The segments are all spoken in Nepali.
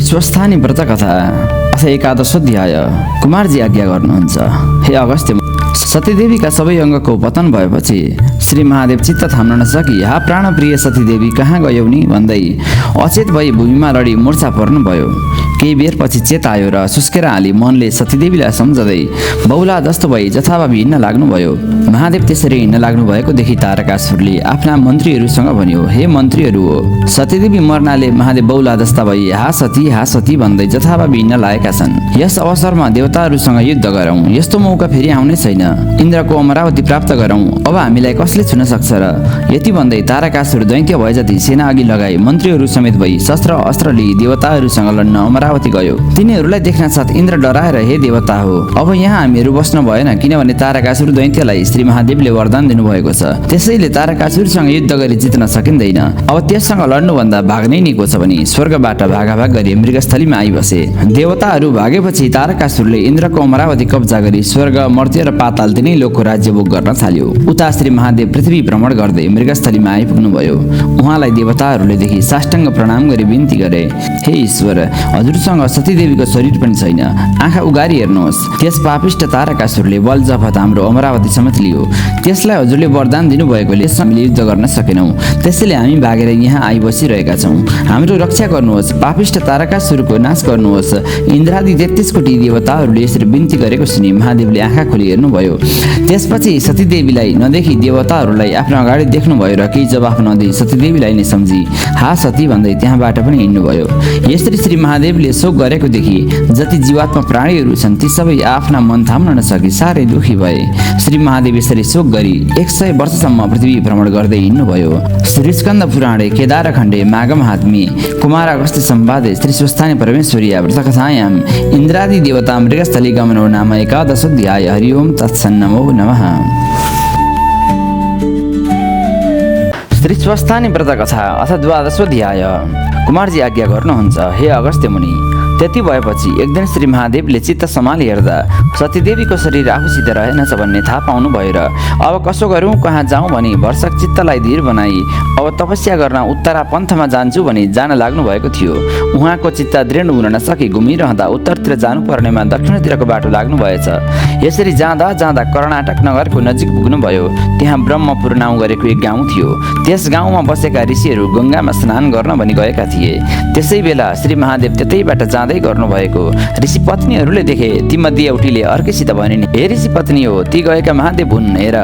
स्वस्थानी व्रत कथा अथ एकादशोऽध्याय। कुमारजी आज्ञा गर्नुहुन्छ। हे अगस्त्य, सतीदेवीका सबै अङ्गको पतन भएपछि श्री महादेव चित्त थाम्न नसकी हा प्राणप्रिय सतीदेवी कहाँ गयौ नि भन्दै अचेत भई भूमिमा लडी मूर्छा पर्नुभयो। केही बेरपछि चेत आयो र सुस्केर हाली मनले सतीदेवीलाई सम्झँदै बौला जस्तो भई जथाभावी हिँड्न लाग्नुभयो। महादेव त्यसरी हिँड्न लाग्नु भएको देखि तारकासुरले आफ्ना मन्त्रीहरूसँग भन्यो, हे मन्त्रीहरू हो, सतीदेवी मर्नाले महादेव बौला जस्ता भई हा सती भन्दै जथाभावी हिँड्न लागेका छन्। यस अवसरमा देवताहरूसँग युद्ध गरौँ, यस्तो मौका फेरि आउने छैन। इन्द्रको अमरावती प्राप्त गरौँ, अब हामीलाई कसले छुन सक्छ र? यति भन्दै तारकासुर दैत्य भए जति सेना अघि लगाई मन्त्रीहरू समेत भई शस्त्र अस्त्र लिई देवताहरूसँग लड्न अमरावती गयो। तिनीहरूलाई देख्न साथ इन्द्र डराएर, हे देवता हो, अब यहाँ हामीहरू बस्न भएन, किनभने तारकासुर दैत्यलाई श्री महादेवले वरदान दिनुभएको छ। त्यसैले तारकासुरसँग युद्ध गरी जित्न सकिँदैन। अब त्यससँग लड्नुभन्दा भाग्नै निको छ भने स्वर्गबाट भागाभाग गरी मृगस्थलीमा आइबसे। देवताहरू भागेपछि तारकासुरले इन्द्रको अमरावती कब्जा गरी स्वर्ग, मर्त्य र पाताल तिनै लोकको राज्य भोग गर्न थाल्यो। उता श्री महादेव पृथ्वी भ्रमण गर्दै मृगस्थलीमा आइपुग्नुभयो। उहाँलाई देवताहरूले देखि साष्टाङ्ग प्रणाम गरी बिन्ती गरे, हे ईश्वर, हजुरसँग सतीदेवीको शरीर पनि छैन, आँखा उगारी हेर्नुहोस्। त्यस पापिष्ट तारकासुरले बल जफत हाम्रो अमरावती समेत लियो। त्यसलाई हजुरले वरदान दिनुभएकोले हामीले युद्ध गर्न सकेनौँ। त्यसैले हामी भागेर यहाँ आइबसिरहेका छौँ। हाम्रो रक्षा गर्नुहोस्, पापिष्ट तारकासुरको नाश गर्नुहोस्। इन्द्रादि 33 कोटी देवताहरूले यसरी बिन्ती गरेको सुनि महादेवले आँखा खोली हेर्नुभयो। त्यसपछि सतीदेवीलाई नदेखि देवताहरूलाई आफ्नो अगाडि देख्नुभयो र केही जवाफ नदिई सतीदेवीलाई नै सम्झी हा सती भन्दै त्यहाँबाट पनि हिँड्नुभयो। यसरी श्री महादेवले शोक गरेको देखि जति जीवात्मा प्राणीहरू छन् ती सबै आफ्ना मन थाम्न नसकी साह्रै दुखी भए। श्री महादेव यसरी शोक गरी 100 वर्षसम्म पृथ्वी भ्रमण गर्दै हिँड्नुभयो। श्री स्कन्द पुराणे केदारखण्डे माघम हात्मी कुमार अगस्त्य सम्वादे श्री स्वस्थानी परमेश्वरीया व्रतकथायाम् इन्द्रादि देवता मृगस्थली गमनो नाम एकादशोऽध्याय। हरि ओम तत्सन्नमो नमः। श्री स्वस्थानी व्रत कथा अथ द्वादशोऽध्याय। कुमारजी आज्ञा गर्नुहुन्छ। हे अगस्त्य मुनि, त्यति भएपछि एक दिन श्री महादेवले चित्त सम्हाली हेर्दा सतीदेवीको शरीर आफूसित रहेनछ भन्ने थाहा पाउनु भयो र अब कसो गरौँ, कहाँ जाउँ भनी भरसक चित्तलाई धीर बनाई अब तपस्या गर्न उत्तरा पन्थमा जान्छु भनी जान लाग्नु भएको थियो। उहाँको चित्त दृढ हुन नसकी घुमिरहँदा उत्तरतिर जानुपर्नेमा दक्षिणतिरको बाटो लाग्नु भएछ। यसरी जाँदा जाँदा कर्णाटक नगरको नजिक पुग्नुभयो। त्यहाँ ब्रह्मपुर नाउँ गरेको एक गाउँ थियो। त्यस गाउँमा बसेका ऋषिहरू गङ्गामा स्नान गर्न भनी गएका थिए। त्यसै बेला श्री महादेव त्यतैबाट जाँदै गर्नुभएको ऋषि पत्नीहरूले देखे। तीमध्ये एउटीले अर्कैसित भनिन्, हे ऋषि पत्नी हो, ती गएका महादेव हुन्। हेर,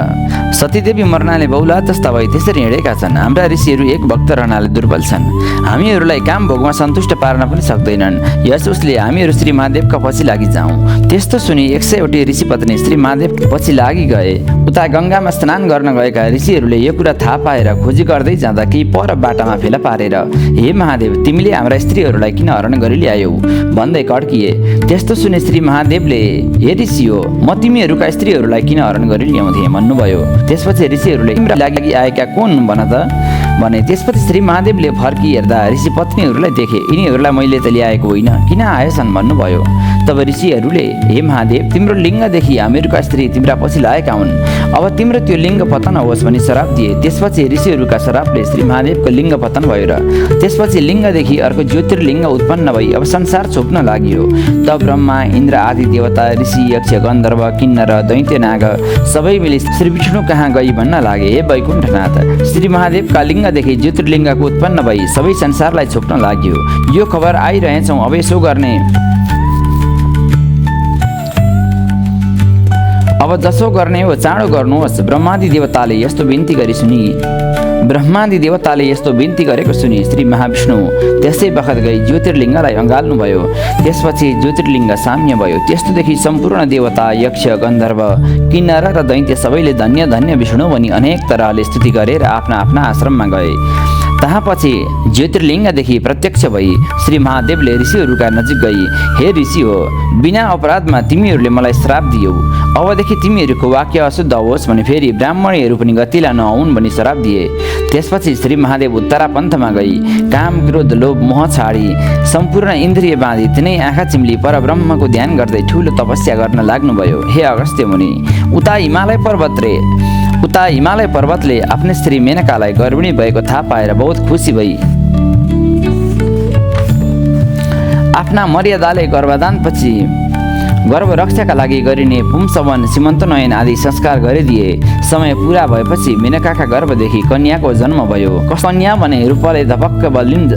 सतीदेवी मर्नाले बौला जस्ता भई त्यसरी हिँडेका छन्। हाम्रा ऋषिहरू एक भक्त रहनाले दुर्बल छन्। हामीहरूलाई काम भोगमा सन्तुष्ट पार्न पनि सक्दैनन्। यस उसले हामीहरू श्री महादेवका पछि लागि जाउँ। त्यस्तो सुनि 100 ऋषि पत्नी श्री महादेव पछि लागि गए। उता गङ्गामा स्नान गर्न गएका ऋषिहरूले यो कुरा थाहा पाएर खोजी गर्दै जाँदा केही पर बाटामा फेला पारेर, हे महादेव, तिमीले हाम्रा स्त्रीहरूलाई किन हरण गरी ल्यायौ भन्दै कड्किए। त्यस्तो सुने श्री महादेवले, हे ऋषि हो, म तिमीहरूका स्त्रीहरूलाई किन हरण गरी ल्याउँथे भन्नुभयो। त्यसपछि ऋषिहरूले तिम्रो लागि आएका कोन भन त भने। त्यसपछि श्री महादेवले फर्की हेर्दा ऋषि पत्नीहरूलाई देखे। यिनीहरूलाई मैले त ल्याएको होइन, किन आएछन् भन्नुभयो। तब ऋषिहरूले, हे महादेव, तिम्रो लिङ्गदेखि हामीहरूका स्त्री तिम्रा पछि लागेका हुन्। अब तिम्रो त्यो लिङ्ग पतन होस् भनी श्राप दिए। त्यसपछि ऋषिहरूका श्रापले श्री महादेवको लिङ्ग पतन भयो र त्यसपछि लिङ्गदेखि अर्को ज्योतिर्लिङ्ग उत्पन्न भई अब संसार छोप्न लाग्यो। तब ब्रह्मा, इन्द्र आदि देवता, ऋषि, यक्ष, गन्धर्व, किन्नर, दैत्य, नाग सबै मिली श्री विष्णु कहाँ गई भन्न लागे, हे वैकुण्ठनाथ, श्री महादेवका लिङ्गदेखि ज्योतिर्लिङ्गको उत्पन्न भई सबै संसारलाई छोप्न लाग्यो। यो खबर आइरहेछौँ, अब यसो गर्ने। अब जसो गर्ने हो चाँडो गर्नुहोस्। ब्रह्मादि देवताले यस्तो बिन्ती गरेको सुनि श्री महाविष्णु त्यसै बखत गई ज्योतिर्लिङ्गलाई अँगाल्नुभयो। त्यसपछि ज्योतिर्लिङ्ग साम्य भयो। त्यस्तोदेखि सम्पूर्ण देवता, यक्ष, गन्धर्व, किन्नर र दैत्य सबैले धन्य धन्य विष्णु भनी अनेक तरहले स्तुति गरेर आफ्ना आफ्ना आश्रममा गए। तहाँ पछि ज्योतिर्लिङ्गदेखि प्रत्यक्ष भई श्री महादेवले ऋषिहरूका नजिक गई, हे ऋषि हो, बिना अपराधमा तिमीहरूले मलाई श्राप दियौ। अबदेखि तिमीहरूको वाक्य अशुद्ध होस् भने फेरि ब्राह्मणीहरू पनि गतिला नहुन् भनी श्राप दिए। त्यसपछि श्री महादेव उत्तरा पन्थमा गई काम, क्रोध, लोभ, मोह छाडी सम्पूर्ण इन्द्रिय बाँधी तिनै आँखा चिम्ली परब्रह्मको ध्यान गर्दै ठुलो तपस्या गर्न लाग्नुभयो। हे अगस्त्य मुनि, उता हिमालय पर्वतले आफ्नै स्त्री मेनकालाई गर्भिणी भएको थाहा पाएर बहुत खुसी भई आफ्ना मर्यादाले गर्भदानपछि गर्भरक्षाका लागि गरिने पुंसवन सीमन्तनयन आदि संस्कार गरिदिए। समय पुरा भएपछि मेनकाका गर्भदेखि कन्याको जन्म भयो। कन्या भने रूपले धपक्क बलिन्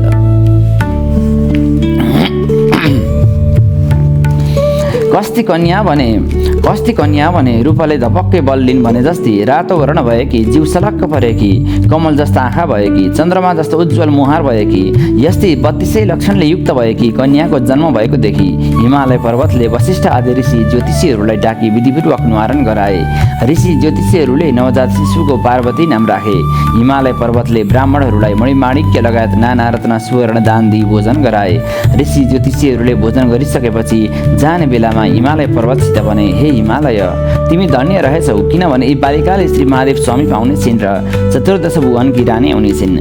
कस्ती कन्या भने रूपले धपक्कै बल्लिन् भने जस्ती, रातो वर्ण भएकी, जिउ सलक्क परेकी, कमल जस्ता आँखा भएकी, चन्द्रमा जस्तो उज्जवल मुहार भएकी, यस्तै 32 लक्षणले युक्त भएकी कन्याको जन्म भएको देखि हिमालय पर्वतले वशिष्ठ आदि ऋषि ज्योतिषीहरूलाई डाकी विधिपूर्वक न्वारण गराए। ऋषि ज्योतिषीहरूले नवजात शिशुको पार्वती नाम राखे। हिमालय पर्वतले ब्राह्मणहरूलाई मणिमाणिक्य लगायत नाना रत्न सुवर्ण दान दिई भोजन गराए। ऋषि ज्योतिषीहरूले भोजन गरिसकेपछि जाने बेलामा हिमालय पर्वतसित भने, हे हिमालय, तिमी धन्य रहेछौ, किनभने यी बालिकाले श्री महादेव स्वामी पाउने छिन् र चतुर्दश भुवनकी रानी हुनेछिन्।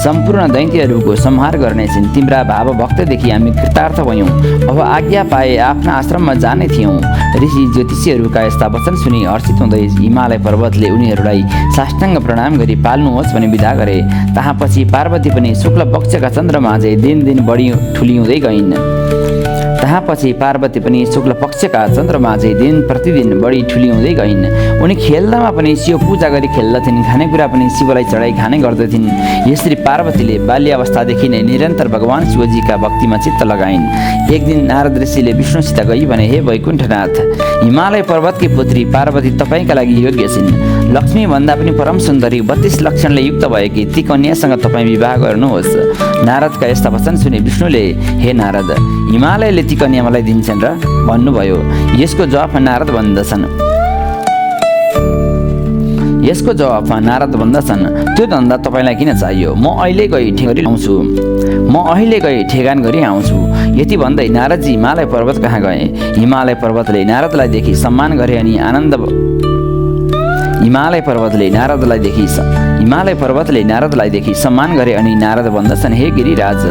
सम्पूर्ण दैत्यहरूको संहार गर्नेछिन्। तिम्रा भावभक्तदेखि हामी कृतार्थ भयौँ। अब आज्ञा पाए आफ्ना आश्रममा जाने थियौँ। ऋषि ज्योतिषीहरूका यस्ता वचन सुनि हर्षित हुँदै हिमालय पर्वतले उनीहरूलाई साष्टाङ्ग प्रणाम गरी पाल्नुहोस् भनी विदा गरे। तहाँपछि पार्वती पनि शुक्ल पक्षका चन्द्रमा झैँ दिन बढी ठुली हुँदै गइन्। दिन प्रतिदिन बढी ठुली हुँदै गइन्। उनी खेल्दामा पनि शिव पूजा गरी खेल्दथिन्, खानेकुरा पनि शिवलाई चढाइ खाने गर्दथिन्। यसरी पार्वतीले बाल्यावस्थादेखि नै निरन्तर भगवान शिवजीका भक्तिमा चित्त लगाइन्। एक दिन नारद ऋषिले विष्णुसित गई भने, हे वैकुण्ठनाथ, हिमालय पर्वतकी पुत्री पार्वती तपाईँका लागि योग्य छिन्। लक्ष्मी भन्दा पनि परम सुन्दरी 32 लक्षणले युक्त भएकी ती कन्यासँग तपाईँ विवाह गर्नुहोस्। नारदका यस्ता वचन सुने विष्णुले, हे नारद, हिमालयले ती कन्या मलाई दिन्छन् र भन्नुभयो। यसको जवाफमा नारद भन्दछन्, त्यो धन्दा तपाईँलाई किन चाहियो? म अहिले गई ठेगान गरी आउँछु। यति भन्दै नारदजी हिमालय पर्वत कहाँ गए। हिमालय पर्वतले नारदलाई देखि सम्मान गरे अनि नारद भन्दछन्, हे गिरिराज,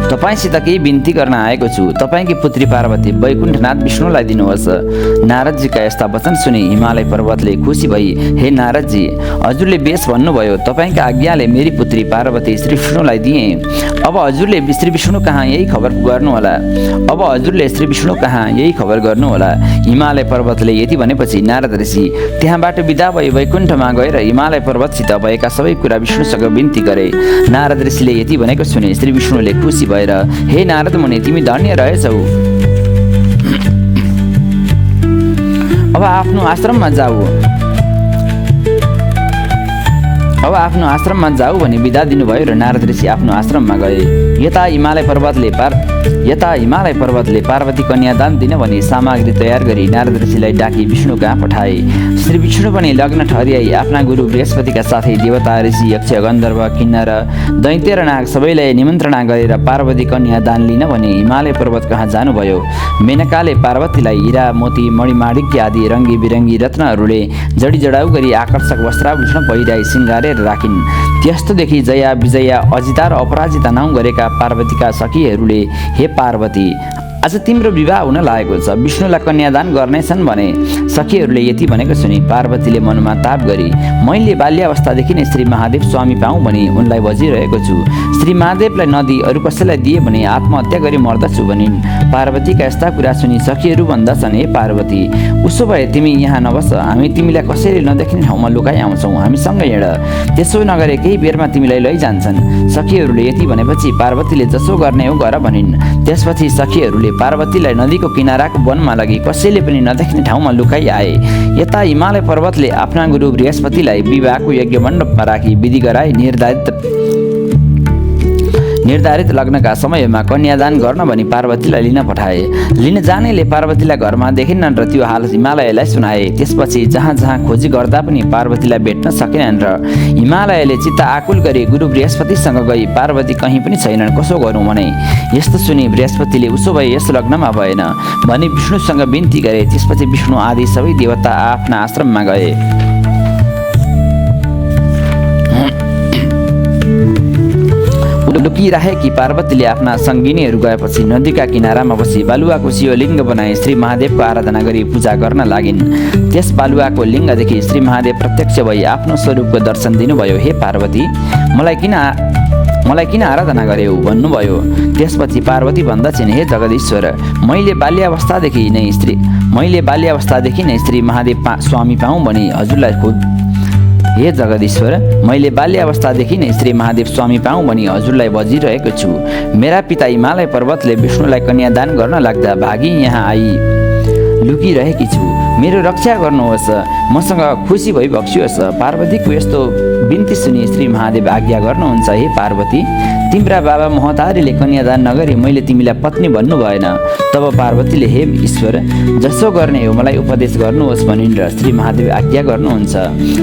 तपाईँसित केही बिन्ती गर्न आएको छु। तपाईँकी पुत्री पार्वती वैकुण्ठनाथ विष्णुलाई दिनुहोस्। नारदजीका यस्ता वचन सुनि हिमालय पर्वतले खुसी भई, हे नारदजी, हजुरले बेस भन्नुभयो। तपाईँका आज्ञाले मेरी पुत्री पार्वती श्री विष्णुलाई दिएँ। अब हजुरले श्री विष्णु कहाँ यही खबर गर्नुहोला। हिमालय पर्वतले यति भनेपछि नारद ऋषि त्यहाँबाट विदा भई वैकुण्ठमा गएर हिमालय पर्वतसित भएका सबै कुरा विष्णुसँग बिन्ती गरे। नारद ऋषिले यति भनेको सुने श्री विष्णुले खुसी भएर, हे नारद मुनि, तिमी धन्य रहेछौ। अब आफ्नो आश्रममा जाऊ भनी विदा दिनुभयो र नारद ऋषि आफ्नो आश्रममा गए। यता हिमालय पर्वतले पार्वती कन्यादान दिन भनी सामग्री तयार गरी नारद ऋषिलाई डाकी विष्णु कहाँ पठाए। श्री विष्णु पनि लग्न ठहरियाई आफ्ना गुरु बृहस्पतिका साथै देवता, ऋषि, यक्ष, गन्धर्व, किन्नर, दैत्य र नाग सबैलाई निमन्त्रणा गरेर पार्वती कन्यादान लिन भनी हिमालय पर्वत कहाँ जानुभयो। मेनकाले पार्वतीलाई हिरा, मोती, मणिमाणिक्य आदि रङ्गी बिरङ्गी रत्नहरूले जडीजडाउ गरी आकर्षक वस्त्राभूषण पहिराई सिंगारेर राखिन्। त्यस्तो देखि जया, विजया, अजिता र अपराजिता नाउँ गरेका पार्वतीका सखीहरूले, हे पार्वती, आज तिम्रो विवाह हुन लागेको छ, विष्णुलाई कन्यादान गर्नेछन् भने सखीहरूले यति भनेको सुनि पार्वतीले मनमा ताप गरी, मैले बाल्यावस्थादेखि नै श्री महादेव स्वामी पाऊँ भनी उनलाई भजिरहेको छु। श्री महादेवलाई नदिई अरू कसैलाई दिए भने आत्महत्या गरी मर्दछु भनिन्। पार्वतीका यस्ता कुरा सुनि सखीहरू भन्दछन्, हे पार्वती, उसो भए तिमी यहाँ नबस, हामी तिमीलाई कसैले नदेख्ने ठाउँमा लुकाइ आउँछौँ, हामीसँग हिँड, त्यसो नगरे केही बेरमा तिमीलाई लैजान्छन्। सखीहरूले यति भनेपछि पार्वतीले जसो गर्ने हो गर भनिन्। त्यसपछि सखीहरूले पार्वतीलाई नदीको किनाराको वनमा लगी कसैले पनि नदेख्ने ठाउँमा लुकाइ आए। यता हिमालय पर्वतले आफ्ना गुरु बृहस्पतिलाई विवाहको यज्ञ मण्डपमा राखी विधि गराई निर्धारित लग्नका समयमा कन्यादान गर्न भनी पार्वतीलाई लिन पठाए। लिन जानेले पार्वतीलाई घरमा देखिनन् र त्यो हाल हिमालयलाई सुनाए। त्यसपछि जहाँ जहाँ खोजी गर्दा पनि पार्वतीलाई भेट्न सकेनन् र हिमालयले चित्त आकुल गरी गुरु बृहस्पतिसँग गई पार्वती कहीँ पनि छैनन्, कसो गरौँ भने। यस्तो सुनि बृहस्पतिले उसो भए यस लग्नमा भएन भनी विष्णुसँग बिन्ती गरे। त्यसपछि विष्णु आदि सबै देवता आफ्ना आश्रममा गए। लुकिरहेकी पार्वतीले आफ्ना सङ्गिनीहरू गएपछि नदीका किनारामा बसी बालुवाको शिवलिङ्ग बनाई श्री महादेवको आराधना गरी पूजा गर्न लागिन्। त्यस बालुवाको लिङ्गदेखि श्री महादेव प्रत्यक्ष भई आफ्नो स्वरूपको दर्शन दिनुभयो। हे पार्वती, मलाई किन आराधना गर्यौ भन्नुभयो। त्यसपछि पार्वती भन्दछिन्, हे जगदीश्वर, मैले बाल्यावस्थादेखि नै श्री महादेव स्वामी पाऊँ भनी हजुरलाई हे जगदीश्वर, मैले बाल्यावस्थादेखि नै श्री महादेव स्वामी पाऊँ भनी हजुरलाई बजिरहेको छु। मेरा पिता हिमालय पर्वतले विष्णुलाई कन्यादान गर्न लाग्दा भागी यहाँ आई लुकिरहेकी छु। मेरो रक्षा गर्नुहोस्, मसँग खुसी भई बक्सियोस्। पार्वतीको यस्तो बिन्ती सुनि श्री महादेव आज्ञा गर्नुहुन्छ, हे पार्वती, तिम्रा बाबा महतारीले कन्यादान नगरी मैले तिमीलाई पत्नी भन्नु भएन। तब पार्वतीले, हे ईश्वर, जसो गर्ने हो मलाई उपदेश गर्नुहोस् भनिन् र श्री महादेव आज्ञा गर्नुहुन्छ,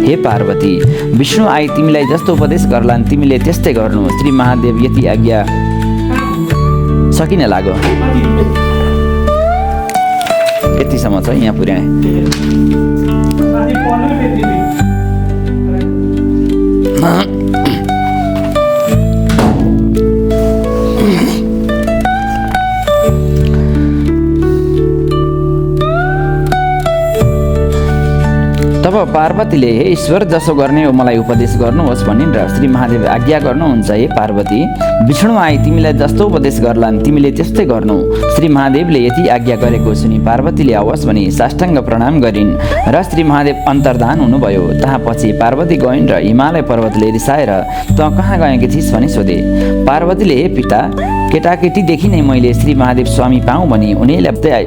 हे पार्वती, विष्णु आई तिमीलाई जस्तो उपदेश गर्लान् तिमीले त्यस्तै गर्नु। श्री महादेव यति आज्ञा सकिन लाग्यो। यतिसम्म छ, यहाँ पुर्याएँ। तब पार्वतीले, हे ईश्वर, जसो गर्ने हो मलाई उपदेश गर्नुहोस् भनिन् र श्री महादेव आज्ञा गर्नुहुन्छ, हे पार्वती, विष्णु आई तिमीलाई जस्तो उपदेश गर्लान् तिमीले त्यस्तै गर्नु। श्री महादेवले यति आज्ञा गरेको सुनि पार्वतीले हवस् भनी साष्टाङ्ग प्रणाम गरिन् र श्री महादेव अन्तर्धान हुनुभयो। तहाँ पछि पार्वती गइन् र हिमालय पर्वतले रिसाएर, तँ कहाँ गएकी थिइस् भनी सोधे। पार्वतीले, हे पिता, केटाकेटीदेखि नै मैले श्री महादेव स्वामी पाऊँ भनी उनीलाई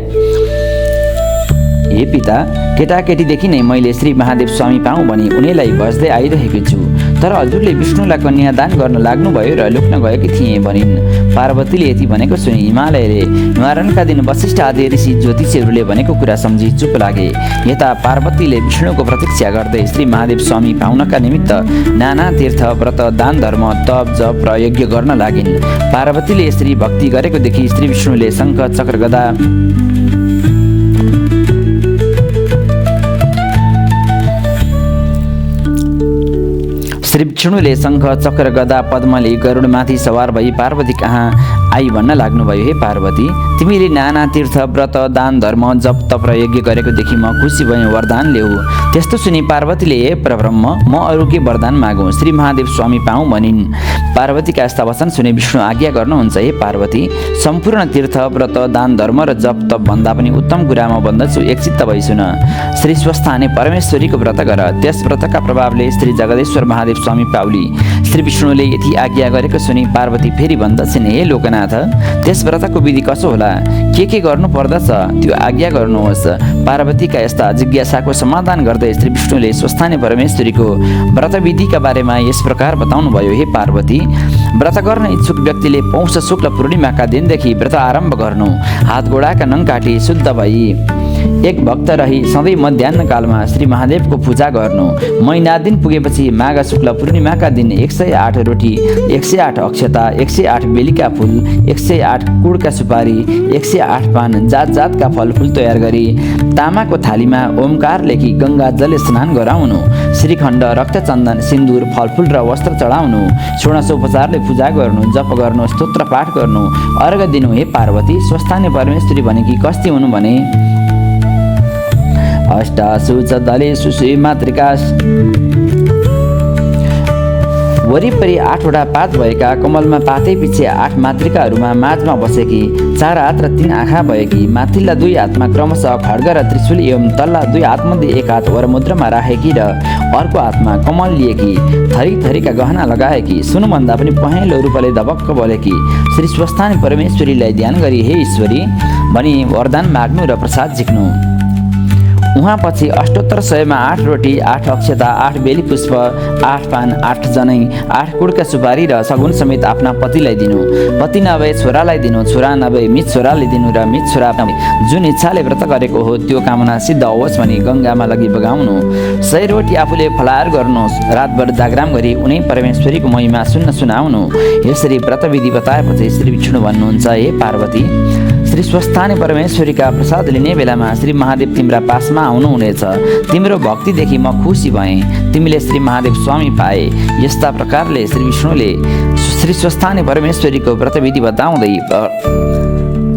केटाकेटीदेखि नै मैले श्री महादेव स्वामी पाऊँ भनी उनीलाई बस्दै आइरहेको छु। तर हजुरले विष्णुलाई कन्यादान गर्न लाग्नुभयो र लुक्न गएकी थिएँ भनिन्। पार्वतीले यति भनेको सुनि हिमालयले निवारणका दिन वशिष्ठ आदि ऋषि ज्योतिषीहरूले भनेको कुरा सम्झी चुप लागे। यता पार्वतीले विष्णुको प्रतीक्षा गर्दै श्री महादेव स्वामी पाउनका निमित्त नाना तीर्थ, व्रत, दान, धर्म, तप, जप र यज्ञ गर्न लागिन्। पार्वतीले यसरी भक्ति गरेको देखि श्री विष्णुले शङ्ख, चक्र, गदा श्री विष्णुले शङ्ख, चक्र, गदा, पद्मले गरुडमाथि सवार भई पार्वती कहाँ आई भन्न लाग्नुभयो, हे पार्वती, तिमीले नाना तीर्थ, व्रत, दान, धर्म, जप, तप र यज्ञ गरेको देखि म खुसी भएँ, वरदान ल्याऊ। त्यस्तो सुनि पार्वतीले, हे परब्रह्म, म अरू के वरदान मागौँ, श्री महादेव स्वामी पाऊँ भनिन्। पार्वतीका यस्ता वचन सुनि विष्णु आज्ञा गर्नुहुन्छ, हे पार्वती, सम्पूर्ण तीर्थ, व्रत, दान, धर्म र जप तप भन्दा पनि उत्तम कुरा म भन्दछु, एकचित्त भई सुन। श्री स्वस्थाने परमेश्वरीको व्रत गर। त्यस व्रतका प्रभावले श्री जगदेश्वर महादेव स्वामी पाउली। श्री विष्णुले यति आज्ञा गरेको सुनि पार्वती फेरि भन्दछिन्, हे लोकनाथ, त्यस व्रतको विधि कसो होला, के गर्नु पर्दछ त्यो आज्ञा गर्नुहोस्। पार्वतीका यस्ता जिज्ञासाको समाधान गर्दै श्री विष्णुले स्वस्थाने परमेश्वरीको व्रतविधिका बारेमा यस प्रकार बताउनु भयो, हे पार्वती, व्रत गर्न इच्छुक व्यक्तिले पौष शुक्ल पूर्णिमाका दिनदेखि व्रत आरम्भ गर्नु। हात गोडाका नङ काटी शुद्ध भई एक भक्त रही सधैँ मध्याह्नकालमा श्री महादेवको पूजा गर्नु। महिना दिन पुगेपछि माघ शुक्ल पूर्णिमाका दिन 108 रोटी, 108 अक्षता, 108 बेलिका फुल, 108 कुडका सुपारी, 108 पान, जात जातका फलफुल तयार गरी तामाको थालीमा ओमकार लेखी गङ्गा जल स्नान गराउनु। श्रीखण्ड, रक्तचन्दन, सिन्दुर, फलफुल र वस्त्र चढाउनु। षोडशोपचारले पूजा गर्नु, जप गर्नु, स्तोत्र पाठ गर्नु, अर्घ दिनु। हे पार्वती, स्वस्थाने परमेश्वरी भनेकी कस्ती हुनु भने, अष्टासु च दलेषु श्री मातृका वरिपरि 8वटा पात भएका, कमलमा पातै पछि 8 मातृकाहरूमा माझमा बसेकी, 4 हात र 3 आँखा भएकी, माथिल्ला 2 हातमा क्रमशः खड्ग र त्रिशूल एवं तल्ला 2 हातमध्ये 1 हात वरमुद्रामा राखेकी र अर्को हातमा कमल लिएकी, थरी थरीका गहना लगाएकी, सुनभन्दा पनि पहेँलो रूपले धबक्क बोलेकी श्री स्वस्थानी परमेश्वरीलाई ध्यान गरी, हे ईश्वरी भनी वरदान माग्नु र प्रसाद झिक्नु। उहाँ पछि अष्टोत्तर 100मा 8 रोटी, 8 अक्षता, 8 बेली पुष्प, 8 पान, 8 जनै, 8 कुडका सुपारी र सगुन समेत आफ्ना पतिलाई दिनु। पति नभए छोरालाई दिनु, छोरा नभए मित छोराले दिनु र मित छोरा जुन इच्छाले व्रत गरेको हो त्यो कामना सिद्ध होस् भनी गङ्गामा लगी बगाउनु। 100 रोटी आफूले फलाहार गर्नुहोस्। रातभर जागराम गरी उनै परमेश्वरीको महिमा सुनाउनु। यसरी व्रतविधि बताएपछि श्री विष्णु भन्नुहुन्छ, हे पार्वती, श्री स्वस्थानी परमेश्वरीका प्रसाद लिने बेलामा श्री महादेव तिम्रा पासमा आउनुहुनेछ। तिम्रो भक्तिदेखि म खुसी भएँ, तिमीले श्री महादेव स्वामी पाए। यस्ता प्रकारले श्री विष्णुले श्री स्वस्थानी परमेश्वरीको व्रतविधि बताउँदै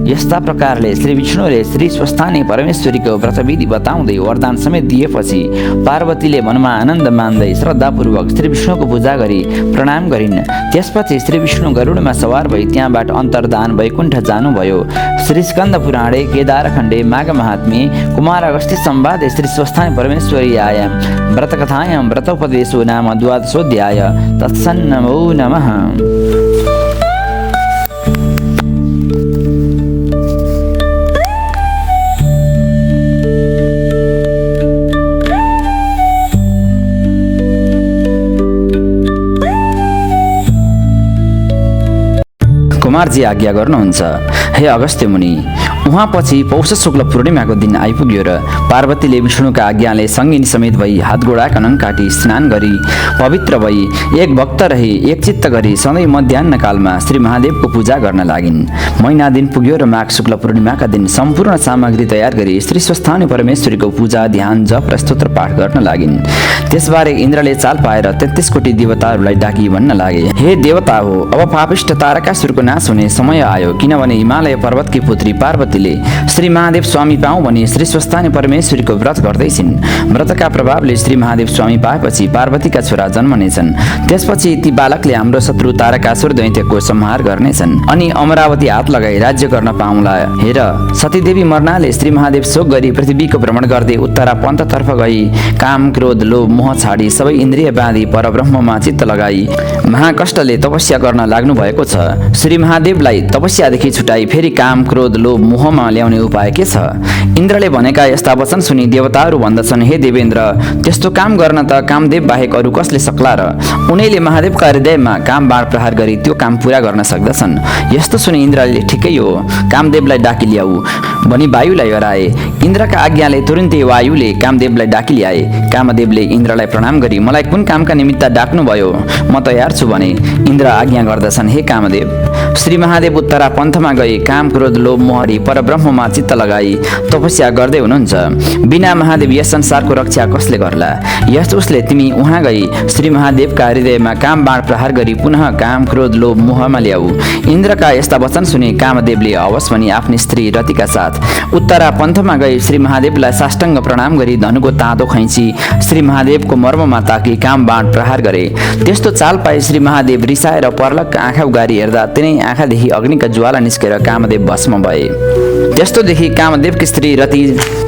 यस्ता प्रकारले श्री विष्णुले श्री स्वस्थानी परमेश्वरीको व्रतविधि बताउँदै वरदान समेत दिएपछि पार्वतीले मनमा आनन्द मान्दै श्रद्धापूर्वक श्री विष्णुको पूजा गरी प्रणाम गरिन्। त्यसपछि श्री विष्णु गरुडमा सवार भई त्यहाँबाट अन्तर्धान वैकुण्ठ जानुभयो। श्री स्कन्द पुराणे केदारखण्डे माघ महात्म्ये कुमार अगस्त्य संवादे श्री स्वस्थानी परमेश्वर्यायां व्रतकथायां व्रतोपदेशो नाम द्वादशोऽध्याय। तत्सन्नमो नमः। कुमारजी आज्ञा गर्नुहुन्छ, हे अगस्त्य मुनि, उहाँ पछि पौष शुक्ल पूर्णिमाको दिन आइपुग्यो र पार्वतीले विष्णुका आज्ञाले सङ्गिनी समेत भई हात गोडा कनङ काटी स्नान गरी पवित्र भई एक भक्त रही एक चित्त गरी सधैँ मध्याह्न कालमा श्री महादेवको पूजा गर्न लागिन्। महिना दिन पुग्यो र माघ शुक्ल पूर्णिमाका दिन सम्पूर्ण सामग्री तयार गरी श्री स्वस्थानी परमेश्वरीको पूजा ध्यान जप र स्तोत्र पाठ गर्न लागिन्। त्यसबारे इन्द्रले चाल पाएर 33 कोटी देवताहरूलाई डाकी भन्न लागे, हे देवता हो, अब पापिष्ट तारकासुरको नाश हुने समय आयो, किनभने हिमालय पर्वतकी पुत्री पार्वतीले श्री महादेव स्वामी पाऊँ भनी श्री स्वस्थानी परमेश्वरीको व्रत गर्दैछिन्। व्रतका प्रभावले श्री महादेव स्वामी पाएपछि पार्वतीका छोरा जन्मनेछन्। त्यसपछि ती बालकले हाम्रो शत्रु तारकासुर दैत्यको संहार गर्नेछन् अनि अमरावती हात लगाई राज्य गर्न पाउँला। हेर, सतीदेवी मर्नाले श्री महादेव शोक गरी पृथ्वीको भ्रमण गर्दै उत्तरा पन्ततर्फ गई काम क्रोध लोभ मोह छाडी सबै इन्द्रिय बाँधी परब्रह्ममा चित्त लगाई महाकष्टले तपस्या गर्न लाग्नु भएको छ। श्री महादेवलाई तपस्यादेखि छुटाई फेरि काम क्रोध लोभ मोहमा ल्याउने उपाय के छ? इन्द्रले भनेका यस्ता वचन सुनि देवताहरू भन्दछन्, हे देवेन्द्र, त्यस्तो काम गर्न त कामदेव बाहेक अरू कसले सक्ला र? उनैले महादेवका हृदयमा काम बाण प्रहार गरी त्यो काम पूरा गर्न सक्दछन्। यस्तो सुनि इन्द्रले ठिकै हो, कामदेवलाई डाकी ल्याऊ भनी वायुलाई हराए। इन्द्रका आज्ञाले तुरुन्तै वायुले कामदेवलाई डाकी ल्याए। कामदेवले इन्द्रलाई प्रणाम गरी मलाई कुन कामका निमित्त डाक्नुभयो, म तयार छु भने इन्द्र आज्ञा गर्दछन्, हे कामदेव। श्री महादेव उत्तरा पन्थमा गई काम क्रोध लोभ मोहरी परब्रह्ममा चित्त लगाई तपस्या गर्दै हुनुहुन्छ। बिना महादेव यस संसारको रक्षा कसले गर्ला? यस उसले तिमी उहाँ गई श्री महादेवका हृदयमा काम बाण प्रहार गरी पुनः काम क्रोध लोभ मोहमा ल्याऊ। इन्द्रका यस्ता वचन सुनि कामदेवले हवस भनी आफ्नी स्त्री रतिका साथ उत्तरा पन्थमा गई श्री महादेवलाई साष्टाङ्ग प्रणाम गरी धनुको ताँदो खैँची श्री महादेवको मर्ममा ताकी काम बाण प्रहार गरे। त्यस्तो चाल पाए श्री महादेव रिसाएर पर्लक आँखा उगारी हेर्दा तिनै आँखादेखि अग्निका ज्वाला निस्केर कामदेव भस्म भए। त्यस्तो देखि कामदेवकी स्त्री रति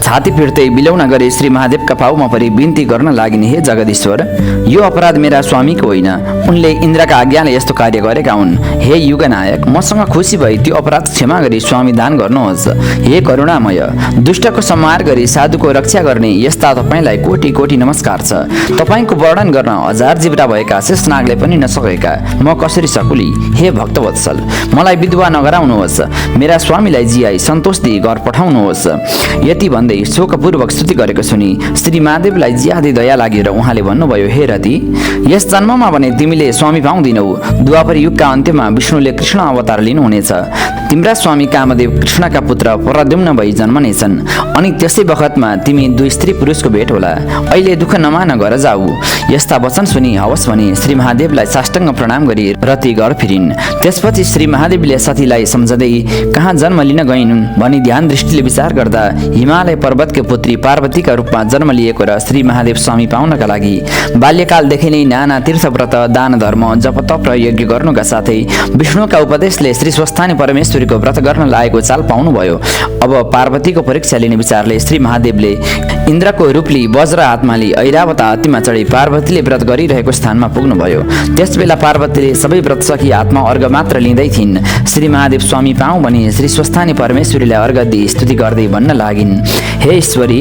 छाती पिट्दै बिलौना गरी श्री महादेवका पाउमा परि बिन्ती गर्न लागिन्, हे जगदीश्वर, यो अपराध मेरा स्वामीको होइन, उनले इन्द्रका आज्ञाले यस्तो कार्य गरेका हुन्। हे युगनायक, मसँग खुसी भई त्यो अपराध क्षमा गरी स्वामी दान गर्नुहोस्। हे करुणामय, दुष्टको संहार गरी साधुको रक्षा गर्ने यस्ता तपाईँलाई कोटी कोटी नमस्कार छ। तपाईँको वर्णन गर्न हजार जिब्रा भएका शेषनागले पनि नसकेका म कसरी सकुली? हे भक्तवत्सल, मलाई विधवा नगराउनुहोस्, मेरा स्वामीलाई जियाई सन्तोष दिई घर पठाउनुहोस्। यति भन्दै शोकपूर्वक स्तुति गरेको सुनि श्री महादेवलाई ज्यादै दया लागेर उहाँले भन्नुभयो, हे रति, यस जन्ममा भने तिमीले स्वामी पाउँदिनौ। द्वापर युगका अन्त्यमा विष्णुले कृष्ण अवतार लिनुहुनेछ। तिम्रा स्वामी कामदेव कृष्णका पुत्र प्रद्युम्न भई जन्मनेछन् अनि त्यसै बखतमा तिमी दुई स्त्री पुरुषको भेट होला। अहिले दुःख नमान घर जाऊ। यस्ता वचन सुनि हवस भनी श्री महादेवलाई साष्टाङ्ग प्रणाम गरी रति घर फिरिन्। त्यसपछि श्री महादेवले सतीलाई सम्झँदै कहाँ जन्म लिन गइन् भनी ध्यान दृष्टिले विचार गर्दा हिमालय पर्वतको पुत्री पार्वतीका रूपमा जन्म लिएको र श्री महादेव स्वामी पाउनका लागि बाल्यकालदेखि नै नाना तीर्थव्रत दान धर्म जप तप र यज्ञ गर्नुका साथै विष्णुका उपदेशले श्री स्वस्थानी परमेश्वरीको व्रत गर्न लागेको चाल पाउनुभयो। अब पार्वतीको परीक्षा लिने विचारले श्री महादेवले इन्द्रको रूप लिई वज्र हातमा लिई ऐरावत हात्तीमा चढी पार्वतीले व्रत गरिरहेको स्थानमा पुग्नुभयो। त्यसबेला पार्वतीले सबै व्रत सकी हातमा अर्घ मात्र लिँदै थिइन्। श्री महादेव स्वामी पाऊँ भनी श्री स्वस्थानी परमेश्वरीलाई अर्घ दिई स्तुति गर्दै भन्न लागिन्, हे ईश्वरी,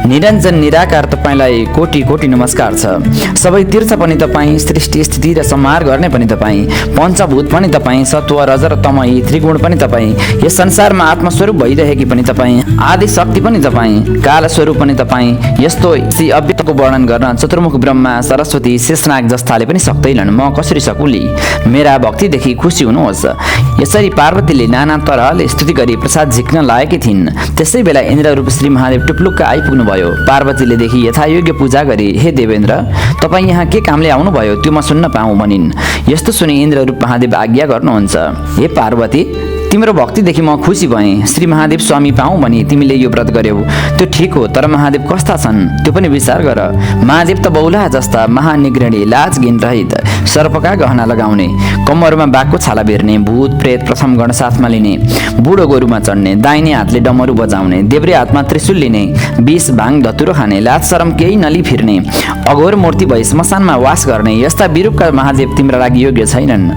निरञ्जन निराकार तपाईँलाई कोटी कोटी नमस्कार छ। सबै तीर्थ पनि तपाईँ, सृष्टि स्थिति र संहार गर्ने पनि तपाईँ, पञ्चभूत पनि तपाईँ, सत्व रज र तम यी त्रिगुण पनि तपाईँ, यस संसारमा आत्मस्वरूप भइरहेकी पनि तपाईँ, आदि शक्ति पनि तपाईँ, काल स्वरूप पनि तपाईँ। यस्तो श्री अव्यक्तको वर्णन गर्न चतुर्मुख ब्रह्मा सरस्वती शेषनाग जस्ताले पनि सक्दैनन्। म कसरी सकुली? मेरा भक्तिदेखि खुसी हुनुहोस्। यसरी पार्वतीले नाना तरहले स्तुति गरी प्रसाद झिक्न लागेकी थिइन्। त्यसै बेला इन्द्र रूप श्री महादेव टुप्लुक्क आइपुग्नु भयो। पार्वतीले देखि यथायोग्य पूजा गरी, हे देवेन्द्र, तपाईँ यहाँ के कामले आउनुभयो त्यो म सुन्न पाऊँ भनिन्। यस्तो सुनि इन्द्र रूप महादेव आज्ञा गर्नुहुन्छ, हे पार्वती, तिम्रो भक्तिदेखि म खुसी भएँ। श्री महादेव स्वामी पाऊँ भनी तिमीले यो व्रत गर्यौ, त्यो ठिक हो, तर महादेव कस्ता छन् त्यो पनि विचार गर। महादेव त बौला जस्ता महानिग्रणी, लाज घिन रहित, सर्पका गहना लगाउने, कम्मरमा बाघको छाला बेर्ने, भूत प्रेत प्रथम गण साथमा लिने, बुढो गोरुमा चढ्ने, दाहिने हातले डमरू बजाउने, देब्रे हातमा त्रिशूल लिने, विष भाङ धतुरो खाने, लाज शरम केही नली फिर्ने, अघोर मूर्ति भई श्मशानमा वास गर्ने यस्ता विरूपका महादेव तिम्रा लागि योग्य छैनन्।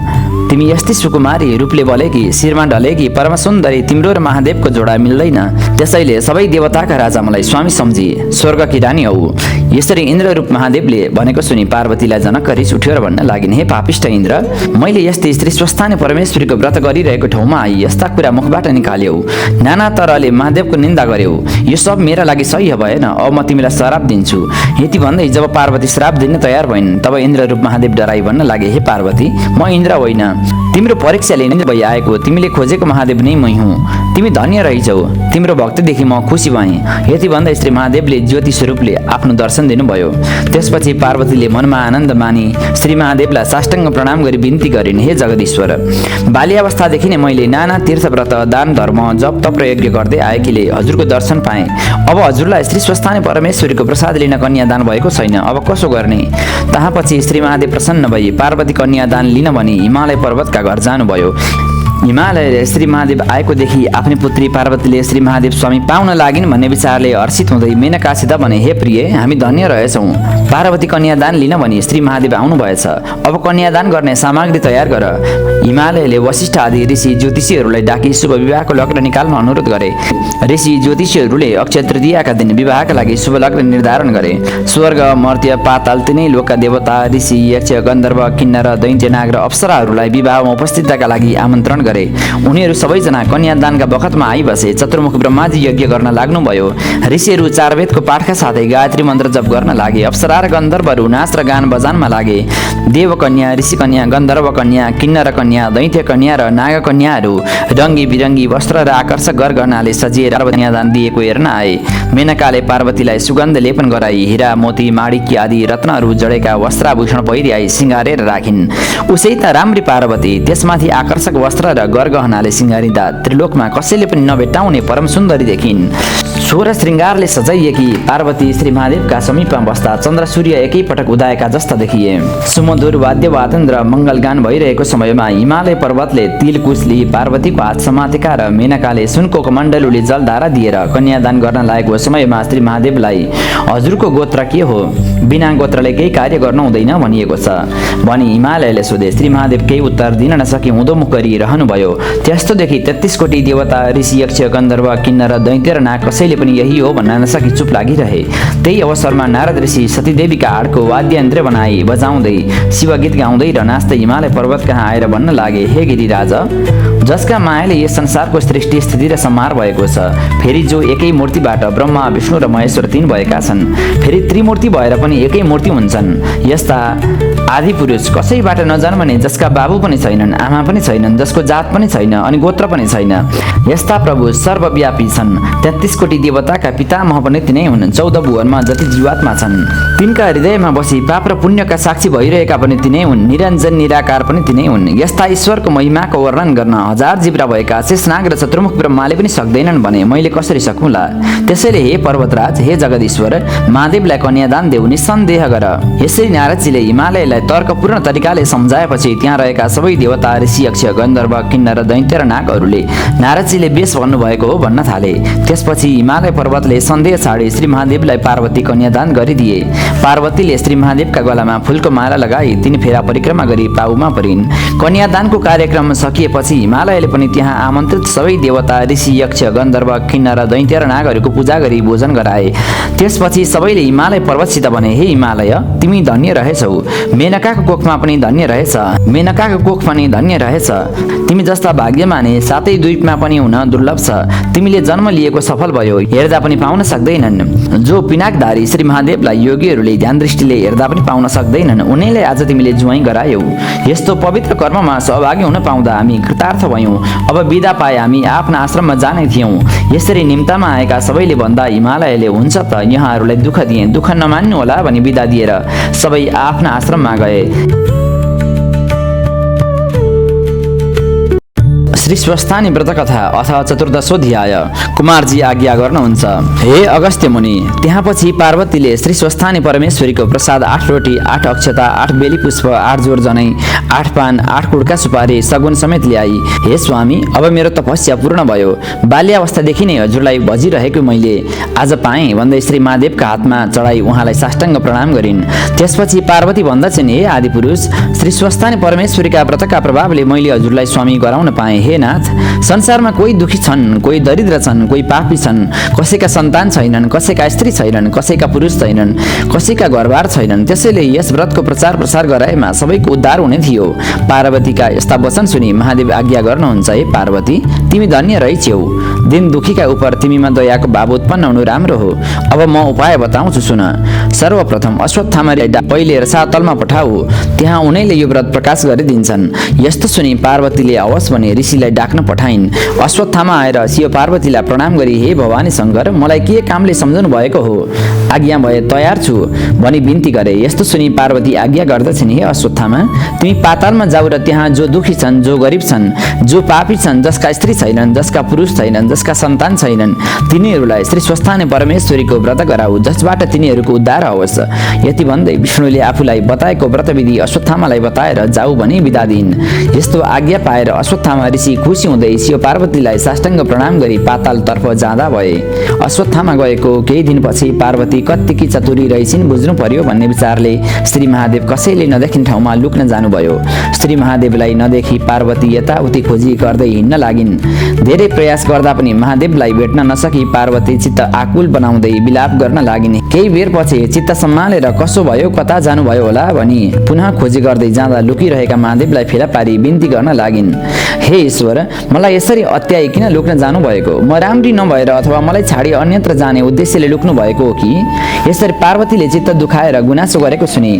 तिमी यस्तै सुकुमारी, रूपले बलेकी, शिरमा ढलेकी, परम सुन्दरी, तिम्रो र महादेवको जोडा मिल्दैन। त्यसैले सबै देवताका राजा मलाई स्वामी सम्झी स्वर्गकी रानी हौ। यसरी इन्द्र रूप महादेवले भनेको सुनि पार्वतीलाई जनक रिस उठ्यो र भन्न लागिन्, हे पापिष्ट इन्द्र, मैले यस्तै स्त्री स्वस्थानी परमेश्वरीको व्रत गरिरहेको ठाउँमा आई यस्ता कुरा मुखबाट निकाल्यौ, नाना तरहले महादेवको निन्दा गर्यौ, यो सब मेरा लागि सही भएन। अब म तिमीलाई श्राप दिन्छु। यति भन्दै जब पार्वती श्राप दिन तयार भइन् तब इन्द्र रूप महादेव डराई भन्न लागे, हे पार्वती, म इन्द्र होइन, तिम्रो परीक्षा लिने भई आएको, तिमीले खोजेको महादेव नै मै हुँ। तिमी धन्य रहिछौ, तिम्रो भक्तिदेखि म खुसी भएँ। यति भन्दै श्री महादेवले ज्योति स्वरूपले आफ्नो दर्शन दिनुभयो। त्यसपछि पार्वतीले मनमा आनन्द मानी श्री महादेवलाई साष्टाङ्ग प्रणाम गरी बिन्ती गरिन्, हे जगदीश्वर, बाल्यावस्थादेखि नै मैले नाना तीर्थ व्रत, दान धर्म, जप तप र यज्ञ गर्दै आएकीले हजुरको दर्शन पाएँ। अब हजुरलाई श्री स्वस्थानी परमेश्वरीको प्रसाद लिन कन्यादान भएको छैन, अब कसो गर्ने? तहाँपछि श्री महादेव प्रसन्न भई पार्वती कन्यादान लिन भनी हिमालय पर्वतका घर जानुभयो। हिमालयले श्री महादेव आएको देखि आफ्नी पुत्री पार्वतीले श्री महादेव स्वामी पाउन लागिन् भन्ने विचारले हर्षित हुँदै मेनकासित भने, हे प्रिय, हामी धन्य रहेछौँ, पार्वती कन्यादान लिन भनी श्री महादेव आउनु भएछ। अब कन्यादान गर्ने सामग्री तयार गर। हिमालयले वशिष्ठ आदि ऋषि ज्योतिषीहरूलाई डाकी शुभ विवाहको लग्न निकाल्न अनुरोध गरे। ऋषि ज्योतिषीहरूले अक्षय तृतीयाका दिन विवाहका लागि शुभ लग्न निर्धारण गरे। स्वर्ग, मर्त्य, पाताल तिनै लोकका देवता, ऋषि, यक्ष, गन्धर्व, किन्नर, दैत्य, नाग र अप्सराहरूलाई विवाहमा उपस्थितका लागि आमन्त्रण गरे। उनीहरू सबैजना कन्यादानका बखतमा आइबसे। चतुर्मुख ब्रह्माजी यज्ञ गर्न लाग्नुभयो। ऋषिहरू चार वेदको पाठका साथै गायत्री मन्त्र जप गर्न लागे। अप्सरा र गन्धर्वहरू नाच र गान बजानमा लागे। देवकन्या, ऋषिकन्या, गन्धर्व कन्या, किन्नर कन्या, दैत्य कन्या र नाग कन्याहरू रङ्गी बिरङ्गी वस्त्र र आकर्षक गरगहनाले सजिएर कन्यादान दिएको हेर्न आए। मेनकाले पार्वतीलाई सुगन्ध लेपन गराई हीरा, मोती, माणिक्य आदि रत्नहरू जडेका वस्त्राभूषण पहिर्याई सिंगारेर राखिन्। उसै त राम्री पार्वती त्यसमाथि आकर्षक वस्त्र र गरगहनाले सिंगारिँदा त्रिलोकमा कसैले पनि नभेटाउने परम सुन्दरी देखिन्। सोह्र श्रृङ्गारले सजाइएकी पार्वती श्री महादेवका समीपमा बस्दा चन्द्र सूर्य एकैपटक उदाएका जस्ता देखिए। सुमधुर वाद्य वादन र मङ्गलगान भइरहेको समयमा हिमालय पर्वतले तिलकुशली पार्वतीको हात समातेका र मेनकाले सुनको कमण्डलुले जलधारा दिएर कन्यादान गर्न लागेको समयमा श्री महादेवलाई हजुरको गोत्र के हो? बिना गोत्रले केही कार्य गर्न हुँदैन भनिएको छ भनी हिमालयले सोधे। श्री महादेव केही उत्तर दिन नसकी उँधोमुख गरिरहनु भयो। त्यस्तोदेखि 33 कोटी देवता, ऋषि, यक्ष, गन्धर्व, किन्नर, दैत्य र नाग कसैले पनि यही हो भन्न नसकी चुप लागिरहे। त्यही अवसरमा नारद ऋषि सतीदेवीका हाडको वाद्य यन्त्र बनाई बजाउँदै शिवगीत गाउँदै र नाच्दै हिमालय पर्वत कहाँ आएर भन्न लागे, हे गिरिराज, जसका मायाले यस संसारको सृष्टि, स्थिति र संहार भएको छ, फेरि जो एकै मूर्तिबाट ब्रह्मा, विष्णु र महेश्वर तीन भएका छन्, फेरि त्रिमूर्ति भएर पनि एकै मूर्ति हुन्छन्, यस्ता आदि पुरुष कसैबाट नजन्मने, जसका बाबु पनि छैनन्, आमा पनि छैनन्, जसको जात पनि छैन अनि गोत्र पनि छैन, यस्ता प्रभु सर्वव्यापी छन्। 33 कोटी देवताका पितामह पनि तिनै हुन्। 14 भुवनमा जति जीवात्मा छन् तिनका हृदयमा बसी पाप र पुण्यका साक्षी भइरहेका पनि तिनै हुन्। निरञ्जन निराकार पनि तिनै हुन्। यस्ता ईश्वरको महिमाको वर्णन गर्न हजार जिब्रा भएका शेषनाग र चतुर्मुख ब्रह्माले पनि सक्दैनन् भने मैले कसरी सकौँला? त्यसैले हे पर्वतराज, हे जगदीश्वर, महादेवलाई कन्यादान देऊ, निसन्देह गर। यसरी नारदजीले हिमालयलाई तर्कपूर्ण तरिकाले सम्झाएपछि त्यहाँ रहेका सबै देवता, ऋषि, यक्ष, गन्धर्व, किन्नर, दैत्य र नागहरूले नारदजीले बेस भन्नुभएको हो भन्न थाले। त्यसपछि हिमालय पर्वतले सन्देह छाडी श्री महादेवलाई पार्वती कन्यादान गरिदिए। पार्वतीले श्री महादेवका गलामा फूलको माला लगाई 3 फेरा परिक्रमा गरी पाउमा परिन्। कन्यादानको कार्यक्रम सकिएपछि हिमालयले पनि त्यहाँ आमन्त्रित सबै देवता, ऋषि, यक्ष, गन्धर्व, किन्नर, दैत्य र नागहरूको पूजा गरी भोजन गराए। त्यसपछि सबैले हिमालय पर्वतसित भने, हे हिमालय, तिमी धन्य रहेछौ, मेनकाको कोखमा पनि धन्य रहेछ, मेनकाको कोख पनि धन्य रहेछ। तिमी जस्ता भाग्यमानी सातै द्वीपमा पनि हुन दुर्लभ छ। तिमीले जन्म लिएको सफल भयो, हेर्दा पनि पाउन सक्दैनन्। जो पिनाकधारी श्री महादेवलाई योगीहरूले ध्यान दृष्टिले हेर्दा पनि पाउन सक्दैनन्, उनीलाई आज तिमीले जुवाई गरायौ। यस्तो पवित्र कर्ममा सहभागी हुन पाउँदा हामी कृतार्थ भयौँ। अब बिदा पाए हामी आफ्ना आश्रममा जाने थियौँ। यसरी निम्तामा आएका सबैले भन्दा हिमालयले, हुन्छ त यहाँहरूलाई दुःख दिए, दुःख नमान्नु होला भनी बिदा दिएर सबै आफ्ना आश्रममा गए। श्री स्वस्थानी व्रत कथा अथवा चतुर्दशोऽध्याय। कुमारजी आज्ञा गर्नुहुन्छ। हे अगस्त्य मुनि, त्यहाँ पछि पार्वतीले श्री स्वस्थानी परमेश्वरीको प्रसाद 8 रोटी 8 अक्षता 8 बेली पुष्प 8 जोर जनै 8 पान 8 कुड्का सुपारी सगुन समेत ल्याई। हे स्वामी, अब मेरो तपस्या पूर्ण भयो। बाल्यावस्थादेखि नै हजुरलाई भजिरहेको मैले आज पाएँ भन्दै श्री महादेवका हातमा चढाई उहाँलाई साष्टाङ्ग प्रणाम गरिन्। त्यसपछि पार्वती भन्दछिन्, हे आदिपुरुष, श्री स्वस्थानी परमेश्वरीका व्रतका प्रभावले मैले हजुरलाई स्वामी गराउन पाएँ। हे नाथ, संसारमा कोही दुखी छन्, कोही दरिद्र छन्, कोही पापी छन्, कसैका सन्तान छैनन्, कसैका स्त्री छैनन्, कसैका पुरुष छैनन्, कसैका घरबार छैनन्। त्यसैले यस व्रतको प्रचार प्रसार गराएमा सबैको उद्धार हुने थियो। पार्वतीका यस्ता वचन सुनि महादेव आज्ञा गर्नुहुन्छ। हे पार्वती, तिमी धन्य रहेछौ। दिन दुखीका उप तिमीमा दयाको भाव उत्पन्न हुनु राम्रो हो। अब म उपाय बताउँछु, सुन। सर्वप्रथम अश्वत्थामालाई पहिले रसातलमा पठाऊ, त्यहाँ उनैले यो व्रत प्रकाश गरिदिन्छन्। यस्तो सुनि पार्वतीले हवस् भने ऋषिलाई डाक्न पठाइन्। अश्वत्थामा आएर शिव पार्वतीलाई प्रणाम गरी, हे भवानी शङ्कर, मलाई के कामले सम्झनु भएको हो? आज्ञा भए तयार छु भनी बिन्ती गरे। यस्तो सुनि पार्वती आज्ञा गर्दछिन्, हे अश्वत्थामा, तिमी पातालमा जाऊ र त्यहाँ जो दुखी छन्, जो गरिब छन्, जो पापी छन्, जसका स्त्री छैनन्, जसका पुरुष छैनन्, जसका सन्तान छैनन्, तिनीहरूलाई श्री स्वस्थानी परमेश्वरीको व्रत गराऊ, जसबाट तिनीहरूको उद्धार होस्। यति भन्दै विष्णुले आफूलाई बताएको व्रतविधि अश्वत्थामालाई बताएर जाऊ भनी बिदा दिइन्। यस्तो आज्ञा पाएर अश्वत्थामा ऋषि खुसी हुँदै शिव पार्वतीलाई साष्टाङ्ग प्रणाम गरी पातालतर्फ जाँदा भए। अश्वत्थामा गएको केही दिनपछि पार्वती कत्तिकी चतुरी रहेछिन् बुझ्नु पर्यो भन्ने विचारले श्री महादेव कसैले नदेखिने ठाउँमा लुक्न जानुभयो। श्री महादेवलाई नदेखि पार्वती यताउति खोजी गर्दै हिँड्न लागिन्। धेरै प्रयास गर्दा पनि महादेवलाई भेट्न नसकी पार्वती चित्त आकुल बनाउँदै विलाप गर्न लागिन्। केही बेरपछि चित्त सम्हालेर कसो भयो, कता जानुभयो होला भनी पुनः खोजी गर्दै जाँदा लुकिरहेका महादेवलाई फेला पारी बिन्ती गर्न लागिन्। हे ईश्वर, मलाई यसरी अत्याई किन लुक्न जानुभएको? म राम्री नभएर अथवा मलाई छाडी अन्यत्र जाने उद्देश्यले लुक्नु भएको हो कि? यसरी पार्वतीले चित्त दुखाएर गुनासो गरेको सुनि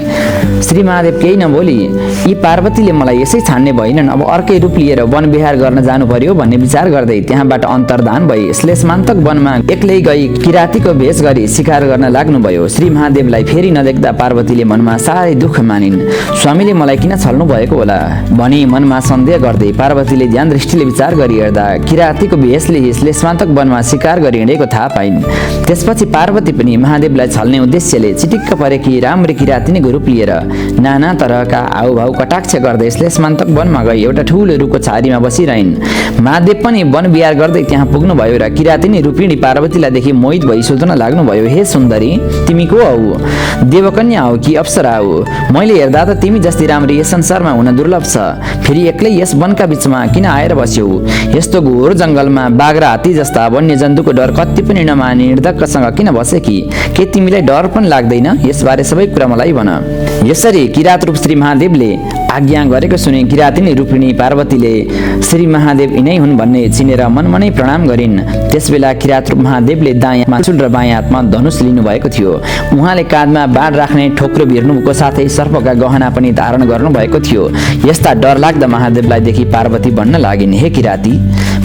श्री महादेव केही नबोली, यी पार्वतीले मलाई यसै छाड्ने भइनन्, अब अर्कै रूप लिएर वन विहार गर्न जानु पर्यो भन्ने विचार गर्दै त्यहाँबाट अन्तर्धान भई श्लेषमान्तक वनमा एक्लै गई किरातीको भेष गरी शिकार गर्न लाग्नुभयो। श्री महादेवलाई फेरि नदेख्दा पार्वतीले मनमा साह्रै दुःख मानिन्। स्वामीले मलाई किन छल्नु भएको होला भनी मनमा सन्देह गर्दै पार्वतीले ध्यान दृष्टिले विचार गरी हेर्दा किरातीको भेषले श्लेषमान्तक वनमा शिकार गरी हिँडेको थाहा पाइन्। त्यसपछि पार्वती पनि महादेवलाई छल्ने उद्देश्यले चिटिक्क परेकी राम्री किरातीनीको रूप लिएर नाना तरहका हाउभाउ कटाक्ष गर्दै श्लेषमान्तक वनमा गई एउटा ठुलो रुखको छारीमा बसिरहन्। महादेव पनि वन विहार गर्दै त्यहाँ पुग्नुभयो र किरातीनी रूपिणी पार्वतीलाई देखि मोहित भई सोध्न लाग्नुभयो, हे सुन्दरी, तिमी को हौ? देवकन्या हो कि अप्सरा हो? मैले हेर्दा त तिमी जस्ती राम्री यस संसारमा हुन दुर्लभ छ। फेरि एक्लै यस वनका बीचमा किन आएर बस्यौ? यस्तो घोर जङ्गलमा बाघ र हात्ती जस्ता वन्य जन्तुको डर कति पनि नमानी निर्धक्कसँग किन बसे कि? के तिमीलाई डर पनि लाग्दैन? यसबारे सबै कुरा मलाई भन। यसरी किरात रूप श्री महादेवले आज्ञा गरेको सुने किरातीनी रूपिणी पार्वतीले श्री महादेव यिनै हुन् भन्ने चिनेर मनमनै प्रणाम गरिन्। त्यसबेला किरात रूप महादेवले दायाँ त्रिशूल र बायाँ हातमा धनुष लिनुभएको थियो। उहाँले काँधमा बाण राख्ने ठोक्रो भिर्नुको साथै सर्पका गहना पनि धारण गर्नुभएको थियो। यस्ता डरलाग्दा महादेवलाई देखि पार्वती भन्न लागिन्, हे किराती,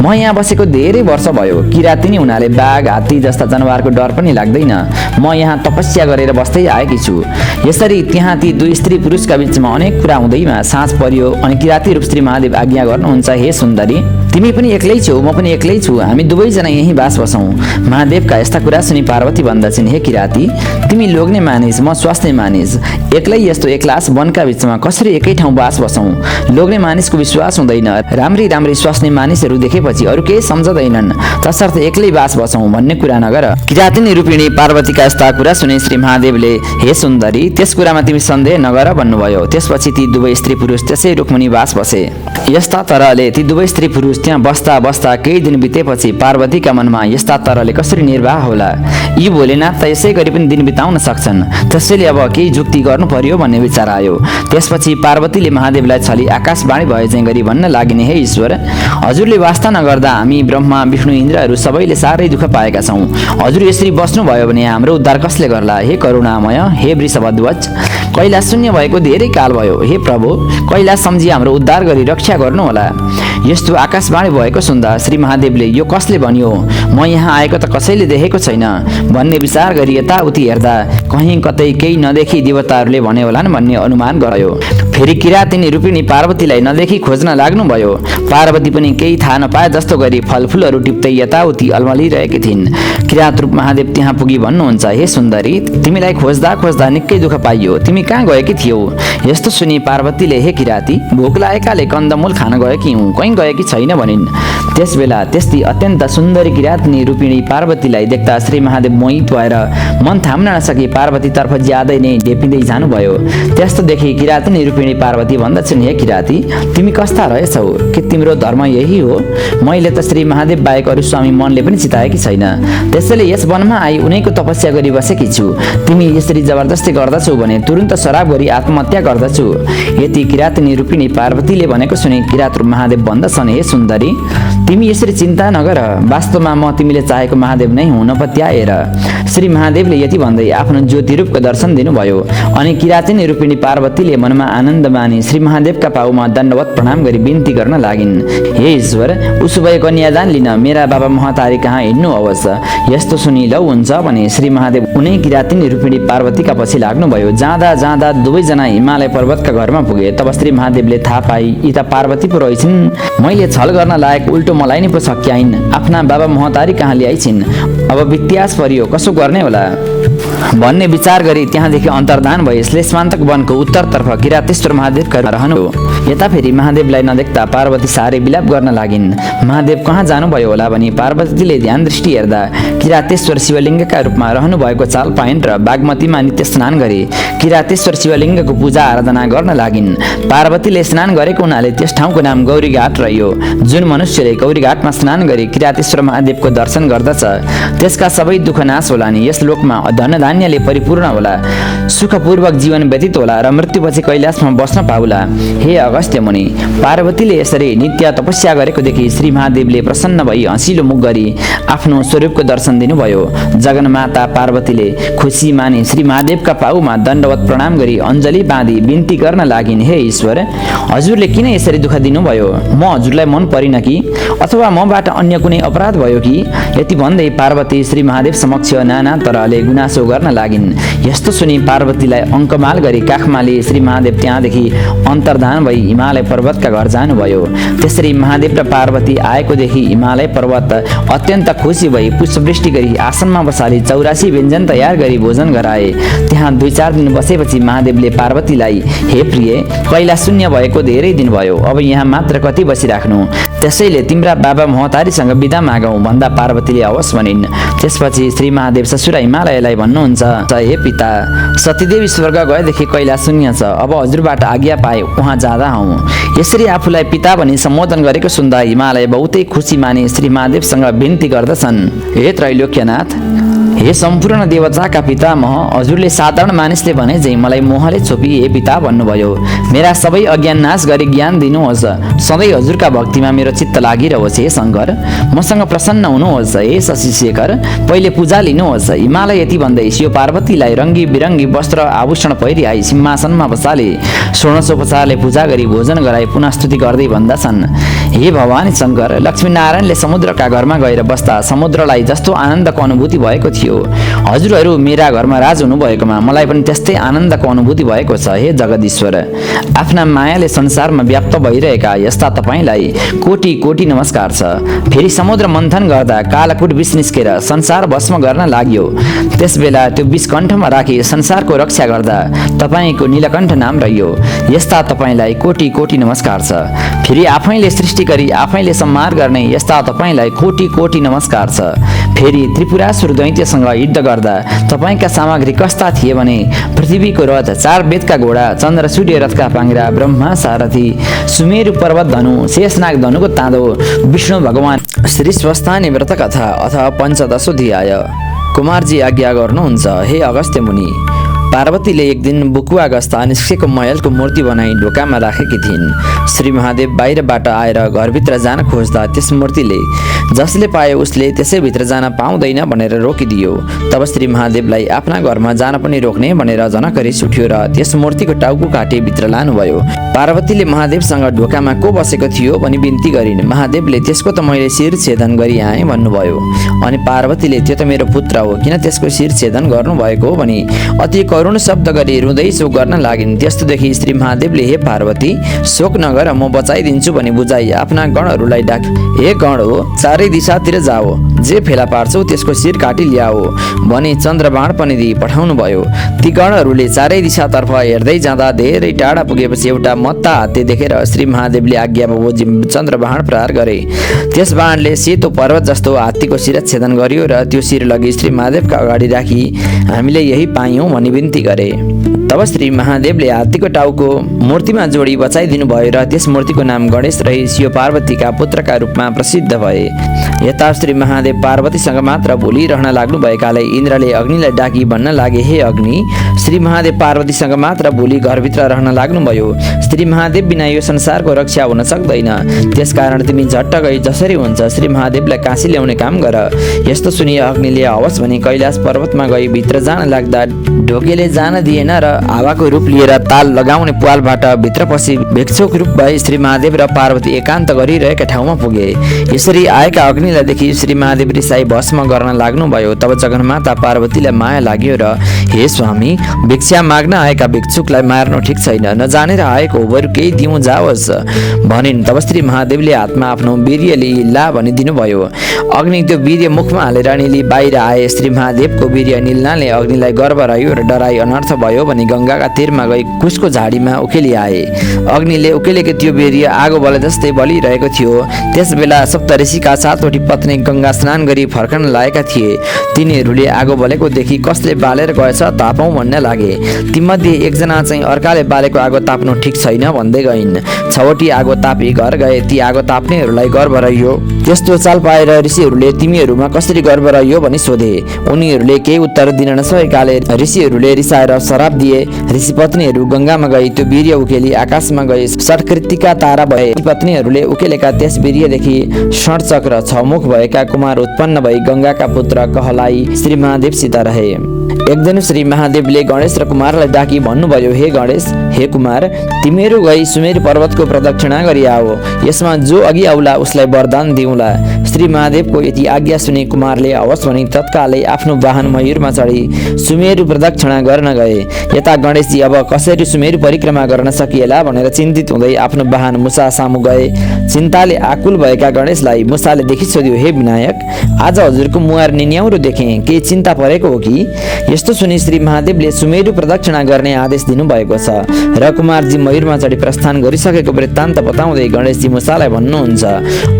म यहाँ बसेको धेरै वर्ष भयो। किरातीनी हुनाले बाघ हात्ती जस्ता जनावरको डर पनि लाग्दैन। म यहाँ तपस्या गरेर बस्दै आएकी छु। यसरी त्यहाँ ती दुई स्त्री पुरुषका बीचमा अनेक कुरा हुँदैमा साँझ पर्यो अनि किराती रूप श्री महादेव आज्ञा गर्नुहुन्छ, हे सुन्दरी, तिमी पनि एक्लै छौ, म पनि एक्लै छु, हामी दुवैजना यहीँ बास बसौँ। महादेवका यस्ता कुरा सुनि पार्वती भन्दछिन्, हे किराती, तिमी लोग्ने मानिस, म स्वास्नी मानिस, एक्लै यस्तो एक्लास वनका बीचमा कसरी एकै ठाउँ बास बसौँ? लोग्ने मानिसको विश्वास हुँदैन। राम्री राम्री स्वास्नी मानिसहरू देखेपछि अरू केही सम्झदैनन्, तसर्थ एक्लै बास बसौँ भन्ने कुरा नगर। किरातीनी रूपिणी पार्वतीका यस्ता कुरा सुनि श्री महादेवले, हे सुन्दरी, त्यस कुरामा तिमी सन्देह नगर भन्नुभयो। त्यसपछि ती दुवै स्त्री पुरुष त्यसै रुखमुनि बास बसे। यस्ता तरहले ती दुवै स्त्री पुरुष त्यहाँ बस्दा बस्दा केही दिन बितेपछि पार्वतीका मनमा यस्ता तरहले कसरी निर्वाह होला? यी भोलेनाथ त यसै गरी पनि दिन बिताउन सक्छन्, त्यसैले अब केही जुक्ति गर्नु पर्यो भन्ने विचार आयो। त्यसपछि पार्वतीले महादेवलाई छली आकाशवाणी भए चाहिँ गरी भन्न लागिने, हे ईश्वर, हजुरले वास्ता नगर्दा हामी ब्रह्मा विष्णु इन्द्रहरू सबैले साह्रै दुःख पाएका छौँ। हजुर यसरी बस्नुभयो भने हाम्रो उद्धार कसले गर्ला? हे करुणामय, हे वृषभध्वज, कैलाश शून्य भएको धेरै काल भयो। हे प्रभु, कैलाश सम्झी हाम्रो उद्धार गरी रक्षा गर्नुहोला। यस्तो आकाशवाणी भएको सुन्दा श्री महादेवले यो कसले भन्यो, म यहाँ आएको त कसैले देखेको छैन भन्ने विचार गरी यताउति हेर्दा कहीँ कतै केही नदेखी देवताहरूले भने होलान् भन्ने अनुमान गरायो। फेरि किरातिनी रूपिणी पार्वतीलाई नदेखी खोज्न लाग्नुभयो। पार्वती पनि केही थाहा नपाए जस्तो गरी फलफुलहरू टिप्दै यताउति अल्मलिरहेकी थिइन्। किरात रूप महादेव त्यहाँ पुगी भन्नुहुन्छ, हे सुन्दरी, तिमीलाई खोज्दा खोज्दा निकै दुःख पाइयो, तिमी कहाँ गएकी थियौ? यस्तो सुनि पार्वतीले, हे किराती, भोक लागेकाले कन्दमूल खान गएकी हुँ, कहीँ गएकी छैन भनिन्। त्यसबेला त्यस्ती अत्यन्त सुन्दरी किरातिनी रूपिणी पार्वतीलाई देख्दा श्री महादेव मोहित भएर मन थाम्न नसकी पार्वतीतर्फ ज्यादै नै ढेपिँदै जानुभयो। त्यस्तो देखि किरातिनी रूपिणी पार्वती भन्दछन्, हे किराती, तिमी कस्ता रहेछौ? के तिम्रो धर्म यही हो? मैले त श्री महादेव बाहेक अरू स्वामी मनले पनि चिताएकी छैन, त्यसैले यस वनमा आई उनैको तपस्या गरी बसेकी छु। तिमी यसरी जबरजस्ती गर्दछौ भने तुरुन्त शराब गरी आत्महत्या गर्दछु। यति किरातिनी रूपिणी पार्वतीले भनेको सुनि किरात रूप महादेव भन्दछन्, हे सुन्दरी, तिमी यसरी चिन्ता नगर, वास्तवमा म तिमीले चाहेको महादेव नै हुँ, नपत्याएर। श्री महादेवले यति भन्दै आफ्नो ज्योति रूपको दर्शन दिनुभयो। अनि किरातिनी रूपिणी पार्वतीले मनमा आनन्द मानी श्री महादेवका पाउमा दण्डवत प्रणाम गरी बिन्ती गर्न लागिन्, हे ईश्वर, उसो भए कन्यादान लिन मेरा बाबा महतारी कहाँ हिँड्नु अवश्य। यस्तो सुनि लौ हुन्छ भने श्री महादेव उनै किरातिनी रूपिणी पार्वतीका पछि लाग्नुभयो। जाँदा जाँदा दुवैजना हिमालय पर्वतका घरमा पुगे। तब श्री महादेवले थाहा पाई यी त पार्वती पो रहेछिन्, मैले छल गर्न लायक उल्टो मलाई नै पो सकियाइन्, आफ्ना बाबा महतारी कहाँ ल्याइछिन्। अब वित्यास परियो, कसो गर्ने होला भन्ने विचार गरी त्यहाँदेखि अन्तर्धान भए श्लेषमान्तक वनको उत्तरतर्फ किरातेश्वर महादेवका रहनु। यता फेरि महादेवलाई नदेख्दा पार्वती साह्रै विलाप गर्न लागिन्। महादेव कहाँ जानुभयो होला भनी पार्वतीले ध्यान दृष्टि हेर्दा किरातेश्वर शिवलिङ्गका रूपमा रहनु भएको चाल पाइन् र बागमतीमा नित्य स्नान गरी किरातेश्वर शिवलिङ्गको पूजा आराधना गर्न लागिन्। पार्वतीले स्नान गरेको हुनाले त्यस ठाउँको नाम गौरीघाट रह्यो। जुन मनुष्यले गौरीघाटमा स्नान गरी किरातेश्वर महादेवको दर्शन गर्दछ त्यसका सबै दुःख नाश होला नि, यस लोकमा धन धान्यले परिपूर्ण होला, सुखपूर्वक जीवन व्यतीत होला र मृत्युपछि कैलाशमा बस्न पाउला। हे अगस्त्य मुनि, पार्वतीले यसरी नित्य तपस्या गरेको देखि श्री महादेवले प्रसन्न भई हँसिलो मुख गरी आफ्नो स्वरूपको दर्शन दिनुभयो। जगन्माता पार्वतीले खुसी मानी श्री महादेवका पाउमा दण्डवत प्रणाम गरी अञ्जली बाँधी बिन्ती गर्न लागिन्, हे ईश्वर, हजुरले किन यसरी दुःख दिनुभयो? म हजुरलाई मन परिन कि अथवा मबाट अन्य कुनै अपराध भयो कि? यति भन्दै पार्वती श्री महादेव समक्ष नाना तरहले गुनासो गर्न लागिन्। यस्तो सुनि पार्वतीलाई अङ्कमाल गरी काखमाली श्री महादेव त्यहाँदेखि अन्तर्धान भई हिमालय पर्वतका घर जानुभयो। त्यसरी महादेव र पार्वती आएको देखि हिमालय पर्वत अत्यन्त खुसी भई पुष्पवृष्टि गरी आसनमा बसाली 84 व्यञ्जन तयार गरी भोजन गराए। त्यहाँ 2-4 दिन बसेपछि महादेवले पार्वतीलाई, हे प्रिय, कैलाश शून्य भएको धेरै दिन भयो, अब यहाँ मात्र कति बसिराख्नु, त्यसैले तिम्रा बाबा महतारीसँग बिदा मागौँ भन्दा पार्वतीले हवस् भनिन्। त्यसपछि श्री महादेव ससुरा हिमालयलाई भन्नुहुन्छ, हे पिता, सतीदेवी स्वर्ग गएदेखि कैलाश शून्य छ, अब हजुरबाट आज्ञा पाए उहाँ जाँदा हौँ। यसरी आफूलाई पिता भनी सम्बोधन गरेको सुन्दा हिमालय बहुतै खुसी माने श्री महादेवसँग बिन्ती गर्दछन्, हे त्रैलोक्यनाथ, हे सम्पूर्ण देवताका पितामह, हजुरले साधारण मानिसले भने झै मलाई मोहले छोपी हे पिता भन्नुभयो। मेरा सबै अज्ञान नाश गरी ज्ञान दिनुहोस्, सधैँ हजुरका भक्तिमा मेरो चित्त लागिरहोस्। हे शङ्कर, मसँग प्रसन्न हुनुहोस्। हे शशिशेखर, पहिले पूजा लिनुहोस्। हिमालय यति भन्दै शिव पार्वतीलाई रङ्गी बिरङ्गी वस्त्र आभूषण पहिर्याई सिंहासनमा बसाले षोडशोपचारले पूजा गरी भोजन गराई पुनः स्तुति गर्दै भन्दछन्, हे भवानी शङ्कर, लक्ष्मीनारायणले समुद्रका घरमा गएर बस्दा समुद्रलाई जस्तो आनन्दको अनुभूति भएको थियो, हजुरहरू मेरा घरमा राज हुनुभएकोमा मलाई पनि त्यस्तै आनन्दको अनुभूति भएको छ। हे जगदीश्वर, आफ्ना मायाले संसारमा व्याप्त भइरहेका यस्ता तपाईँलाई कोटी कोटी नमस्कार छ। फेरि समुद्र मन्थन गर्दा कालकुट विष निस्केर संसार भस्म गर्न लाग्यो। त्यसबेला त्यो विष कण्ठमा राखी संसारको रक्षा गर्दा तपाईँको नीलकण्ठ नाम रह्यो। यस्ता तपाईँलाई कोटी कोटी नमस्कार छ। फेरि आफैले सृष्टि गरी आफैले संहार गर्ने यस्ता तपाईँलाई कोटी कोटी नमस्कार छ। फेरि त्रिपुरासुर दैत्यसँग युद्ध गर्दा तपाईँका सामग्री कस्ता थिए भने पृथ्वीको रथ, 4 वेदका घोडा, चन्द्र सूर्य रथका पाङ्ग्रा, ब्रह्मा सारथी, सुमेरु पर्वत धनु, शेषनाग धनुको ताँदो, विष्णु भगवान श्री स्वस्थानी व्रत कथा अथवा 15 अध्याय। कुमारजी आज्ञा गर्नुहुन्छ, हे अगस्त्य मुनि, पार्वतीले एक दिन बुकुवा गस्ता निस्केको महलको मूर्ति बनाई ढोकामा राखेकी थिइन्। श्री महादेव बाहिरबाट आएर घरभित्र जान खोज्दा त्यस मूर्तिले जसले पायो उसले त्यसैभित्र जान पाउँदैन भनेर रोकिदियो। तब श्री महादेवलाई आफ्ना घरमा जान पनि रोक्ने भनेर जनक रिस उठ्यो र त्यस मूर्तिको टाउको काटी भित्र लानुभयो। पार्वतीले महादेवसँग ढोकामा को बसेको थियो भनी बिन्ती गरिन्। महादेवले त्यसको त मैले शिर छेदन गरी आएँ भन्नुभयो। अनि पार्वतीले त्यो त मेरो पुत्र हो, किन त्यसको शिर छेदन गर्नुभएको भनी अति करुण शब्द गरी रुँदै शोक गर्न लागिन्। त्यस्तोदेखि श्री महादेवले हे पार्वती शोक नगर, म बचाइदिन्छु भनी बुझाइ आफ्ना गणहरूलाई डाक, हे गण हो चारै दिशातिर जाओ, जे फेला पार्छौ त्यसको शिर काटी ल्याओ भनी चन्द्रबाण पनि दिई पठाउनु भयो। ती गणहरूले चारै दिशातर्फ हेर्दै जाँदा धेरै टाढा पुगेपछि एउटा मत्ता हात्ती देखेर श्री महादेवले आज्ञा बमोजिम चन्द्रबाण प्रहार गरे। त्यस बाणले सेतो पर्वत जस्तो हात्तीको शिरच्छेदन गर्यो र त्यो शिर लगी श्री महादेवका अगाडि राखी हामीले यही पायौँ भनी बिन्ती गरे। तब श्री महादेवले हात्तीको टाउको मूर्तिमा जोडी बचाइदिनु भयो र त्यस मूर्तिको नाम गणेश रही शिव पार्वतीका पुत्रका रूपमा प्रसिद्ध भए। यता श्री महादेव पार्वतीसँग मात्र बोलिरहन लाग्नु भएकाले इन्द्रले अग्निलाई डाकी भन्न लागे, हे अग्नि श्री महादेव पार्वतीसँग मात्र बोली घरभित्र रहन लाग्नुभयो। श्री महादेव बिना यो संसारको रक्षा हुन सक्दैन, त्यसकारण तिमी झट्ट गई जसरी हुन्छ श्री महादेवलाई काशी ल्याउने काम गर। यस्तो सुनि अग्निले हवस् भनी कैलाश पर्वतमा गई भित्र जान लाग्दा ढोकेले जान दिएन र हावाको रूप लिएर ताल लगाउने प्वालबाट भित्र पसी भिक्षुक रूप भई श्री महादेव र पार्वती एकान्त गरिरहेका ठाउँमा पुगे। यसरी आएका अग्निलाई देखि श्री महादेव रिसाई भस्म गर्न लाग्नुभयो। तब जगन्माता पार्वतीलाई माया लाग्यो र हे स्वामी भिक्षा माग्न आएका भिक्षुकलाई मार्नु ठिक छैन, नजानेर आएको बरु केही दिउँ जाओस् भनिन्। तब श्री महादेवले हातमा आफ्नो वीर्य लिई ला भनिदिनु भयो। अग्नि त्यो वीर्य मुखमा हालेर निली बाहिर आए। श्री महादेवको वीर्य निल्नाले अग्निलाई गर्व रह्यो र डराई अनर्थ भयो भनी गङ्गाका तीरमा गई कुशको झाडीमा उकेली आए। अग्निले उकेलेको त्यो वीर्य आगो बले जस्तै बलिरहेको थियो। त्यस बेला सप्तऋषिका 7वटी पत्नी गङ्गा स्नान गरी फर्कन लागेका थिए। तिनीहरूले आगो बलेको देखि कसले बालेर गएछ तापौँ भन्न लागे। तीमध्ये एकजना चाहिँ अर्काले बालेको आगो ताप्नु ठिक छैन भन्दै गइन्। 6वटी आगो तापी घर गए। ती आगो ताप्नेहरूलाई गर्व रह्यो। त्यस्तो चाल पाएर ऋषिहरूले तिमीहरूमा कसरी गर्व रह्यो भनी सोधे। उनीहरूले केही उत्तर दिन नसकेकाले ऋषिहरूले रिसाएर श्राप दिए। ऋषि पत्नीहरू गङ्गामा गई त्यो वीर्य उकेली आकाशमा गए षट्कृतिका तारा भए। पत्नीहरूले उकेलेका त्यस वीर्यदेखि षट्चक्र 6 मुख भएका कुमार उत्पन्न भई गङ्गाका पुत्र कहलाई श्री महादेवसित रहे। एक दिन श्री महादेवले गणेश र कुमारलाई डाकी भन्नुभयो, हे गणेश हे कुमार तिमीहरू गई सुमेरु पर्वतको प्रदक्षिणा गरी आओ। यसमा जो अघि आउला उसलाई वरदान दिउँला। श्री महादेवको यति आज्ञा सुनि कुमारले हवस् भनी तत्कालै आफ्नो वाहन मयूरमा चढी सुमेरु प्रदक्षिणा गर्न गए। यता गणेशजी अब कसरी सुमेरु परिक्रमा गर्न सकिएला भनेर चिन्तित हुँदै आफ्नो वाहन मुसा सामु गए। चिन्ताले आकुल भएका गणेशलाई मुसाले देखि सोध्यो, हे विनायक आज हजुरको मुहार निन्याउरो देखेँ, के चिन्ता परेको हो कि? यस्तो सुनि श्री महादेवले सुमेरु प्रदक्षिणा गर्ने आदेश दिनुभएको छ र कुमारजी मयूरमा चढी प्रस्थान गरिसकेको वृत्तान्त बताउँदै गणेशजी मुसालाई भन्नुहुन्छ,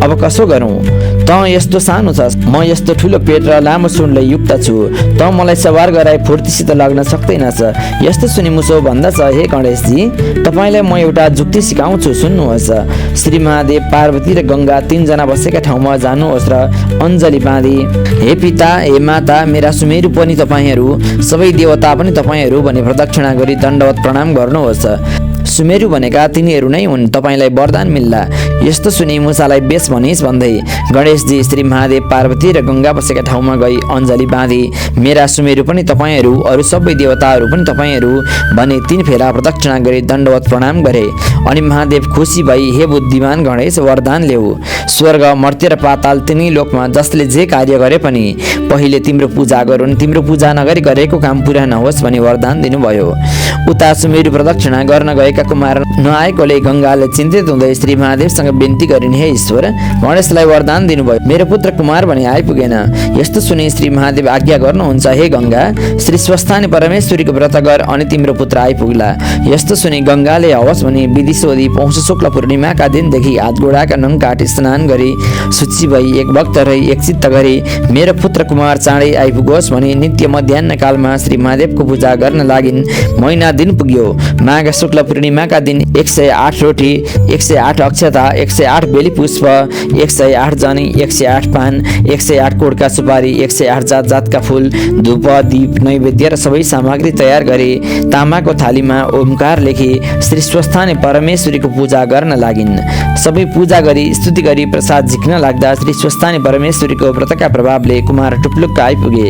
अब कसो गरौँ? त यस्तो सानो छस्, म यस्तो ठुलो पेट र लामो सुनले युक्त छु, त मलाई सवार गराई फुर्तीसित लाग्न सक्दैनस्। यस्तो सुनि मुसो भन्दछ, हे गणेशजी तपाईँलाई म एउटा जुक्ति सिकाउँछु, सुन्नुहोस्। श्री महादेव पार्वती र गङ्गा 3 जना बसेका ठाउँमा जानुहोस् र अञ्जली बाँधी, हे पिता हे माता मेरा सुमेरु पनि तपाईँहरू, सबै देवता पनि तपाईँहरू भनी प्रदक्षिणा गरी दण्डवत प्रणाम गर्नुहोस्। सुमेरु भनेका तिनीहरू नै हुन्, तपाईँलाई वरदान मिल्ला। यस्तो सुनि मुसालाई बेस भनिस् भन्दै गणेशजी श्री महादेव पार्वती र गङ्गा बसेका ठाउँमा गई अञ्जली बाँधी, मेरा सुमेरु पनि तपाईँहरू, अरू सबै देवताहरू पनि तपाईँहरू भने 3 फेरा प्रदक्षिणा गरी दण्डवत प्रणाम गरे। अनि महादेव खुसी भई, हे बुद्धिमान गणेश वरदान ल्याऊ। स्वर्ग मर्त्य र पाताल तिनै लोकमा जसले जे कार्य गरे पनि पहिले तिम्रो पूजा गरून्, तिम्रो पूजा नगरी गरेको काम पुरा नहोस् भनी वरदान दिनुभयो। उता सुमेरु प्रदक्षिणा गर्न गएका कुमार नआएकोले गङ्गाले चिन्तित हुँदै श्री महादेवसँग बिन्ती गरिन्, हे ईश्वर गणेशलाई वरदान दिनुभयो, मेरो पुत्र कुमार भनी आइपुगेन। यस्तो सुनि श्री महादेव आज्ञा गर्नुहुन्छ, हे गङ्गा श्री स्वस्थानी परमेश्वरीको व्रत गर अनि तिम्रो पुत्र आइपुग्ला। यस्तो सुनि गङ्गाले हवस् भनी विधि सोधी पौष शुक्ल पूर्णिमाका दिनदेखि हात गोडाका नङ काटी स्नान गरी शुचि भई एक भक्त रही एकचित्त गरी मेरो पुत्र कुमार चाँडै आइपुगोस् भनी नित्य मध्याह्न कालमा श्री महादेवको पूजा गर्न लागिन्। महिना दिन पुग्यो। माघ शुक्ल पूर्णिमा पूर्णिमाका दिन 108 रोटी, 108 अक्षता, 108 बेली पुष्प, 108 जनी, 108 पान, 108 कोडका सुपारी, 108 जात जातका फूल, धूप, दीप, नैवेद्य र सबै सामग्री तयार गरे। तामाको थालीमा ओमकार लेखी श्री स्वस्थानी परमेश्वरीको पूजा गर्न लागिन्। सबै पूजा गरी स्तुति गरी प्रसाद झिक्न लाग्दा श्री स्वस्थानी परमेश्वरीको व्रतका प्रभावले कुमार टुप्लुक्क आइपुगे।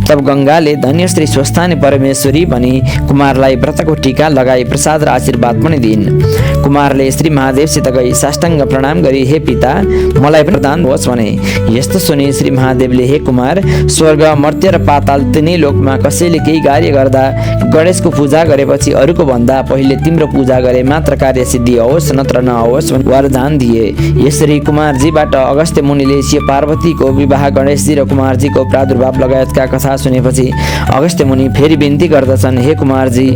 तब गङ्गाले धन्य श्री स्वस्थानी परमेश्वरी भनी कुमारलाई व्रतको टीका लगाई प्रसाद र आशीर्वाद पनि दिइन्। कुमारले श्री महादेवसित गई साष्टाङ्ग प्रणाम गरी हे पिता मलाई प्रदान होस् भने। यस्तो सुनि श्री महादेवले हे कुमार, स्वर्ग, मर्त्य र पाताल तिनै लोकमा कसैले केही कार्य गर्दा गणेशको पूजा गरेपछि अरूको भन्दा पहिले तिम्रो पूजा गरे मात्र कार्य सिद्धि होस् नत्र नहोस् वरदान दिए। यसरी कुमारजीबाट अगस्त्य मुनिले शिव पार्वतीको विवाह, गणेशजी र कुमारजीको प्रादुर्भाव लगायतका कथा सुनेपछि अगस्त्य मुनि फेरि बिन्ती गर्दछन्, हे कुमारजी,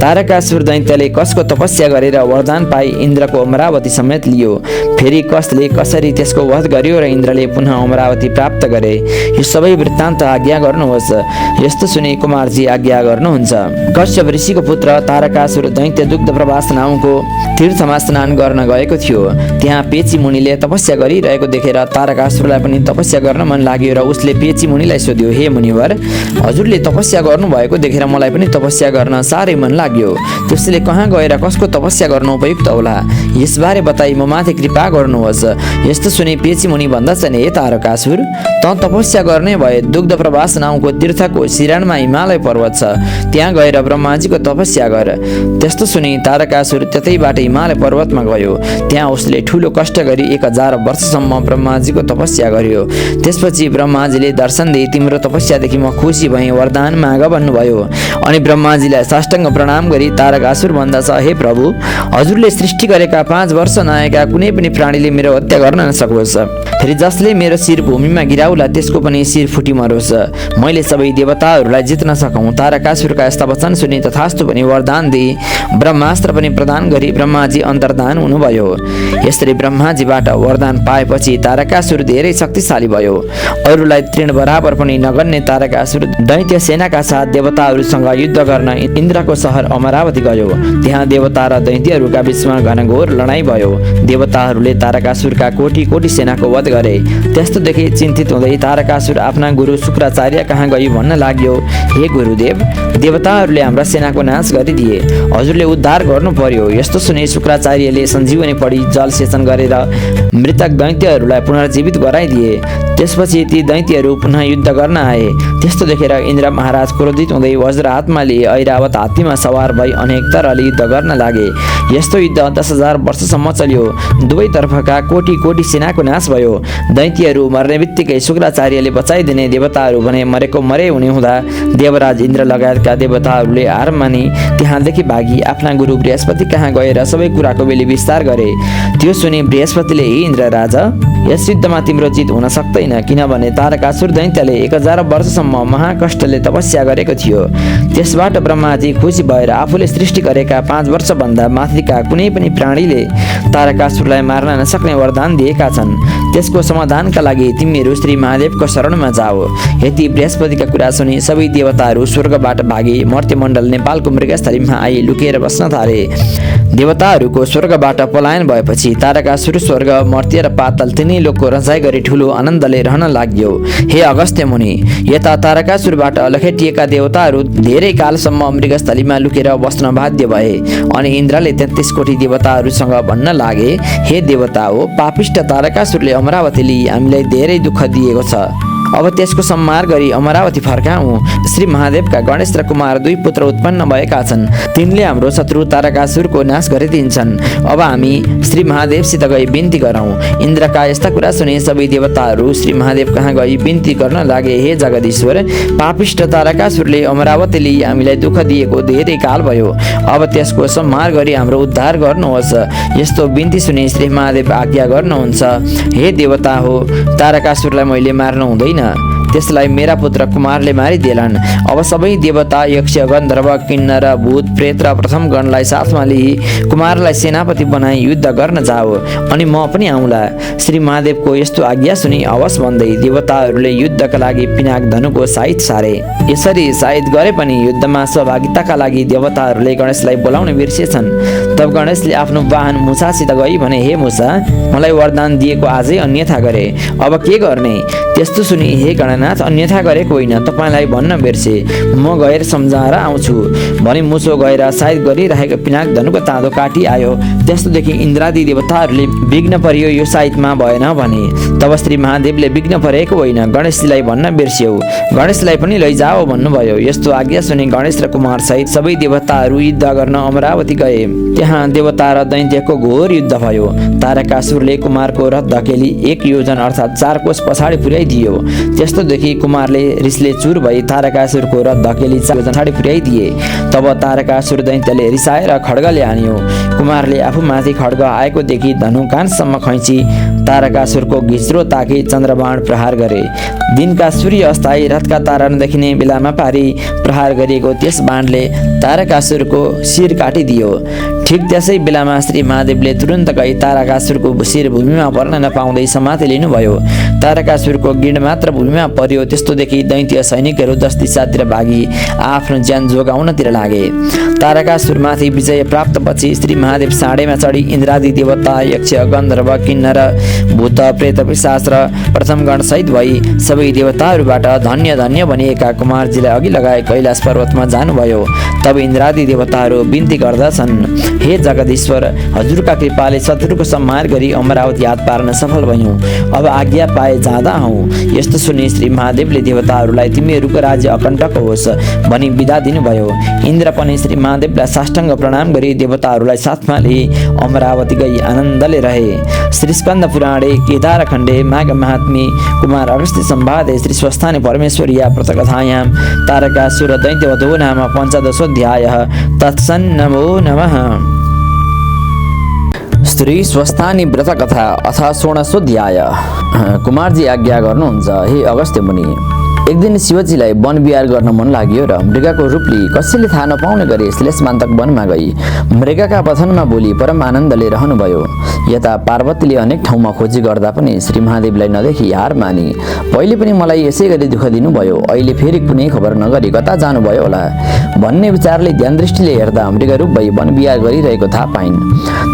तारकासुर दैत्यले कसको तपस्या गरेर वरदान पाई इन्द्रको अमरावती समेत लियो, फेरि कसले कसरी त्यसको वध गर्यो र इन्द्रले पुनः अमरावती प्राप्त गरे, यो सबै वृत्तान्त आज्ञा गर्नुहोस्। यस्तो सुनि कुमारजी आज्ञा गर्नुहुन्छ। कश्यप ऋषिको पुत्र तारकासुर दैत्य दुग्ध प्रवास नाउँको तीर्थमा स्नान गर्न गएको थियो। त्यहाँ पेची मुनिले तपस्या गरिरहेको देखेर तारकासुरलाई पनि तपस्या गर्न मन लाग्यो र उसले पेची मुनिलाई सोध्यो, हे मुनिवर, हजुरले तपस्या गर्नुभएको देखेर मलाई पनि तपस्या गर्न साह्रै मन लाग्यो। त्यसले कहाँ गएर कसको तपस्या गर्नु उपयुक्त होला, यसबारे बताई म माथि कृपा गर्नुहोस्। यस्तो सुनि पेची मुनि भन्दछन्, हे तारकासुर, त तपस्या गर्ने भए दुग्ध प्रवास नाउँको तीर्थको शिरानमा हिमालय पर्वत छ, त्यहाँ गएर ब्रह्माजीको तपस्या गर। त्यस्तो सुनि तारकासुर त्यतैबाट हिमालय पर्वतमा गयो। त्यहाँ उसले ठुलो कष्ट गरी 1000 वर्षसम्म ब्रह्माजीको तपस्या गर्यो। त्यसपछि ब्रह्माजीले दर्शन दिए, तिम्रो तपस्यादेखि म खुसी भएँ, वरदान माग भन्नुभयो। अनि ब्रह्माजीलाई साष्टाङ्ग प्रणाम गरी तारकासुर भन्दछ, हे प्रभु, हजुरले सृष्टि गरेका 5 वर्ष नआएका कुनै पनि प्राणीले मेरो हत्या गर्न नसकोस्, फेरि जसले मेरो शिर भूमिमा गिराउला त्यसको पनि शिर फुटी मरोस्, मैले सबै देवताहरूलाई जित्न सकौँ। तारकासुरका यस्ता वचन सुनि तथास्तु पनि वरदान दिई ब्रह्मास्त्र पनि प्रदान गरी ब्रह्माजी अन्तर्धान हुनुभयो। यसरी ब्रह्माजीबाट वरदान पाएपछि तारकासुर धेरै शक्तिशाली भयो। अरूलाई तृण बराबर पनि नगन्ने तारकासुर दैत्य सेनाका साथ देवताहरूसँग युद्ध गर्न इन्द्रको सहर अमरावती गयो। त्यहाँ देवता र दैत्यहरूका बीचमा घनघोर लडाईँ भयो। देवताहरूले तारकासुरका कोटी कोटी सेनाको वध गरे। त्यस्तो देखि चिन्तित हुँदै तारकासुर आफ्ना गुरु शुक्राचार्य कहाँ गई भन्न लाग्यो, हे गुरुदेव, देवताहरूले हाम्रा सेनाको नाश गरिदिए, हजुरले उद्धार गर्नु पर्यो। यस्तो सुनि शुक्राचार्यले सञ्जीवनी पढी जल सेचन गरेर मृतक दैत्यहरूलाई पुनर्जीवित गराइदिए। त्यसपछि ती दैत्यहरू पुनः युद्ध गर्न आए। त्यस्तो देखेर इन्द्र महाराज क्रोधित हुँदै वज्र हातमा लिए ऐरावत हात्तीमा सवार भई अनेक तरहले युद्ध गर्न लागे। यस्तो युद्ध 10,000 वर्षसम्म चल्यो। दुवै तर्फका कोटी कोटी सेनाको नाश भयो। दैत्यहरू मर्ने बित्तिकै शुक्राचार्यले बचाइदिने, देवताहरू भने मरेको मरे हुने हुँदा देवराज इन्द्र लगायतका देवताहरूले हार मानी त्यहाँदेखि भागी आफ्ना गुरु बृहस्पति कहाँ गएर सबै कुराको बेली विस्तार गरे। त्यो सुनि बृहस्पतिले, हे इन्द्र राजा, यस युद्धमा तिम्रो जित हुन सक्दैन, किनभने तारकासुर दैत्यले 1000 वर्षसम्म महाकष्टले तपस्या गरेको थियो। त्यसबाट ब्रह्माजी खुसी भएर आफूले सृष्टि गरेका 5 वर्षभन्दा माथिका कुनै पनि प्राणीले तारकासुरलाई मार्न नसक्ने वरदान दिएका छन्। त्यसको समाधानका लागि तिमीहरू श्री महादेवको शरणमा जाओ। यति बृहस्पतिका कुरा सुनि सबै देवताहरू स्वर्गबाट भागे। मर्त्यमण्डल नेपालको मृगस्थलीमा आई लुकेर बस्न थाले। देवताहरूको स्वर्गबाट पलायन भएपछि तारकासुर स्वर्ग, मर्त्य र पाताल तिनै लोकको रजाइ गरी ठुलो आनन्दले रहन लाग्यो। हे अगस्त्य मुनि, यता तारकासुरबाट लखेटिएका देवताहरू धेरै कालसम्म मृगस्थलीमा लुकेर बस्न बाध्य भए। अनि इन्द्रले 33 कोटी देवताहरूसँग भन्न लागे, हे देवता हो, पापिष्ट तारकासुरले अमरावती लिई हामीलाई धेरै दुःख दिएको छ। अब त्यसको संहार गरी अमरावती फर्काऊ। श्री महादेवका गणेश र कुमार 2 पुत्र उत्पन्न भएका छन्। तिनले हाम्रो शत्रु तारकासुरको नाश गरिदिन्छन्। अब हामी श्री महादेवसित गई बिन्ती गरौँ। इन्द्रका यस्ता कुरा सुने सबै देवताहरू श्री महादेव कहाँ गई बिन्ती गर्न लागे, हे जगदीश्वर, पापिष्ट तारकासुरले अमरावती लिई हामीलाई दुःख दिएको धेरै काल भयो। अब त्यसको संहार गरी हाम्रो उद्धार गर्नुहोस्। यस्तो बिन्ती सुनि श्री महादेव आज्ञा गर्नुहुन्छ, हे देवता हो, तारकासुरलाई मैले मार्नु हुँदैन, त्यसलाई मेरा पुत्र कुमारले मारिदेलान्। अब सबै देवता, यक्ष, गन्धर्व, किन्नर, भूत, प्रेत र प्रथम गणलाई साथमा लिई कुमारलाई सेनापति बनाई युद्ध गर्न जाओ, अनि म पनि आउँला। श्री महादेवको यस्तो आज्ञा सुनि हवस् भन्दै देवताहरूले युद्धका लागि पिनाक धनुको साइत सारे। यसरी साइत गरे पनि युद्धमा सहभागिताका लागि देवताहरूले गणेशलाई बोलाउन बिर्सेछन्। तब गणेशले आफ्नो वाहन मुसासित गई भने, हे मुसा, मलाई वरदान दिएको आजै अन्यथा गरे, अब के गर्ने? त्यस्तो सुनि, हे गणनाथ, अन्यथा गरेको होइन, तपाईँलाई भन्न बिर्से, म गएर सम्झाएर आउँछु भने मुसो गएर सायद गरिरहेको पिनाक धनुको ताँदो काटी आयो। त्यस्तोदेखि इन्द्रादि देवताहरूले विघ्न परियो, यो सायदमा भएन भने। तब श्री महादेवले विघ्न परेको होइन, गणेशजीलाई भन्न बिर्स्यौ, गणेशलाई पनि लैजाओ भन्नुभयो। यस्तो आज्ञा सुनि गणेश र कुमार सहित सबै देवताहरू युद्ध गर्न अमरावती गए। त्यहाँ देवता र दैत्यको घोर युद्ध भयो। तारकासुरले कुमारको रथ धकेली 1 योजन अर्थात् 4 कोस पछाडि पुर्याइदियो। त्यस्तोदेखि कुमारले रिसले चुर भई तारकासुरको रथ धकेली 4 योजन पछाडि पुर्याइदिए। तब तारकासुर दैत्यले रिसाएर खड्गले हान्यो। कुमारले आफूमाथि खड्ग आएको देखि धनु कानसम्म खैँची तारकासुरको घिच्रो ताकी चन्द्रबाण प्रहार गरे। दिनका सूर्य अस्ताई रातका तारा नदेखिने बेलामा पारी प्रहार गरिएको त्यस बाणले तारकासुरको शिर काटिदियो। ठिक त्यसै बेलामा श्री महादेवले तुरन्त गई तारकासुरको शिर भूमिमा पर्न नपाउँदै समाति लिनुभयो। तारकासुरको गिड मात्र भूमिमा पर्यो। त्यस्तोदेखि दैत्य सैनिकहरू 10 दिशातिर भागी आफ्नो ज्यान जोगाउनतिर लागे। तारकासुरमाथि विजय प्राप्तपछि श्री महादेव साँडेमा चढी इन्द्रादि देवता, यक्ष, गन्धर्व, किन्नर, भूत, प्रेत, पिशाच र प्रथमगण सहित भई सबै देवताहरूबाट धन्य धन्य भनिएका कुमारजीलाई अघि लगाए कैलाश पर्वतमा जानुभयो। तब इन्द्रादि देवताहरू बिन्ती गर्दछन्, हे जगदीश्वर, हजुरका कृपाले शत्रुको संहार गरी अमरावती हात पार्न सफल भयौँ। अब आज्ञा पाए जाँदा हौँ। यस्तो सुनि श्री महादेवले देवताहरूलाई तिमीहरूको राज्य अकण्टक होस् भनी बिदा दिनुभयो। इन्द्र पनि श्री महादेवलाई साष्टाङ्ग प्रणाम गरी देवताहरूलाई साथमा लिई अमरावती गई आनन्दले रहे। श्री स्कन्द पुराणे केदार खण्डे माघ महात्म्ये कुमार अगस्त्य संवादे श्री स्वस्थाने परमेश्वरिया व्रतकथायां तारकासुर दैत्यवधो नाम 15 तत्सन्नमो नमः। श्री स्वस्थानी व्रतकथा अथ 16 कुमारजी आज्ञा गर्नुहुन्छ, हे अगस्त्य मुनि, एक दिन शिवजीलाई वन विहार गर्न मन लाग्यो र मृगको रूप लिई कसैले थाहा नपाउने गरी श्लेषमान्तक वनमा गई मृगका पथनमा बोली परम आनन्दले रहनुभयो। यता पार्वतीले अनेक ठाउँमा खोजी गर्दा पनि श्री महादेवलाई नदेखी हार मानी। पहिले पनि मलाई यसै गरी दुःख दिनुभयो, अहिले फेरि कुनै खबर नगरी कता जानुभयो होला भन्ने विचारले ध्यान दृष्टिले हेर्दा मृगरूप भई वन विहार गरिरहेको थाहा पाइन्।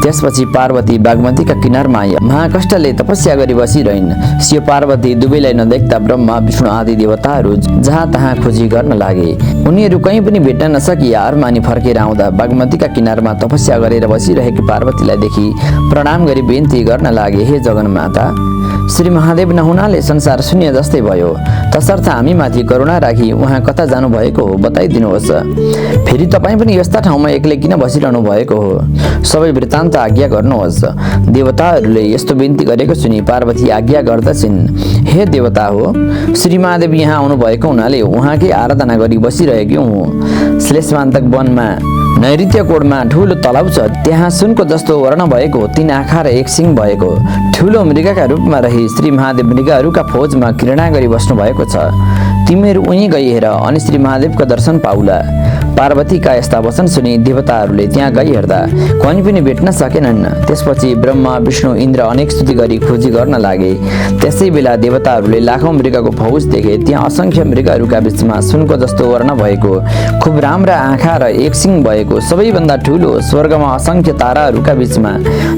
त्यसपछि पार्वती बागमतीका किनारमा महाकष्टले तपस्या गरी बसिरहन्। शिव पार्वती दुवैलाई नदेख्दा ब्रह्मा, विष्णु आदि देवताहरू जहाँ तहाँ खोजी गर्न लागे। उनीहरू कहीँ पनि भेट्न नसकी हार मानी फर्केर आउँदा बागमतीका किनारमा तपस्या गरेर बसिरहेकी पार्वतीलाई देखि प्रणाम गरी बिन्ती गर्न लागे, हे जगन्माता, श्री महादेव नहुनाले संसार शून्य जस्तै भयो, तसर्थ हामीमाथि करुणा राखी उहाँ कता जानुभएको हो बताइदिनुहोस्। फेरि तपाईँ पनि यस्ता ठाउँमा एक्लै किन बसिरहनु भएको हो? सबै वृत्तान्त आज्ञा गर्नुहोस्। देवताहरूले यस्तो बिन्ती गरेको सुनि पार्वती आज्ञा गर्दछिन्, हे देवता हो, श्री महादेव यहाँ आउनुभएको हुनाले उहाँकै आराधना गरी बसिरहेकी हुँ। श्लेषमान्तक वनमा नैऋत्य कोणमा ठुलो तलाउ छ। त्यहाँ सुनको जस्तो वर्ण भएको 3 आँखा र 1 सिङ भएको ठुलो मृगका रूपमा रही श्री महादेव मृगहरूका फौजमा क्रीडा गरी बस्नु भएको छ। तिमीहरू उहीँ गई हेर अनि श्री महादेवको दर्शन पाउला। पार्वतीका यस्ता वचन सुनि देवताहरूले त्यहाँ गई हेर्दा कहीँ पनि भेट्न सकेनन्। त्यसपछि ब्रह्मा, विष्णु, इन्द्र अनेक स्तुति गरी खोजी गर्न लागे। त्यसै बेला देवताहरूले लाखौं मृगको फौज देखे। त्यहाँ असंख्य मृगहरूका बीचमा सुनको जस्तो वर्ण भएको, खुब राम्रा आँखा र 1 सिङ भएको, सबैभन्दा ठुलो स्वर्गमा असंख्य ताराहरूका बीचमा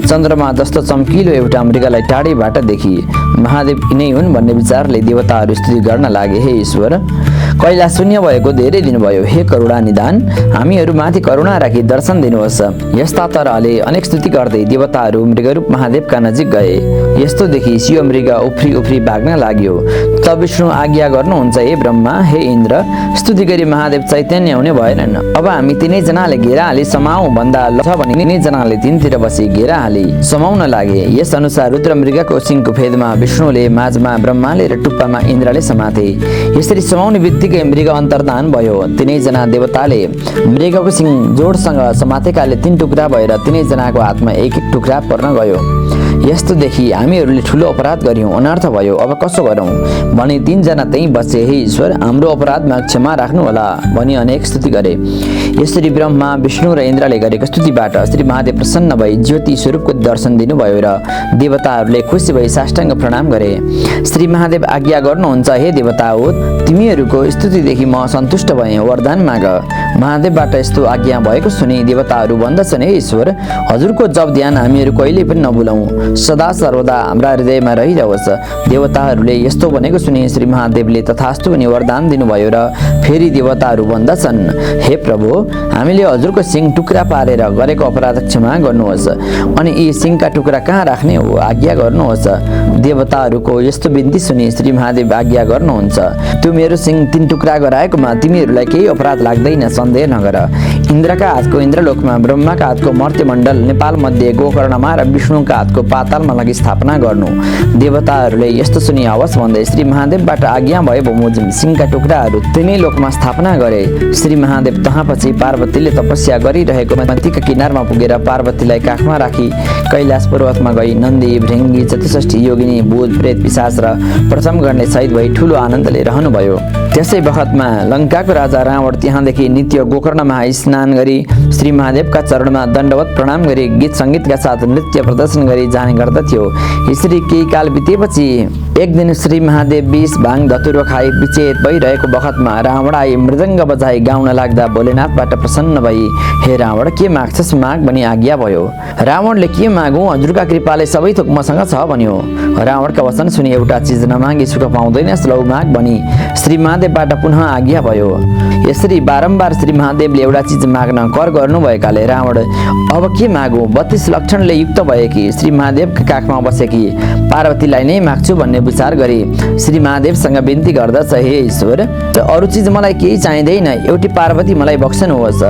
चन्द्रमा जस्तो चम्किलो एउटा मृगलाई टाढैबाट देखी महादेव यिनै हुन् भन्ने विचारले देवताहरू स्तुति गर्न लागे, हे ईश्वर, कैलाश शून्य भएको धेरै दिन भयो, हे करुणा निधान, हामीहरूमाथि करुणा राखी दर्शन दिनुहोस्। यस्ता तरहले अनेक स्तुति गर्दै देवताहरू मृगरूप महादेवका नजिक गए। यस्तो देखि शिव मृग उफ्री उफ्री भाग्न लाग्यो। तब विष्णु आज्ञा गर्नुहुन्छ, हे ब्रह्मा, हे इन्द्र, स्तुति गरी महादेव चैतन्य हुने भएनन्। अब हामी 3 जनाले घेरा हाली समाऊ भन्दा ल भने 3 जनाले 3तिर बसी घेरा हाली समाउन लागे। यस अनुसार रुद्र मृगको सिङको फेदमा विष्णुले, माझमा ब्रह्माले र टुप्पामा इन्द्रले समाते। यसरी समाउने बित्तिकै मृग अन्तर्धान भयो। 3 जना देवताले मृगको सिङ जोडसँग समातेकाले 3 टुक्रा भएर 3 जनाको हातमा 1-1 टुक्रा पर्न गयो। यस्तोदेखि हामीहरूले ठुलो अपराध गर्यौँ, अनर्थ भयो, अब कसो गरौँ भनी 3 जना त्यहीँ बसे। हे ईश्वर, हाम्रो अपराधमा क्षमा राख्नुहोला भनी अनेक स्तुति गरे। यसरी ब्रह्मा, विष्णु र इन्द्रले गरेको स्तुतिबाट श्री महादेव प्रसन्न भई ज्योति स्वरूपको दर्शन दिनुभयो र देवताहरूले खुसी भई साष्टाङ्ग प्रणाम गरे। श्री महादेव आज्ञा गर्नुहुन्छ, हे देवता हो, तिमीहरूको स्तुतिदेखि म सन्तुष्ट भएँ, वरदान माग। महादेवबाट यस्तो आज्ञा भएको सुनि देवताहरू भन्दछन्, हे ईश्वर, हजुरको जप ध्यान हामीहरू कहिले पनि नभुलौँ, सदा सर्वदा हाम्रा हृदयमा रहिरहोस्। देवताहरूले यस्तो भनेको सुनि श्री महादेवले तथास्तु भनी वरदान दिनुभयो र फेरि देवताहरू भन्दछन्, हे प्रभु, हामीले हजुरको सिङ टुक्रा पारेर गरेको अपराध क्षमा गर्नुहोस्, अनि यी सिङका टुक्रा कहाँ राख्ने हो आज्ञा गर्नुहोस्। देवताहरूको यस्तो बिन्ती सुनि श्री महादेव आज्ञा गर्नुहुन्छ, त्यो मेरो सिङ 3 टुक्रा गराएकोमा तिमीहरूलाई केही अपराध लाग्दैन, सन्देह नगर। इन्द्रका हातको इन्द्रलोकमा, ब्रह्माका हातको मर्त्यमण्डल नेपाल मध्ये गोकर्णमा र विष्णुका हातको पातालमा लागि स्थापना गर्नु। देवताहरूले यस्तो सुनि हवस् भन्दै श्री महादेवबाट आज्ञा भए बमोजिम सिङका टुक्राहरू तिनै लोकमा स्थापना गरे। श्री महादेव तहाँपछि पार्वतीले तपस्या गरिरहेको नदीका किनारमा पुगेर पार्वतीलाई काखमा राखी कैलाश पर्वतमा गई नन्दी, भृङ्गी, 64 योगिनी, भूत, प्रेत, पिशाच र प्रथम गर्ने सहित भई ठुलो आनन्दले रहनुभयो। त्यसै बखतमा लङ्काको राजा रावण त्यहाँदेखि नित्य गोकर्णमा स्नान गरी श्री महादेवका चरणमा दण्डवत प्रणाम गरी गीत सङ्गीतका साथ नृत्य प्रदर्शन गरी जाने गर्दथ्यो। यसरी केही काल बितेपछि एक दिन श्री महादेव विष, भाङ, धतुरो खाई विचेत भइरहेको बखतमा रावण आई मृदङ्ग बजाई गाउन लाग्दा भोलेनाथबाट प्रसन्न भई, हे रावण, के माग्छस् माग भनी आज्ञा भयो। रावणले के मागौँ, हजुरका कृपाले सबै थोक मसँग छ भन्यो। रावणका वचन सुनि एउटा चिज नमागी सुख पाउँदैनस्, लौ माग भनी श्री महादेवबाट पुनः आज्ञा भयो। यसरी बारम्बार श्री महादेवले एउटा चिज माग्न कर गर्नुभएकाले रावण अब के मागौँ, 32 लक्षणले युक्त भएकी श्री महादेवका काखमा बसेकी पार्वतीलाई नै माग्छु भन्ने विचार गरी श्री महादेवसँग बिन्ती गर्दछ, हे ईश्वर, अरू चिज मलाई केही चाहिँदैन, एउटी पार्वती मलाई बक्सनुहोस्।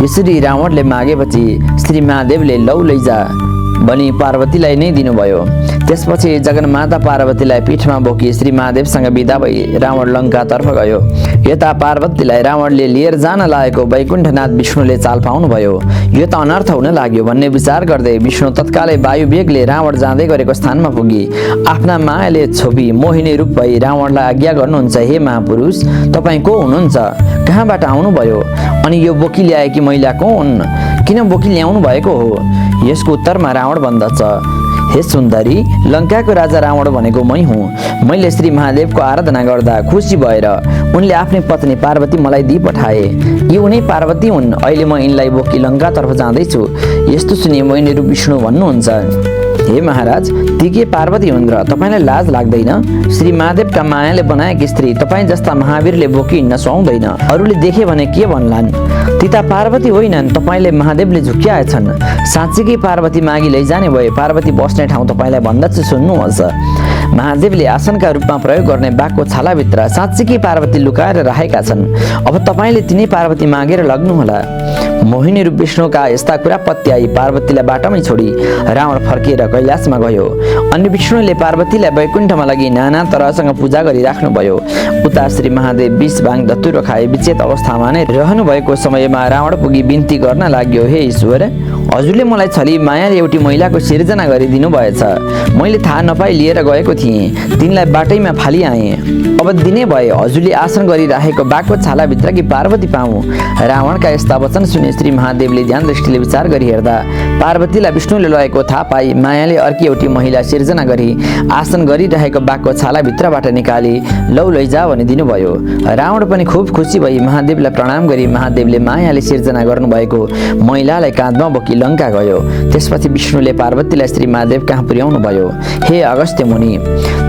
यसरी रावणले मागेपछि श्री महादेवले लौ लैजा भनी पार्वतीलाई नै दिनुभयो। त्यसपछि जगन्माता पार्वतीलाई पीठमा बोकी श्री महादेवसँग बिदा भई रावण लङ्कातर्फ गयो। यता पार्वतीलाई रावणले लिएर जान लागेको वैकुण्ठनाथ विष्णुले चाल पाउनुभयो। यो त अनर्थ हुन लाग्यो भन्ने विचार गर्दै विष्णु तत्कालै वायु वेगले रावण जाँदै गरेको स्थानमा पुगी आफ्ना मायाले छोपी मोहिनी रूप भई रावणलाई आज्ञा गर्नुहुन्छ, हे महापुरुष, तपाईँ को हुनुहुन्छ, कहाँबाट आउनुभयो, अनि यो बोकी ल्याएकी महिला को हुन्, किन बोकी ल्याउनु भएको हो? यसको उत्तरमा रावण भन्दछ, हे सुन्दरी, लङ्काको राजा रावण भनेको मै हुँ। मैले श्री महादेवको आराधना गर्दा खुसी भएर उनले आफ्नै पत्नी पार्वती मलाई दिई पठाए। यी उनै पार्वती हुन्। अहिले म यिनलाई बोकी लङ्कातर्फ जाँदैछु। यस्तो सुनि मोहिनी रूप विष्णु भन्नुहुन्छ, हे महाराज, ती के पार्वती हुन् र तपाईँलाई लाज लाग्दैन? श्री महादेवका मायाले बनाएकी स्त्री तपाईँ जस्ता महावीरले बोकी हिँड्न सुहाउँदैन। अरूले देखे भने के भन्लान्? ती त पार्वती होइनन्, तपाईँले महादेवले झुक्क्याएछन्। साँच्चीकै पार्वती मागी लैजाने भए पार्वती बस्ने ठाउँ तपाईँलाई भन्दछु, सुन्नुहोस्। महादेवले आसनका रूपमा प्रयोग गर्ने बाघको छालाभित्र साँच्चीकै पार्वती लुकाएर राखेका छन्। अब तपाईँले तिनै पार्वती मागेर लग्नुहोला। मोहिनी रूप विष्णुका यस्ता कुरा पत्याई पार्वतीलाई बाटोमै छोडी रावण फर्किएर कैलाशमा गयो। अनि विष्णुले पार्वतीलाई वैकुण्ठमा लगी नाना तरहसँग पूजा गरिराख्नुभयो। उता श्री महादेव विष, भाङ, धतुरो खाए विचेत अवस्थामा नै रहनु भएको समयमा रावण पुगी बिन्ती गर्न लाग्यो, हे ईश्वर, हजुरले मलाई छली मायाले एउटी महिलाको सिर्जना गरिदिनु भएछ। मैले थाहा नपाई लिएर गएको थिएँ, तिनलाई बाटैमा फालिआएँ। अब दिने भए हजुरले आसन गरिराखेको बाघको छालाभित्रकी पार्वती पाऊँ। रावणका यस्ता वचन सुने श्री महादेवले ध्यान दृष्टिले विचार गरी हेर्दा पार्वतीलाई विष्णुले लगेको थाहा पाई मायाले अर्की एउटी महिला सिर्जना गरी आसन गरिरहेको बाघको छालाभित्रबाट निकाली लौ लैजा भनिदिनु भयो। रावण पनि खुब खुसी भई महादेवलाई प्रणाम गरी महादेवले मायाले सिर्जना गर्नुभएको महिलालाई काँधमा बोकी लङ्का गयो। त्यसपछि विष्णुले पार्वतीलाई श्री महादेव कहाँ पुर्याउनु भयो। हे अगस्त्य मुनि,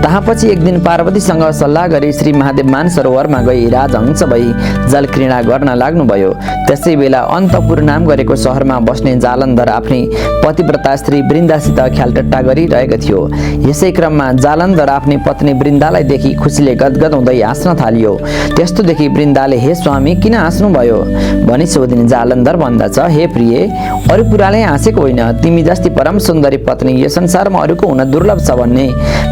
तहाँपछि एक दिन पार्वतीसँग सल्लाह गरी श्री महादेव मानसरोवरमा गई राजहंस भई जल क्रीडा गर्न लाग्नुभयो। त्यसै बेला अन्तपुर नाम गरेको सहरमा बस्ने जालन्धर आफ्नी पतिव्रता स्त्री वृन्दासित ख्यालटट्टा गरिरहेको थियो। यसै क्रममा जालन्धर आफ्नी पत्नी वृन्दालाई देखि खुसीले गदगद हुँदै हाँस्न थालियो। त्यस्तो देखि वृन्दाले, हे स्वामी, किन हाँस्नुभयो भनी सोधिन्। जालन्धर भन्दछ, हे प्रिय, अरू कुराले हाँसेको होइन, तिमी जस्ती परम सुन्दरी पत्नी यो संसारमा अरूको हुन दुर्लभ छ भन्ने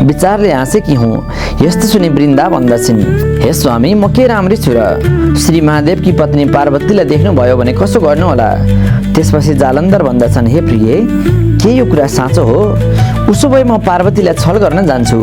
विचारले हाँसेकी हुँ। यस्तो सुनि वृन्दा भन्दछिन्, हे स्वामी, म के राम्री छु र? श्री महादेवकी पत्नी पार्वतीलाई देख्नुभयो भने कसो गर्नु होला? त्यसपछि जालन्धर भन्दछन्, हे प्रिय, के यो कुरा साँचो हो? उसो भए म पार्वतीलाई छल गर्न जान्छु।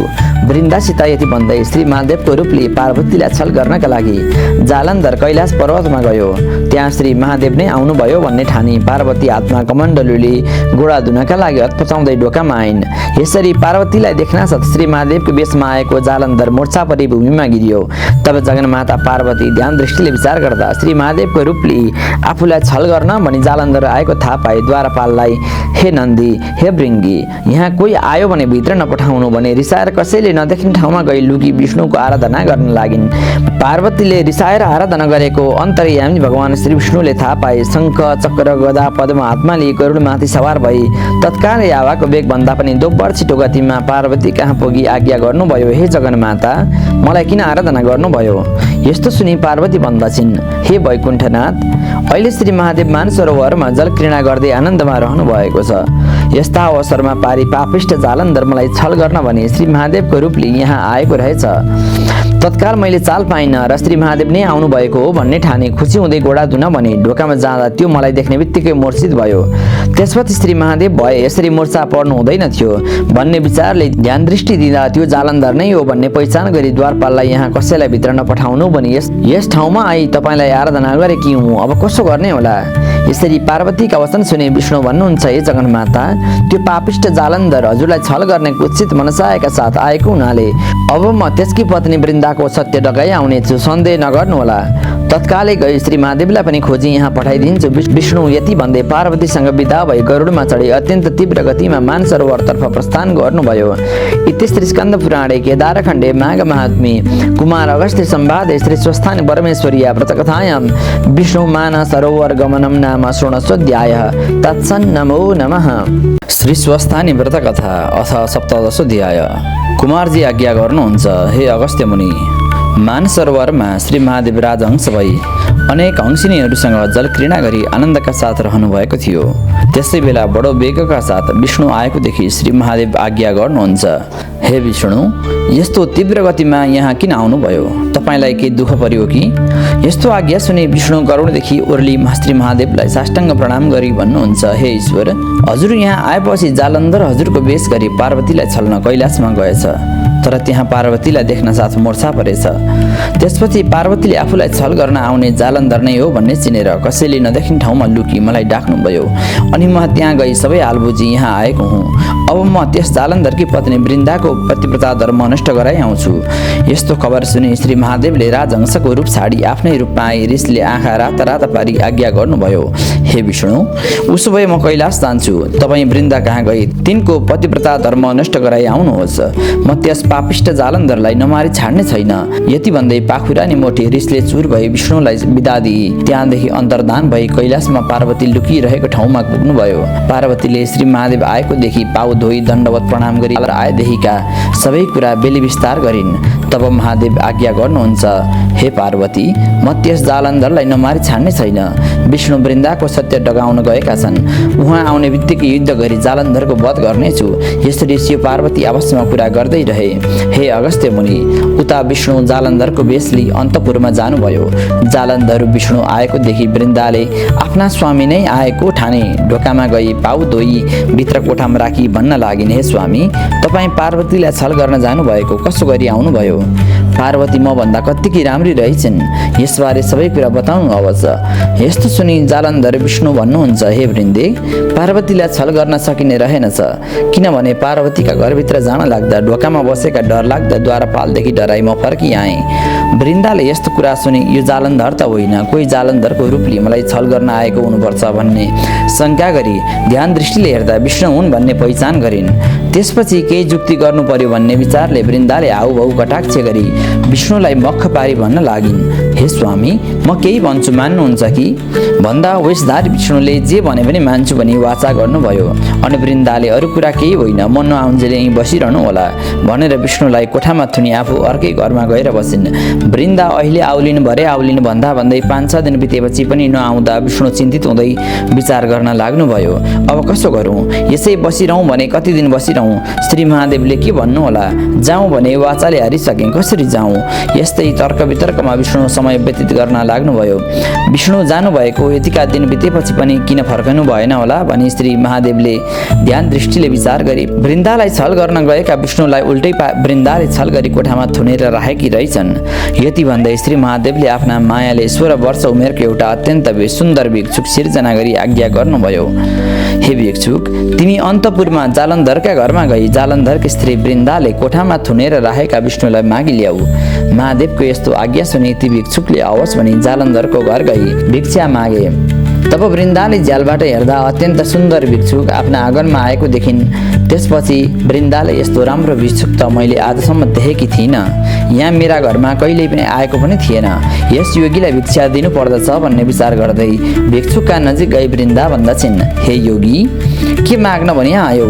वृन्दासित यति भन्दै श्री महादेवको रूपले पार्वतीलाई छल गर्नका लागि जालन्धर कैलाश पर्वतमा गयो। त्यहाँ श्री महादेव नै आउनुभयो भन्ने ठानी पार्वती हातमा कमण्डलुले गोडा धुनका लागि हतपचाउँदै ढोकामा आइन्। यसरी पार्वतीलाई देख्नासाथ श्री महादेवको बेसमा आएको जालन्धर मोर्चा परी भूमिमा गिरियो। तब जगन्माता पार्वती ध्यान दृष्टिले विचार गर्दा श्री महादेवको रूपले आफूलाई छल गर्न भनी जालन्धर आएको थाहा पाए द्वारपाललाई, हे नन्दी, हे भृङ्गी, यहाँ कोही आयो भने भित्र नपठाउनु भने रिसाएर कसैले नदेख्ने ठाउँमा गई लुकी विष्णुको आराधना गर्न लागिन्। पार्वतीले रिसाएर आराधना गरेको अन्तर्यामी भगवान श्री विष्णुले थाहा पाए। शङ्ख चक्र गदा पद्म हातमा लिई गरुडमाथि सवार भई तत्कालै हावाको वेगभन्दा पनि दोब्बर छिटो गतिमा पार्वती कहाँ पुगी आज्ञा गर्नुभयो, हे जगन्माता, मलाई किन आराधना गर्नुभयो? यस्तो सुनि पार्वती भन्दछिन्, हे वैकुण्ठनाथ, अहिले श्री महादेव मानसरोवरमा जलक्रीडा गर्दै आनन्दमा रहनु भएको छ। यस्ता अवसरमा पारी पापिष्ट जालन्धर मलाई छल गर्न भने श्री महादेवको रूपले यहाँ आएको रहेछ। तत्काल मैले चाल पाइनँ र श्री महादेव नै आउनु भएको हो भन्ने ठाने खुसी हुँदै गोडा धुन भने ढोकामा जाँदा त्यो मलाई देख्ने बित्तिकै मूर्छित भयो। त्यसपछि श्री महादेव भए यसरी मूर्छा पर्नु हुँदैन थियो भन्ने विचारले ध्यान दृष्टि दिँदा त्यो जालन्धर नै हो भन्ने पहिचान गरी द्वारपाललाई यहाँ कसैलाई भित्र नपठाउनु भने यस ठाउँमा आई तपाईँलाई आराधना गरेकी हुँ, अब कसो गर्ने होला? यसरी पार्वतीका वचन सुने विष्णु भन्नुहुन्छ, हे जगन्माता, त्यो पापिष्ट जालन्धर हजुरलाई छल गर्ने कुत्सित मनसायका साथ आएको हुनाले अब म त्यसकी पत्नी वृन्दाको सत्य डगाइ आउनेछु, सन्देह नगर्नुहोला। तत्कालै गई श्री महादेवलाई पनि खोजी यहाँ पठाइदिन्छु। विष्णु यति भन्दै पार्वतीसँग विदा भई गरुडमा चढी अत्यन्त तीव्र गतिमा मानसरोवरतर्फ प्रस्थान गर्नुभयो। इति श्री स्कन्द पुराणे केदारखण्डे माघ महात्म्ये कुमार अगस्त्य संवादे श्री स्वस्थानी परमेश्वरीया व्रतकथायां विष्णु मानसरोवर गमनं नाम षोडशोऽध्यायः। तत्सन्नमो नमः। श्री स्वस्थानी व्रतकथा अथ सप्तदशोऽध्याय। कुमारजी आज्ञा गर्नुहुन्छ, हे अगस्त्य मुनि, मानसरोवरमा श्री महादेव राजहंस भई अनेक हंसिनीहरूसँग जलक्रीडा गरी आनन्दका साथ रहनुभएको थियो। त्यसै बेला बडो वेगका साथ विष्णु आएको देखि श्री महादेव आज्ञा गर्नुहुन्छ, हे विष्णु, यस्तो तीव्र गतिमा यहाँ किन आउनुभयो? तपाईँलाई के दुःख पर्यो कि? यस्तो आज्ञा सुनि विष्णु गरुडदेखि ओर्ली श्री महादेवलाई साष्टाङ्ग प्रणाम गरी भन्नुहुन्छ, हे ईश्वर, हजुर यहाँ आएपछि जालन्धर हजुरको वेश गरी पार्वतीलाई छल्न कैलाशमा गएछ, तर त्यहाँ पार्वतीलाई देख्न साथ मोर्छा परेछ। त्यसपछि पार्वतीले आफूलाई छल गर्न आउने जालन्धर नै हो भन्ने चिनेर कसैले नदेख्ने ठाउँमा लुकी मलाई डाक्नुभयो, अनि म त्यहाँ गई सबै हाल बुझी यहाँ आएको हुँ। अब म त्यस जालन्धरकी पत्नी वृन्दाको पतिव्रता धर्म नष्ट गराइ आउँछु। यस्तो खबर सुनि श्री महादेवले राजहंसको रूप छाडी आफ्नै रूपमा आई रिसले आँखा राता राता पारी आज्ञा गर्नुभयो, हे विष्णु, उसो भए म कैलाश जान्छु। तपाईँ वृन्दा कहाँ गई तिनको पतिव्रता धर्म नष्ट गराइ आउनुहोस्। म त्यस पापिष्ट जालन्धरलाई नमारी छाड्ने छैन। यति भन्दै पाखुरानी मोटी रिसले चुर भई विष्णुलाई विदा दिई त्यहाँदेखि अन्तर्धान भई कैलाशमा पार्वती लुकिरहेको ठाउँमा पुग्नुभयो। पार्वतीले श्री महादेव आएको देखि पाउ धोई दण्डवत प्रणाम गरी आएदेखिका सबै कुरा बेली विस्तार गरिन्। तब महादेव आज्ञा गर्नुहुन्छ, हे पार्वती, म त्यस जालन्धरलाई नमारी छाड्ने छैन। विष्णु वृन्दाको सत्य डगाउन गएका छन्। उहाँ आउने बित्तिकै युद्ध गरी जालन्धरको वध गर्नेछु। यसरी शिव पार्वती आपसमा कुरा गर्दै रहे। हे अगस्त्य मुनि, उता विष्णु जालन्धरको वेश लिई अन्तपुरमा जानुभयो। जालन्धर विष्णु आएको देखि वृन्दाले आफ्ना स्वामी नै आएको ठाने ढोकामा गई पाउ धोई भित्र कोठामा राखी भन्न लागिन्, हे स्वामी, तपाईँ पार्वतीलाई छल गर्न जानुभएको कसो गरी आउनुभयो? पार्वती म भन्दा कत्तिकी राम्री रहेछन्, यसबारे सबै कुरा बताउनु अवश्य। यस्तो सुनि जालन्धर विष्णु भन्नुहुन्छ, हे वृन्दे, पार्वतीलाई छल गर्न सकिने रहेनछ, किनभने पार्वतीका घरभित्र जान लाग्दा ढोकामा बसेका डर लाग्दा द्वारपालदेखि डराई म फर्किआएँ। वृन्दाले यस्तो कुरा सुनि यो जालन्धर त होइन, कोही जालन्धरको रूपले मलाई छल गर्न आएको हुनुपर्छ भन्ने शङ्का गरी ध्यान दृष्टिले हेर्दा विष्णु हुन् भन्ने पहिचान गरिन्। त्यसपछि केही जुक्ति गर्नु पर्यो भन्ने विचारले वृन्दाले हाउभाउ कटाक्ष गरी विष्णुलाई मख पारी भन्न लागिन्, हे स्वामी, म केही भन्छु मान्नुहुन्छ कि? भन्दा वेशधारी विष्णुले जे भने पनि मान्छु भनी वाचा गर्नुभयो। अनि वृन्दाले अरू कुरा केही होइन, म नआउन्जेल यहीँ बसिरहनु होला भनेर विष्णुलाई कोठामा थुनी आफू अर्कै घरमा गएर बसिन्। वृन्दा अहिले आउलिनु भरे आउलिनु भन्दा भन्दै 5-6 दिन बितेपछि पनि नआउँदा विष्णु चिन्तित हुँदै विचार गर्न लाग्नुभयो, अब कसो गरौँ? यसै बसिरहँ भने कति दिन बसिरहँ? श्री महादेवले के भन्नु होला? जाउँ भने वाचाले हारिसकेँ, कसरी जाउँ? जाउँ। यस्तै तर्क वितर्कमा विष्णु समय व्यतीत गर्न लाग्नुभयो। विष्णु जानुभएको यतिका दिन बितेपछि पनि किन फर्कनु भएन होला भनी श्री महादेवले ध्यान दृष्टिले विचार गरी वृन्दालाई छल गर्न गएका विष्णुलाई उल्टै वृन्दाले छल गरी कोठामा थुनेर राखेकी रहेछन्। यति भन्दै श्री महादेवले आफ्ना मायाले 16 वर्ष उमेरको एउटा अत्यन्त सुन्दर भिक्षुक सिर्जना गरी आज्ञा गर्नुभयो। हे भिक्षुक, तिमी अन्तपुरमा जालन्धरका घरमा गई जालन्धरकी स्त्री वृन्दाले कोठामा थुनेर राखेका विष्णुलाई मागी ल्याऊ। महादेवको यस्तो आज्ञा सुनि ती भिक्षुकले हवस् भनी जालन्धरको घर गई भिक्षा मागे। तब वृन्दाले झ्यालबाट हेर्दा अत्यन्त सुन्दर भिक्षुक आफ्ना आँगनमा आएको देखिन्। त्यसपछि वृन्दाले यस्तो राम्रो भिक्षुक त मैले आजसम्म देखेकी थिइनँ। यहाँ मेरा घरमा कहिल्यै पनि आएको पनि थिएन। यस योगीलाई भिक्षा दिनु पर्दछ भन्ने विचार गर्दै भिक्षुकका नजिक गई वृन्दा भन्दछिन्, हे योगी, के माग्न भनी आयौ?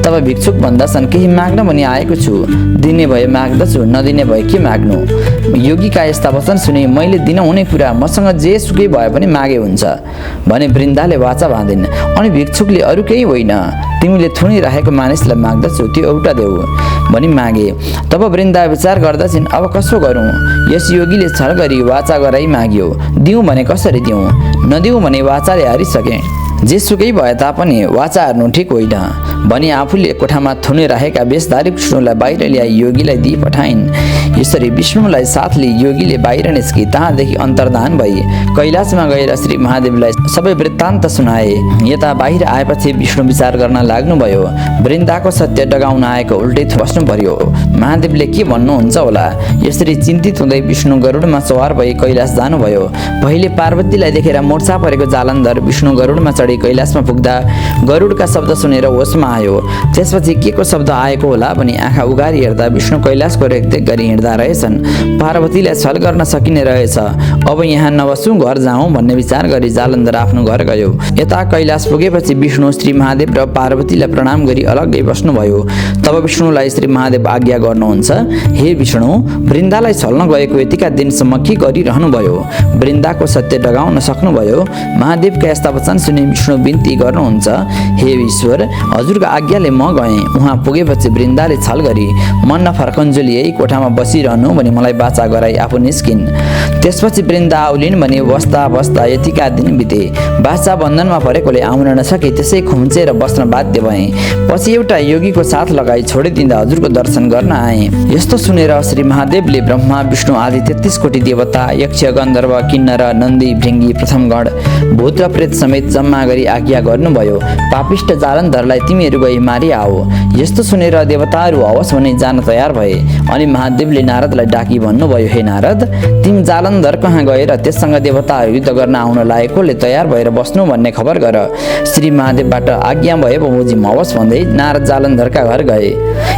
तब भिक्षुक भन्दछन्, केही माग्न भनी आएको छु। दिने भए माग्दछु, नदिने भए के माग्नु? योगीका यस्ता वचन सुनि मैले दिन हुने कुरा मसँग जे सुकै भए पनि मागे हुन्छ भने वृन्दाले वाचा बाँधिन्। अनि भिक्षुकले अरू केही होइन, तिमीले थुनिराखेको मानिसलाई माग्दछु, त्यो एउटा देऊ भनी मागे। तब वृन्दा विचार गर्दछिन्, अब कसो गरौँ? यस योगीले छल गरी वाचा गराई माग्यो, दिउँ भने कसरी दिउँ? नदिउँ भने वाचाले हारिसके। जेसुकै भए तापनि वाचा हार्नु ठिक होइन भनी आफूले कोठामा थुनिराखेका वेशधारी विष्णुलाई बाहिर ल्याई योगीलाई दिई पठाइन्। यसरी विष्णुलाई साथ लिई योगीले बाहिर निस्की तहाँदेखि अन्तर्धान भई कैलाशमा गएर श्री महादेवलाई सबै वृत्तान्त सुनाए। यता बाहिर आएपछि विष्णु विचार गर्न लाग्नुभयो। वृन्दाको सत्य डगाउन आएको उल्टै बस्नु पर्यो। महादेवले के भन्नुहुन्छ होला? यसरी चिन्तित हुँदै विष्णु गरुडमा सवार भई कैलाश जानुभयो। पहिले पार्वतीलाई देखेर मोर्चा परेको जालन्धर विष्णु गरुडमा चढी कैलाशमा पुग्दा गरुडका शब्द सुनेर होसमा आयो। त्यसपछि के को शब्द आएको होला भनी आँखा उगारी हेर्दा विष्णु कैलाशको रेखदेख गरी हिँड्दा रहेछन्। पार्वतीलाई छल गर्न सकिने रहेछ। अब यहाँ नबसौँ, घर जाउँ भन्ने विचार गरी जालन्धर आफ्नो घर गयो। यता कैलाश पुगेपछि विष्णु श्री महादेव र पार्वतीलाई प्रणाम गरी अलग्गै बस्नुभयो। तब विष्णुलाई श्री महादेव आज्ञा गर्नुहुन्छ, हे विष्णु, वृन्दालाई छल्न गएको यतिका दिनसम्म के गरिरहनु भयो? वृन्दाको सत्य डगाउन सक्नुभयो? महादेवका यस्ता वचन सुनि विष्णु बिन्ती गर्नुहुन्छ, हे ईश्वर, हजुरको आज्ञाले म गएँ। उहाँ पुगेपछि वृन्दाले छल गरी मन नफर्कन्जुली यही कोठामा बसिरहनु भनी मलाई बाचा गराई आफू निस्किन्। त्यसपछि वृन्दा आउलिन् भने बस्दा बस्दा यतिका दिन बिते। बाचा बन्धनमा परेकोले आउन नसके, त्यसै खुम्चेर बस्न बाध्य भएँ। पछि एउटा योगीको साथ लगाई छोडिदिँदा हजुरको दर्शन गर्न आएँ। यस्तो सुनेर श्री महादेवले ब्रह्मा विष्णु आदि 33 कोटी देवता, यक्ष, गन्धर्व, किन्नर, नन्दी, भृङ्गी, प्रथमगण, भूत र प्रेत समेत जम्मा गरी आज्ञा गर्नुभयो, पापिष्ट जालन्धरलाई तिमीहरू गई मारि आओ। यस्तो सुनेर देवताहरू हवस् भने जान तयार भए। अनि महादेवले नारदलाई डाकी भन्नुभयो, हे नारद, तिमी जालन्धर कहाँ गएर त्यससँग देवताहरू युद्ध गर्न आउन लागेकोले तयार भएर बस्नु भन्ने खबर गर। श्री महादेवबाट आज्ञा भए बमोजिम हवस् भन्दै नारद जालन्धरका घर गए।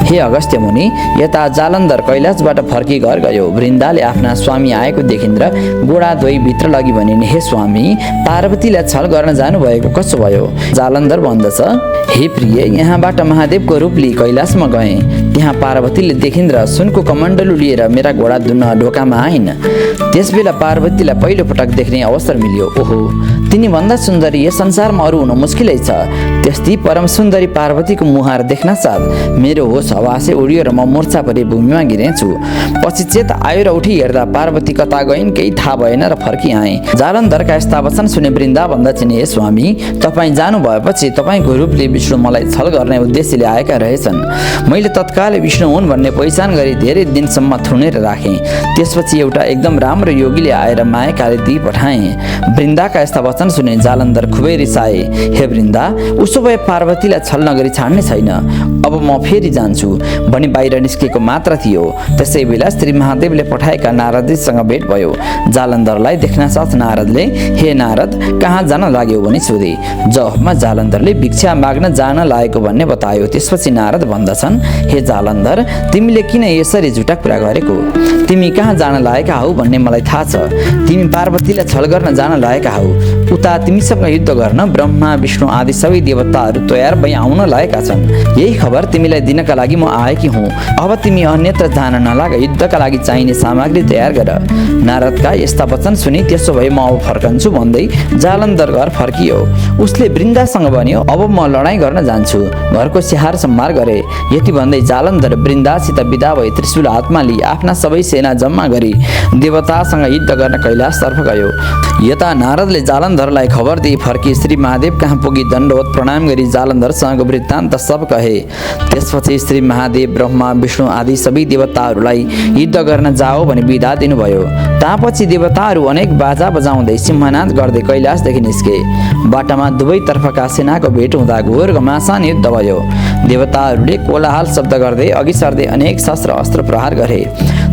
हे अगस्त्य मुनि, यता जालन्धर कैलाशबाट फर्की घर गयो। वृन्दाले आफ्ना स्वामी आएको देखिन् र गोडा धोइ भित्र लगी भनिन्, हे स्वामी, पार्वतीलाई छल गर्न जानुभएको कसो भयो? जालन्धर भन्दछ, हे प्रिय, यहाँबाट महादेवको रूप लिई कैलाशमा गएँ। त्यहाँ पार्वतीले देखिन् र सुनको कमण्डलु लिएर मेरा घोडा धुन्न ढोकामा आइन्। त्यसबेला पार्वतीलाई पहिलो पटक देख्ने अवसर मिल्यो। ओहो, तिनी भन्दा सुन्दरी यस संसारमा अरू हुन मुस्किलै छ। त्यस्तै परम सुन्दरी पार्वतीको मुहार देख्न साथ मेरो होस हवासे उडियो र म मोर्चा परि भूमिमा गिरेछु। पछि चेत आयो र उठी हेर्दा पार्वती कता गइन् केही थाहा भएन र फर्की आएँ। जालन्धरका यस्ता वचन सुने वृन्दा भन्दछिन्, हे स्वामी, तपाईँ जानु भएपछि तपाईँको रूपले विष्णु मलाई छल गर्ने उद्देश्यले आएका रहेछन्। मैले तत्कालै विष्णु हुन् भन्ने पहिचान गरी धेरै दिनसम्म थुनेर राखेँ। त्यसपछि एउटा एकदम राम्रो योगीले आएर मायाकाले दिई पठाएँ। वृन्दाका यस्ता वचन सुने जालन्धर खुबै रिसाए। हे वृन्दा, उसो भए पार्वतीलाई छल नगरी छाड्ने छैन। अब म फेरि जान्छु भनी बाहिर निस्केको मात्र थियो। त्यसै बेला श्री महादेवले पठाएका नारदजीसँग भेट भयो। जालन्धरलाई देख्न साथ नारदले, हे नारद, कहाँ जान लाग्यो भनी सोधे। जवाफमा जालन्धरले भिक्षा माग्न जान लागेको भन्ने बतायो। त्यसपछि नारद भन्दछन्, हे जालन्धर, तिमीले किन यसरी झुटा कुरा गरेको? तिमी कहाँ जान लागेका हौ भन्ने मलाई थाहा छ। तिमी पार्वतीलाई छल गर्न जान लागेका हौ। उता तिमीसँग युद्ध गर्न ब्रह्मा विष्णु आदि सबै देवताहरू तयार भई आउन लागेका छन्। यही खबर तिमीलाई दिनका लागि म आएकी हुँ। अब तिमी अन्यत्र जान नलाग, युद्धका लागि चाहिने सामग्री तयार गर। नारदका यस्ता वचन सुनि त्यसो भए म अब फर्कन्छु भन्दै जालन्धर घर फर्कियो। उसले वृन्दासँग भन्यो, अब म लडाईँ गर्न जान्छु, घरको स्याहार सम्हार गरे। यति भन्दै जालन्धर वृन्दासित विदा भई त्रिशूल हातमा लिई आफ्ना सबै सेना जम्मा गरी देवतासँग युद्ध गर्न कैलाशतर्फ गयो। यता नारदले जालन्धरलाई खबर दिई फर्की श्री महादेव कहाँ पुगी दण्डवत प्रणाम गरी जालन्धरसँगको वृत्तान्त सब कहे। त्यसपछि श्री महादेव ब्रह्मा विष्णु आदि सबै देवताहरूलाई युद्ध गर्न जाओ भनी बिदा दिनुभयो। तापछि देवताहरू अनेक बाजा बजाउँदै सिंहनाद गर्दै कैलाशदेखि निस्के। बाटामा दुवैतर्फका सेनाको भेट हुँदा घोर घमासान युद्ध भयो। देवताहरूले कोलाहल शब्द गर्दै अघि सर्दै अनेक शस्त्र अस्त्र प्रहार गरे।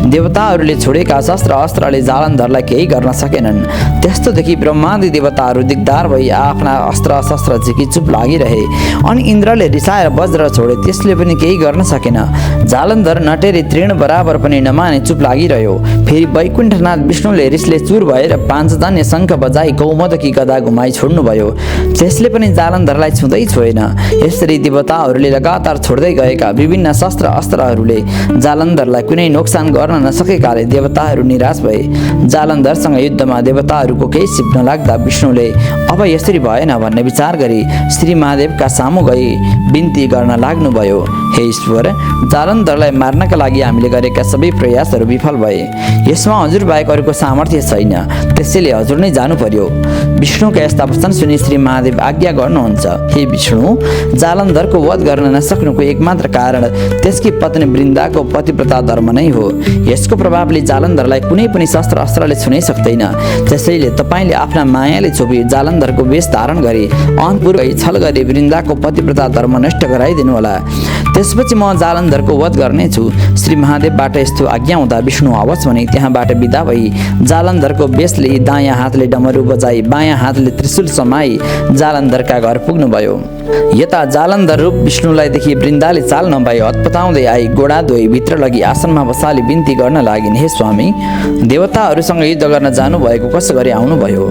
देवताहरूले छोडेका शस्त्र अस्त्रले जालन्धरलाई केही गर्न सकेनन्। त्यस्तो देखि ब्रह्मादि देवताहरू दिगदार भई आफ्ना अस्त्र शस्त्र झिकी चुप लागिरहे। अनि इन्द्रले रिसाएर वज्र छोडे, त्यसले पनि केही गर्न सकेन। जालन्धर नटेरी तृण बराबर पनि नमाने चुप लागिरह्यो। फेरि वैकुण्ठनाथ विष्णुले रिसले चुर भएर पाँचजन्य शङ्ख बजाई कौमदकी गदा घुमाई छोड्नुभयो। त्यसले पनि जालन्धरलाई छुँदै छोएन। यसरी देवताहरूले लगातार छोड्दै गएका विभिन्न शस्त्र अस्त्रहरूले जालन्धरलाई कुनै नोक्सान गर्न नसकेकाले देवताहरू निराश भए। जालन्धरसँग युद्धमा देवताहरूको केही सिप नलाग्दा विष्णुले अब यसरी भएन भन्ने विचार गरी श्री महादेवका सामु गई बिन्ती गर्न लाग्नुभयो। हे ईश्वर, जालन्धरलाई मार्नका लागि हामीले गरेका सबै प्रयासहरू विफल भए। यसमा हजुर बाहेक अरूको सामर्थ्य छैन, त्यसैले हजुर नै जानु पर्यो। विष्णुका यस्ता वचन सुनि श्री महादेव आज्ञा गर्नुहुन्छ। हे विष्णु, जालन्धरको वध गर्न नसक्नुको एकमात्र कारण त्यसकी पत्नी वृन्दाको पतिव्रता धर्म नै हो। यसको प्रभावले जालन्धरलाई कुनै पनि शस्त्र अस्त्रले छुनै सक्दैन। त्यसैले तपाईँले आफ्ना मायाले छोपी जालन्धरको वेश धारण गरी अन्तपूर्वै छल गरी वृन्दाको पतिव्रता धर्म नष्ट गराइदिनु होला। त्यसपछि म जालन्धरको वध गर्नेछु। श्री महादेवबाट यस्तो आज्ञा हुँदा विष्णु हवस् भने त्यहाँबाट बिदा भई जालन्धरको वेशले दायाँ हातले डमरू बजाई बायाँ हातले त्रिशूल समाई जालन्धरका घर पुग्नुभयो। यता जालन्धर रूप विष्णुलाई देखि वृन्दाले चाल नपाई हतपताउँदै आई गोडा धोई भित्र लगी आसनमा बसाली बिन्ती गर्न लागिन्। हे स्वामी, देवताहरूसँग युद्ध गर्न जानुभएको कसो गरी आउनुभयो?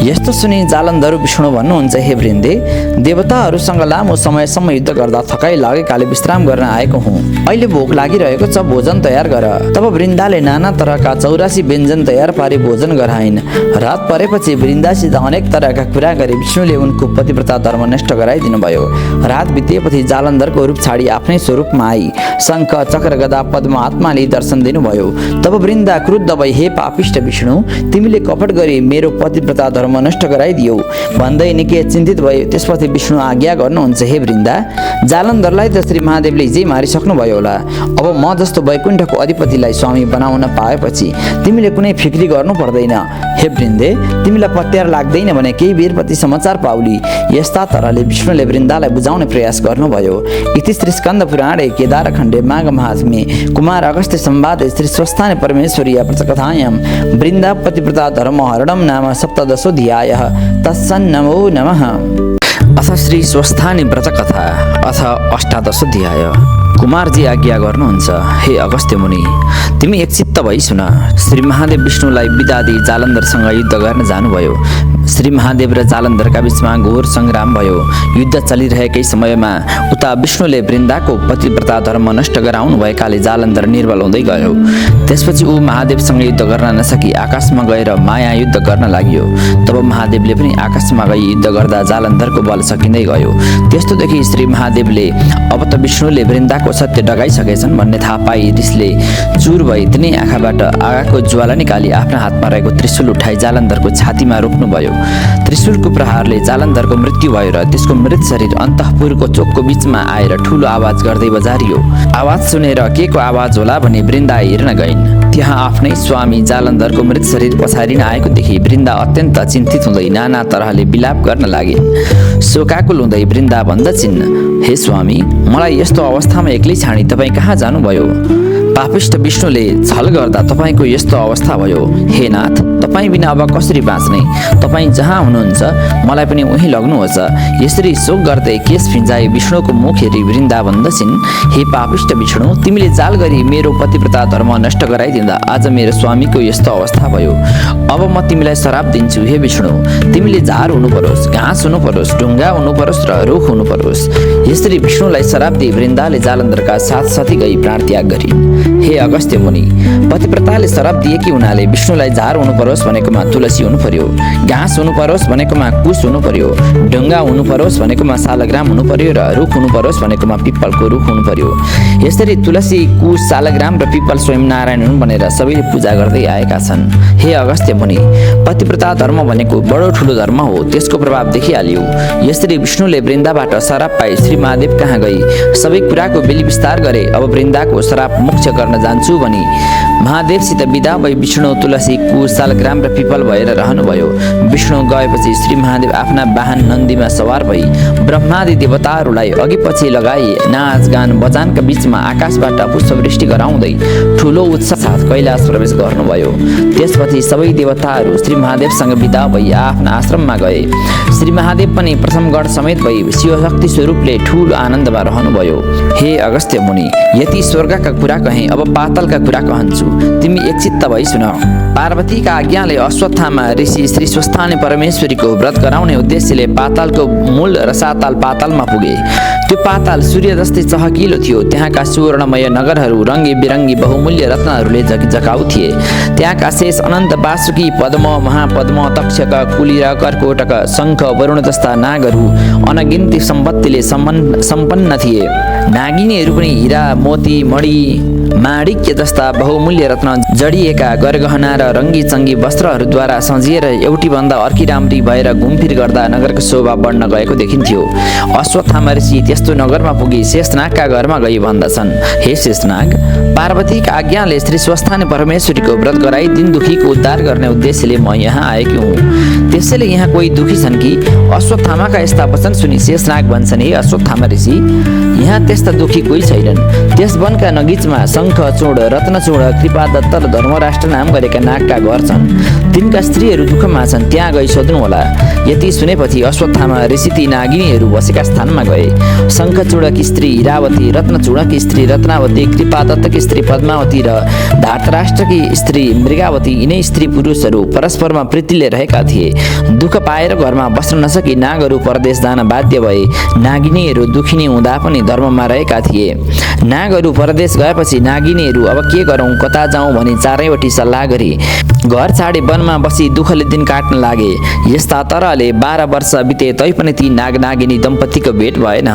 यस्तो सुनि जालन्धर विष्णु भन्नुहुन्छ, हे वृन्दे, देवताहरूसँग लामो समयसम्म युद्ध गर्दा थकाइ लागेकाले विश्राम गर्न आएको हुँ। अहिले भोक लागिरहेको छ, भोजन तयार गर। तब वृन्दाले नाना तरहका 84 व्यञ्जन तयार पारी भोजन गराइन्। रात परेपछि वृन्दासित अनेक तरहका कुरा गरी विष्णुले उनको पतिव्रता धर्म नष्ट गराइदिनु भयो। रात बितेपछि जालन्धरको रूप छाडी आफ्नै स्वरूपमा आई शङ्ख चक्र गदा पद्म आत्मा लिई दर्शन दिनुभयो। तब वृन्दा क्रुद्ध भई, हे पापिष्ट विष्णु, तिमीले कपट गरी मेरो पतिव्रता धर्म नष्ट गराइदियौ भन्दै निकै चिन्तित भयो। त्यसपछि विष्णु आज्ञा गर्नुहुन्छ, हे वृन्दा, जालन्धरलाई त श्री महादेवले हिजै मारिसक्नुभयो होला। अब म जस्तो वैकुण्ठको अधिपतिलाई स्वामी बनाउन पाएपछि तिमीले कुनै फिक्री गर्नु पर्दैन। हे वृन्दे, तिमीलाई पत्यार लाग्दैन भने केही बेरपछि समाचार पाउली। यस्ता तरहले विष्णुले वृन्दालाई बुझाउने प्रयास गर्नुभयो। इति श्री स्कन्द पुराणे केदारखण्डे माघ महात्म्ये कुमार अगस्त्य संवादे श्री स्वस्थाने परमेश्वरीय व्रतकथायां वृन्दा पतिव्रता धर्म हरणं नाम सप्तदशोऽध्यायः। तत्सन्नमो नमः। अथ श्री स्वस्थानी व्रतकथा अथ अष्टादशोऽध्याय। कुमारजी आज्ञा गर्नुहुन्छ, हे अगस्त्य मुनि, तिमी एकचित्त भई सुन। श्री महादेव विष्णुलाई बिदा दिई जालन्धरसँग युद्ध गर्न जानुभयो। श्री महादेव र जालन्धरका बीचमा घोर सङ्ग्राम भयो। युद्ध चलिरहेकै समयमा उता विष्णुले वृन्दाको पतिव्रता धर्म नष्ट गराउनु भएकाले जालन्धर निर्बल हुँदै गयो। त्यसपछि ऊ महादेवसँग युद्ध गर्न नसकी आकाशमा गएर माया युद्ध गर्न लाग्यो। तब महादेवले पनि आकाशमा गई युद्ध गर्दा जालन्धरको बल सकिँदै गयो। त्यस्तो देखि श्री महादेवले अब त विष्णुले वृन्दाको सत्य डगाइसकेछन् भन्ने थाहा पाई रिसले चुर भई तिनै आँखाबाट आगाको ज्वाला निकाली आफ्ना हातमा रहेको त्रिशूल उठाई जालन्धरको छातीमा रोप्नुभयो। त्रिशूलको प्रहारले जालन्धरको मृत्यु भयो र त्यसको मृत शरीर अन्तःपुरको चोकको बीचमा आएर ठुलो आवाज गर्दै बजारियो। आवाज सुनेर के को आवाज होला भनी वृन्दा हेर्न गइन्। त्यहाँ आफ्नै स्वामी जालन्धरको मृत शरीर पछारिन आएको देखि वृन्दा अत्यन्त चिन्तित हुँदै नाना तरहले विलाप गर्न लागिन्। शोकाकुल हुँदै वृन्दा भन्दछिन्, हे स्वामी, मलाई यस्तो अवस्थामा एक्लै छाडी तपाईँ कहाँ जानुभयो? पापिष्ट विष्णुले छल गर्दा तपाईँको यस्तो अवस्था भयो। हे नाथ, तपाईँ बिना अब कसरी बाँच्ने? तपाईँ जहाँ हुनुहुन्छ मलाई पनि उहीँ लग्नुहोस्। यसरी शोक गर्दै केश फिन्जाई विष्णुको मुख हेरी वृन्दा भन्दछिन्, हे पापिष्ट विष्णु, तिमीले जाल गरी मेरो पतिव्रता धर्म नष्ट गराइदिँदा आज मेरो स्वामीको यस्तो अवस्था भयो। अब म तिमीलाई श्राप दिन्छु। हे विष्णु, तिमीले झार हुनु परोस्, घाँस हुनु परोस्, ढुङ्गा हुनु परोस् र रुख हुनु परोस्। यसरी विष्णुलाई श्राप दिई वृन्दाले जालन्धरका साथसाथी गई प्राण त्याग गरिन्। हे अगस्त्य मुनि, पतिव्रताले श्राप दिएकी हुनाले विष्णुलाई झार हुनु परोस् भनेकोमा तुलसी हुनु पर्यो, घाँस हुनु परोस् भनेकोमा कुश हुनु पर्यो, ढुङ्गा हुनु परोस् भनेकोमा सालग्राम हुनु पर्यो र रुख हुनु परोस् भनेकोमा पिप्पलको रुख हुनु पर्यो। यसरी तुलसी, कुश, सालग्राम र पिप्पल स्वयं नारायण हुन् भनेर सबैले पूजा गर्दै आएका छन्। हे अगस्त्य मुनि, पतिव्रता धर्म भनेको बडो ठुलो धर्म हो, त्यसको प्रभाव देखिहाल्यो। यसरी विष्णुले वृन्दाबाट श्राप पाई श्री महादेव कहाँ गई सबै कुराको बेली विस्तार गरे। अब वृन्दाको श्राप मोक्ष गर्न जान्छु भनी महादेवसित बिदा भई विष्णु तुलसी, कुश, सालग्राम र पिपल भएर रहनुभयो। विष्णु गएपछि श्री महादेव आफ्ना वाहन नन्दीमा सवार भई ब्रह्मादि देवताहरूलाई अघि पछि लगाई नाच गान बजानका बीचमा आकाशबाट पुष्पवृष्टि गराउँदै ठुलो उत्साह साथ कैलाश प्रवेश गर्नुभयो। त्यसपछि सबै देवताहरू श्री महादेवसँग बिदा भई आफ्ना आश्रममा गए। श्री महादेव पनि प्रथमगढ समेत भई शिवशक्ति स्वरूपले ठुलो आनन्दमा रहनुभयो। हे अगस्त्य मुनि, यति स्वर्गका कुरा कहेँ, अब पातालका कुरा कहन्छु, तिमी एकचित्त भई सुन। पार्वतीका आज्ञाले अश्वत्थामा ऋषि श्री स्वस्थानी परमेश्वरीको व्रत गराउने उद्देश्यले पातालको मूल रसाताल पातालमा पुगे। त्यो पाताल सूर्य जस्तै चहकिलो थियो। त्यहाँका सुवर्णमय नगरहरू रङ्गी बिरङ्गी बहुमूल्य रत्नहरूले झकिझकाउ थिए। त्यहाँका शेष अनन्त बासुकी, पद्म, महापद्म, तक्षक, कुली र कर्कोटक, शङ्ख, वरुण जस्ता नागहरू अनगिन्ती सम्पत्तिले सम्पन्न थिए। नागिनीहरू पनि हिरा, मोती, मणि, माणिक्य जस्ता बहुमूल्य रत्न जडिएका गरगहना र रङ्गी चङ्गी वस्त्रहरूद्वारा सजिएर एउटी भन्दा अर्की राम्री भएर घुमफिर गर्दा नगरको शोभा बढ्न गएको देखिन्थ्यो। अश्वत्थामा ऋषि त्यस्तो नगरमा पुगी शेषनागका घरमा गई भन्दछन्, हे शेषनाग, पार्वतीका आज्ञाले श्री स्वस्थानी परमेश्वरीको व्रत गराई दिन दुखीको उद्धार गर्ने उद्देश्यले म यहाँ आएकी हुँ। त्यसैले यहाँ कोही दुखी छन् कि? अश्वत्थामाका यस्ता वचन सुनि शेषनाग भन्छन्, हे अश्वत्थामा ऋषि, यहाँ त्यस्ता दुखी कोही छैनन्। त्यस वनका नगिचमा शङ्ख चूर्ण, रत्नचूर्ण, कृपादत्त र धर्मराष्ट्र नाम गरेका नागका घर छन्। तिनका स्त्रीहरू दुःखमा छन्, त्यहाँ गई सोध्नुहोला। यति सुनेपछि अश्वत्थामा ऋषि ती नागिनीहरू बसेका स्थानमा गए। शङ्खचूडकी स्त्री हिरावती, रत्नचूडकी स्त्री रत्नावती, कृपादत्तकी स्त्री पद्मावती र धातराष्ट्रकी स्त्री मृगावती, यिनै स्त्री पुरुषहरू परस्परमा प्रीतिले रहेका थिए। दुःख पाएर घरमा बस्न नसकी नागहरू परदेश जान बाध्य भए। नागिनीहरू दुखिनी हुँदा पनि धर्ममा रहेका थिए। नागहरू परदेश गएपछि नागिनीहरू अब के गरौँ, कता जाउँ भनी चारैवटी सल्लाह गरी घर छाडी वनमा बसी दुःखले दिन काट्न लागे। यस्ता तरहले 12 वर्ष बिते तैपनि ती नागिनी दम्पतिको भेट भएन।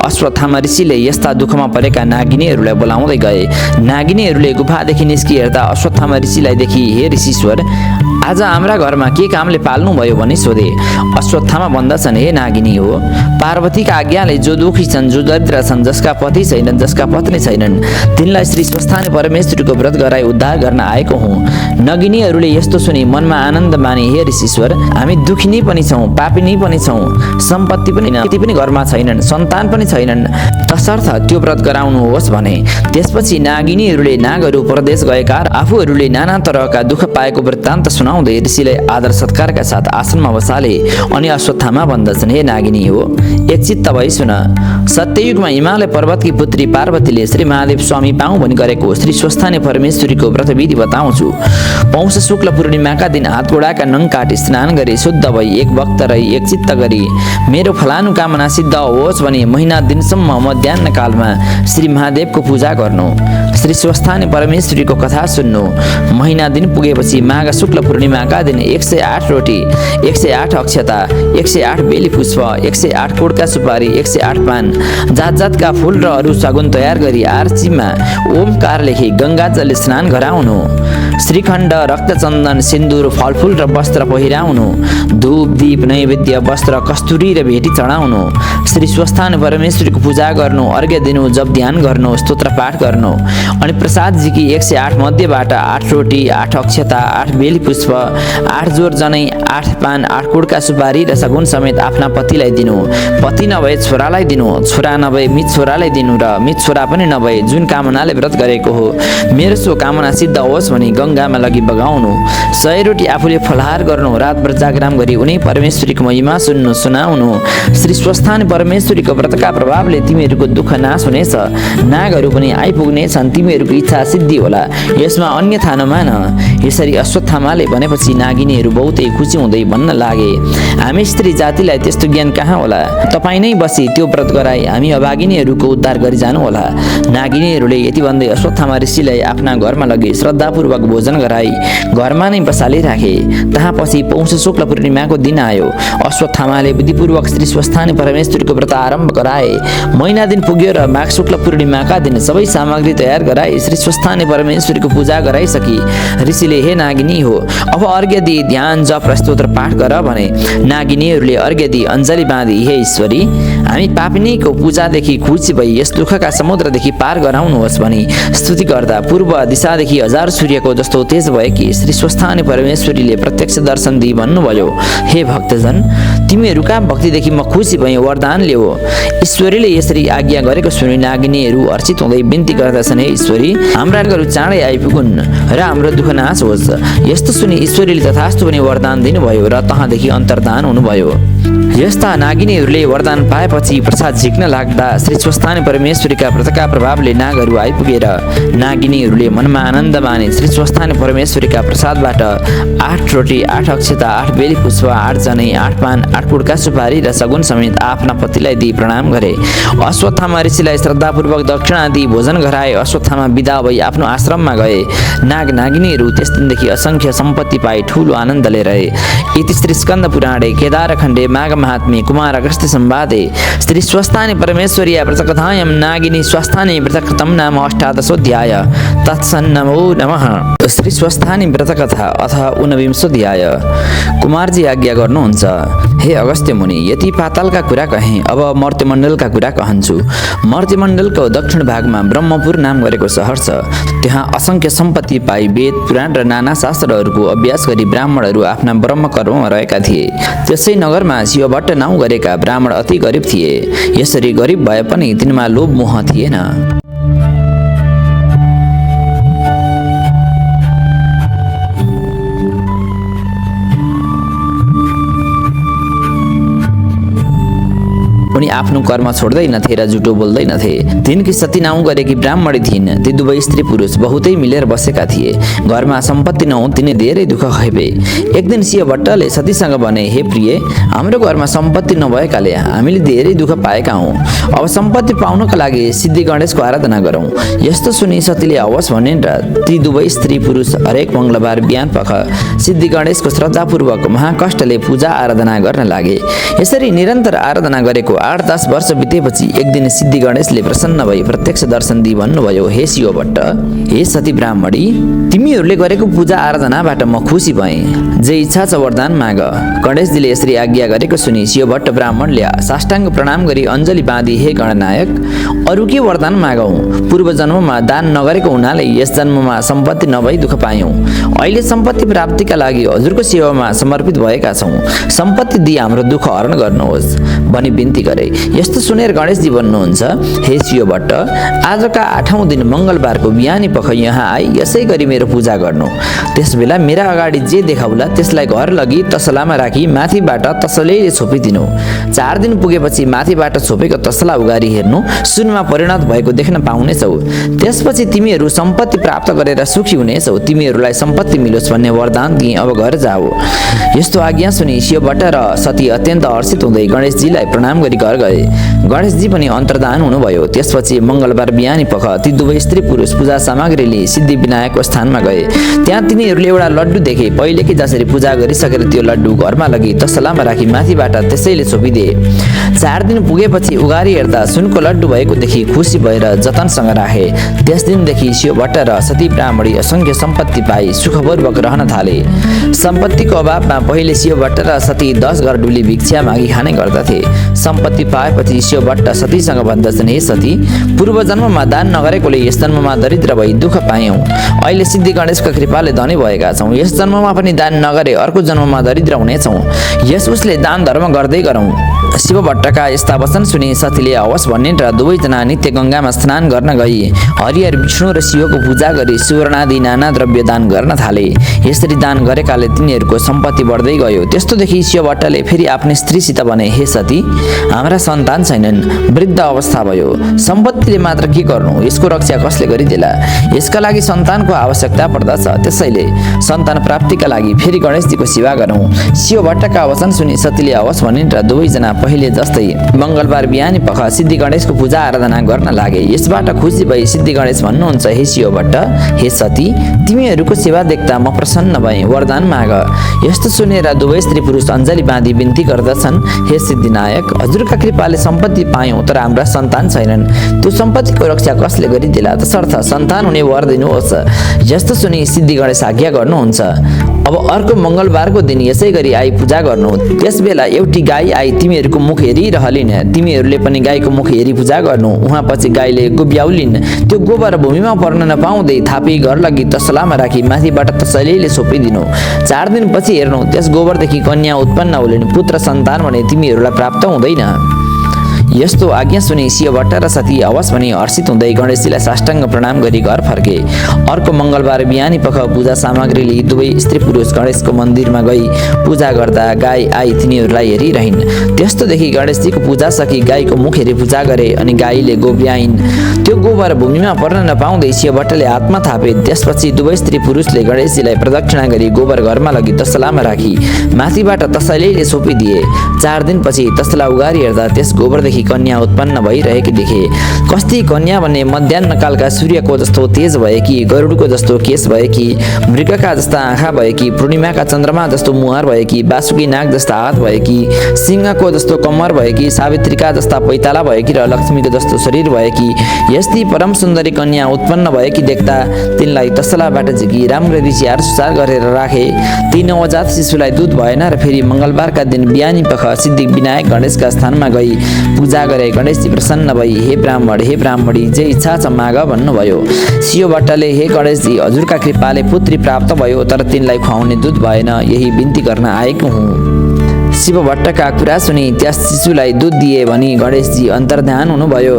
अश्वत्थामा ऋषिले यस्ता दुःखमा परेका नागिनीहरूलाई बोलाउँदै गए। नागिनीहरूले गुफादेखि निस्कि हेर्दा अश्वत्थामा ऋषिलाई देखि, हे ऋषिश्वर, आज हाम्रा घरमा के कामले पाल्नुभयो भनी सोधे। अश्वत्थामा भन्दछन्, हे नागिनी हो, पार्वतीका आज्ञाले जो दुखी छन्, जो दरिद्र छन्, जसका पति छैनन्, जसका पत्नी छैनन्, तिनलाई श्री स्वस्थानी परमेश्वरीको व्रत गराई उद्धार गर्न आएको हुँ। नगिनीहरूले यस्तो सुनि मनमा आनन्द माने, हे ऋषिश्वर, हामी दुखिनी पनि छौँ, पापिनी पनि छौँ, सम्पत्ति पनि घरमा छैनन्, सन्तान पनि छैनन्, तसर्थ त्यो व्रत गराउनुहोस् भने। त्यसपछि नागिनीहरूले नागहरू परदेश गएका र आफूहरूले नाना तरहका दुःख पाएको वृत्तान्त सुनाउँदै ऋषिलाई आदर सत्कारका साथ आसनमा बसाले। अनि अश्वत्थामा भन्दछन्, हे नागिनी हो, एकचित्त भई सुन। सत्ययुगमा हिमालय पर्वतकी पुत्री पार्वतीले श्री महादेव स्वामी पाऊँ भनी गरेको श्री स्वस्थानी परमेश्वरीको व्रतविधि बताउँछु। पौष शुक्ल पूर्णिमाका दिन हात गोडाका नङ काटी स्नान गरी शुद्ध भई एक भक्त रही एकचित्त गरी मेरो फलानुकामना सिद्ध होस् भनी महिना दिनसम्म मध्याह्न कालमा श्री महादेवको पूजा गर्नु, श्री स्वस्थानी परमेश्वरीको कथा सुन्नु। महिना दिन पुगेपछि माघ शुक्ल पूर्णिमाका दिन 108 रोटी, 108 अक्षता, 108 बेली पुष्प, 108 कुडका सुपारी, 108 पान, जात जातका फूल र अरू सगुन तयार गरी आरसीमा ओमकार लेखी गङ्गाजलले स्नान गराउनु। श्रीखण्ड रक्तचन्दन सिन्दुर फलफुल र वस्त्र पहिराउनु, धूप दीप नैवेद्य वस्त्र कस्तुरी र भेटी चढाउनु, श्री स्वस्थान परमेश्वरीको पूजा गर्नु, अर्घ्य दिनु, जप ध्यान गर्नु, स्तोत्र पाठ गर्नु। अनि प्रसादजीकी 108 मध्येबाट 8 रोटी, 8 अक्षता, 8 बेली पुष्प, 8 जोर जनै, 8 पान, 8 कुडका सुपारी र सगुन समेत आफ्ना पतिलाई दिनु। पति नभए छोरालाई दिनु, छोरा नभए मित छोरालाई दिनु र मित छोरा पनि नभए जुन कामनाले व्रत गरेको हो मेरो सो कामना सिद्ध होस् भनी गङ्गामा लगी बगाउनु। 100 रोटी आफूले फलाहार गर्नु, रातभर जागराम गरी उनी परमेश्वरीको महिमा सुन्नु सुनाउनु। श्री स्वस्थान परमेश्वरीको व्रतका प्रभावले तिमीहरूको दुःख नाश हुनेछ, नागहरू पनि आइपुग्नेछन्, तिमीहरूको इच्छा सिद्धि होला, यसमा अन्यथा नमान। यसरी अश्वत्थामाले भनेपछि नागिनीहरू बहुतै खुसी हुँदै भन्न लागे, हामी स्त्री जातिलाई त्यस्तो ज्ञान कहाँ होला, तपाईँ नै बसी त्यो व्रत गराई हामी अभागिनीहरूको उद्धार गरिजानु होला। नागिनीहरूले यति भन्दै अश्वत्थामा ऋषिलाई आफ्ना घरमा लगे श्रद्धापूर्वक भोजन गराई घरमा नै बसाली राखे। तहाँ पछि पौष शुक्ल पूर्णिमाको दिन आयो। अश्वत्थामाले विधिपूर्वक श्री स्वस्थानी परमेश्वरीको व्रत आरम्भ गराए। महिना दिन पुग्यो र माघ शुक्ल पूर्णिमाका दिन सबै सामग्री तयार गराई श्री स्वस्थानी परमेश्वरीको पूजा गराइसकी ऋषिले, हे नागिनी हो, अब अर्घ्य दिई ध्यान जप र स्तोत्र पाठ गर भने। नागिनीहरूले अर्घ्य दिई अञ्जली बाँधी, हे ईश्वरी, हामी पापिनीको पूजादेखि खुसी भई यस दुःखका समुद्रदेखि पार गराउनुहोस् भनी स्तुति गर्दा पूर्व दिशादेखि 1000 सूर्यको जस्तो तेज भएकी श्री स्वस्थानी परमेश्वरीले प्रत्यक्ष दर्शन दिई भन्नुभयो, हे भक्तजन, तिमीहरूका भक्तिदेखि म खुसी भएँ, वरदान ल्याऊ। ईश्वरीले यसरी आज्ञा गरेको सुनि नागिनीहरू हर्षित हुँदै बिन्ती गर्दछन्, हे ईश्वरी, हाम्रा नागहरू चाँडै आइपुगुन् र हाम्रो दुःख नाश होस्। यस्तो सुनि ईश्वरीले तथास्तु पनि वरदान दिनुभयो र तहाँदेखि अन्तर्धान हुनुभयो। यस्ता नागिनीहरूले वरदान पाएपछि प्रसाद झिक्न लाग्दा श्री स्वस्थानी परमेश्वरीका व्रतका प्रभावले नागहरू आइपुगेर नागिनीहरूले मनमा आनन्द माने श्री स्वस्थानी परमेश्वरीका प्रसादबाट 8 रोटी, 8 अक्षता, 8 बेली पुष्प, 8 जनै, 8 पान, 8 कुडका सुपारी र सगुन समेत आफ्ना पतिलाई दिई प्रणाम गरे। अश्वत्थामा ऋषिलाई श्रद्धापूर्वक दक्षिणा दिई भोजन गराए। अश्वत्थामा विदा भई आफ्नो आश्रममा गए। नाग नागिनीहरू त्यस दिनदेखि असङ्ख्य सम्पत्ति पाई ठुलो आनन्दले रहे। इति श्री स्कन्द पुराणे केदारखण्डे माघ महात्म्ये कुमार अगस्त्य संवादे श्री स्वस्थानी परमेश्वरी व्रतकथायां नागिनी स्वस्थानी व्रतकृतं नाम 18 तत्सन्नमो नमः। श्री स्वस्थानी व्रतकथा अथ 19 कुमारजी आज्ञा गर्नुहुन्छ, हे अगस्त्य मुनि, यति पातालका कुरा कहेँ, अब मर्त्यमण्डलका कुरा कहन्छु। मर्त्यमण्डलको दक्षिण भागमा ब्रह्मपुर नाम गरेको सहर छ। त्यहाँ असङ्ख्य सम्पत्ति पाई वेद पुराण र नाना शास्त्रहरूको अभ्यास गरी ब्राह्मणहरू आफ्ना ब्रह्म कर्ममा रहेका थिए। त्यसै नगरमा शिवभट्ट नाउँ गरेका ब्राह्मण अति गरिब थिए। यसरी गरिब भए पनि तिनमा लोभ मोह थिएन। उनी आफ्नो कर्म छोड्दैनथे र झुटो बोल्दैनथे। तिनकी सती नाउँ गरेकी ब्राह्मणी थिइन्। ती दुवै स्त्री पुरुष बहुतै मिलेर बसेका थिए। घरमा सम्पत्ति नहुँ तिनी धेरै दुःख खैबे। एक दिन शिवभट्टले सतीसँग भने, हे प्रिय, हाम्रो घरमा सम्पत्ति नभएकाले हामीले धेरै दुःख पाएका हौँ। अब सम्पत्ति पाउनका लागि सिद्धि गणेशको आराधना गरौँ। यस्तो सुनि सतीले हवस् भनिन् र ती दुवै स्त्री पुरुष हरेक मङ्गलबार बिहानपख सिद्धि गणेशको श्रद्धापूर्वक महाकष्टले पूजा आराधना गर्न लागे। यसरी निरन्तर आराधना गरेको 8-10 वर्ष बितेपछि एक दिन सिद्धि गणेशले प्रसन्न भई प्रत्यक्ष दर्शन दिई भन्नुभयो, हे शिवभट्ट, हे सती ब्राह्मणी, तिमीहरूले गरेको पूजा आराधनाबाट म खुसी भएँ। जे इच्छा छ वरदान माग। गणेशजीले यसरी आज्ञा गरेको सुनि शिवभट्ट ब्राह्मणले साष्टाङ्ग प्रणाम गरी अञ्जली बाँधी, हे गणनायक, अरू के वरदान मागौँ? पूर्व जन्ममा दान नगरेको हुनाले यस जन्ममा सम्पत्ति नभई दुःख पायौँ। अहिले सम्पत्ति प्राप्तिका लागि हजुरको सेवामा समर्पित भएका छौँ। सम्पत्ति दिई हाम्रो दुःख हरण गर्नुहोस् भनी बिन्ती गरे। यस्तो सुनेर गणेशजी भन्नुहुन्छ, हे शिवभट्ट, आजका 8औं दिन मङ्गलबारको बिहानी पख यहाँ आई यसै गरी मेरो पूजा गर्नु। त्यसबेला मेरा अगाडि जे देखाउला त्यसलाई घर लगी तसलामा राखी माथिबाट तसलेले छोपिदिनु। 4 दिन पुगेपछि माथिबाट छोपेको तसला उगारी हेर्नु, सुनमा परिणत भएको देख्न पाउनेछौ। त्यसपछि तिमीहरू सम्पत्ति प्राप्त गरेर सुखी हुनेछौ। तिमीहरूलाई सम्पत्ति मिलोस् भन्ने वरदान दिए, अब घर जाऊ। यस्तो आज्ञा सुनि शिवभट्ट र सती अत्यन्त हर्षित हुँदै गणेशजीलाई प्रणाम गरी घर गए। गणेशजी पनि अन्तर्धान हुनुभयो। त्यसपछि मङ्गलबार बिहानी पख ती दुवै स्त्री पुरुष पूजा सामग्री लिई सिद्धि विनायकको स्थानमा गए। त्यहाँ तिनीहरूले एउटा लड्डु देखे। पहिलेकै जसरी पूजा गरिसकेर त्यो लड्डु घरमा लगी तसलामा राखी माथिबाट त्यसैले छोपिदिए। 4 दिन पुगेपछि उघारी हेर्दा सुनको लड्डु भएको देखि खुसी भएर जतनसँग राखे। त्यस दिनदेखि शिव भट्ट र सती ब्राह्मणी असङ्ख्य सम्पत्ति पाई सुखपूर्वक रहन थाले। सम्पत्तिको अभावमा पहिले शिव भट्ट र सती 10 घर डुली भिक्षा मागी खाने गर्दथे। सम्पत्ति पाएपछि शिव भट्ट सतीसँग भन्दछन्, हे सती, पूर्व जन्ममा दान नगरेकोले यस जन्ममा दरिद्र भई दुःख पायौँ। अहिले सिद्धि गणेशका कृपाले धनी भएका छौँ। यस जन्ममा पनि दान नगरे अर्को जन्ममा दरिद्र हुनेछौँ। यस उसले दान धर्म गर्दै गरौँ। शिव भट्टका यस्ता वचन सुनि सतीले हवस् भन्ने र दुवैजना नित्य गङ्गामा स्नान गर्न गई हरिहर विष्णु र शिवको पूजा गरी सुवर्णादि नाना द्रव्य दान गर्न थाले। यसरी दान गरेकाले तिनीहरूको सम्पत्ति बढ्दै गयो। त्यस्तोदेखि शिव भट्टले फेरि आफ्नो स्त्रीसित भने, हे सती, हाम्रा सन्तान छैनन्, वृद्ध अवस्था भयो। सम्पत्तिले मात्र के गर्नु, यसको रक्षा कसले गरिदेला? यसका लागि सन्तानको आवश्यकता पर्दछ। त्यसैले सन्तान प्राप्तिका लागि फेरि गणेशजीको सेवा गरौँ। शिव भट्टका वचन सुनि सतीले हवस् भन्ने र दुवैजना पहिले जस्तै मङ्गलबार बिहानी पख सिद्धि गणेशको पूजा आराधना गर्न लागे। यसबाट खुसी भई सिद्धि गणेश भन्नुहुन्छ, हे शिव भट्ट, हे सती, तिमीहरूको सेवा देख्दा म प्रसन्न भएँ, वरदान माग। यस्तो सुनेर दुवै स्त्री पुरुष अञ्जली बाँधी बिन्ती गर्दछन्, हे सिद्धिनायक, हजुरका कृपाले सम्पत्ति पायौँ तर हाम्रा सन्तान छैनन्। त्यो सम्पत्तिको रक्षा कसले गरिदेला? तसर्थ सन्तान हुने वर दिनुहोस्। यस्तो सुनि सिद्धि गणेश आज्ञा गर्नुहुन्छ। अब अर्को मङ्गलबारको दिन यसै गरी आई पूजा गर्नु। त्यसबेला एउटी गाई आई तिमीहरूको मुख हेरिरहलिन्। तिमीहरूले पनि गाईको मुख हेरी पूजा गर्नु। उहाँ पछि गाईले गोब्याउलिन्। त्यो गोबर भूमिमा पर्न नपाउँदै थापी घर लगी तसलामा राखी माथिबाट तसैले छोपिदिनु। 4 दिनपछि हेर्नु, त्यस गोबरदेखि कन्या उत्पन्न होलिन्। पुत्र सन्तान भने तिमीहरूलाई प्राप्त हुँदैन। यस्तो आज्ञा सुनि शिव भट्ट र सती हवस् भनी हर्षित हुँदै गणेशजीलाई साष्टाङ्ग प्रणाम गरी घर फर्के। अर्को मङ्गलबार बिहानी पख पूजा सामग्री लिई दुवै स्त्री पुरुष गणेशको मन्दिरमा गई पूजा गर्दा गाई आई तिनीहरूलाई हेरिरहिन्। त्यस्तोदेखि गणेशजीको पूजा सकी गाईको मुख हेरी पूजा गरे अनि गाईले गोब्याइन्। त्यो गोबर भूमिमा पर्न नपाउँदै शिव भट्टले हातमा थापे। त्यसपछि दुवै स्त्री पुरुषले गणेशजीलाई प्रदक्षिणा गरी गोबर घरमा लगी तसलामा राखी माथिबाट तसैले छोपिदिए। 4 दिनपछि तसला उघारी हेर्दा त्यस गोबरदेखि कन्या उत्पन्न भइरहेकी देखे। कस्ती कन्या भने मध्याह्नकालका सूर्यको जस्तो तेज भएकी, गरुडको जस्तो केश भएकी, मृगका जस्ता आँखा भएकी, पूर्णिमाका चन्द्रमा जस्तो मुहार भएकी, बासुकी नाग जस्ता हात भएकी, सिंहको जस्तो कम्मर भएकी, सावित्रीका जस्ता पैताला भएकी र लक्ष्मीको जस्तो शरीर भएकी यस्ती परम सुन्दरी कन्या उत्पन्न भएकी देख्दा तिनलाई तसलाबाट झिकी राम्ररी स्याहार सुसार गरेर राखे। ती नवजात शिशुलाई दुध भएन र फेरि मङ्गलबारका दिन बिहानी पख सिद्धि विनायक गणेशका स्थानमा गई पूजा गरे। गणेशजी प्रसन्न भई, हे ब्राह्मणी, जे इच्छा छ माग भन्नुभयो। शिव भट्टले, हे गणेशजी, हजुरका कृपाले पुत्री प्राप्त भयो तर तिनलाई खुवाउने दुध भएन, यही बिन्ती गर्न आएको हुँ। शिव भट्टका कुरा सुनि त्यस शिशुलाई दुध दिए भनी गणेशजी अन्तर्ध्यान हुनुभयो।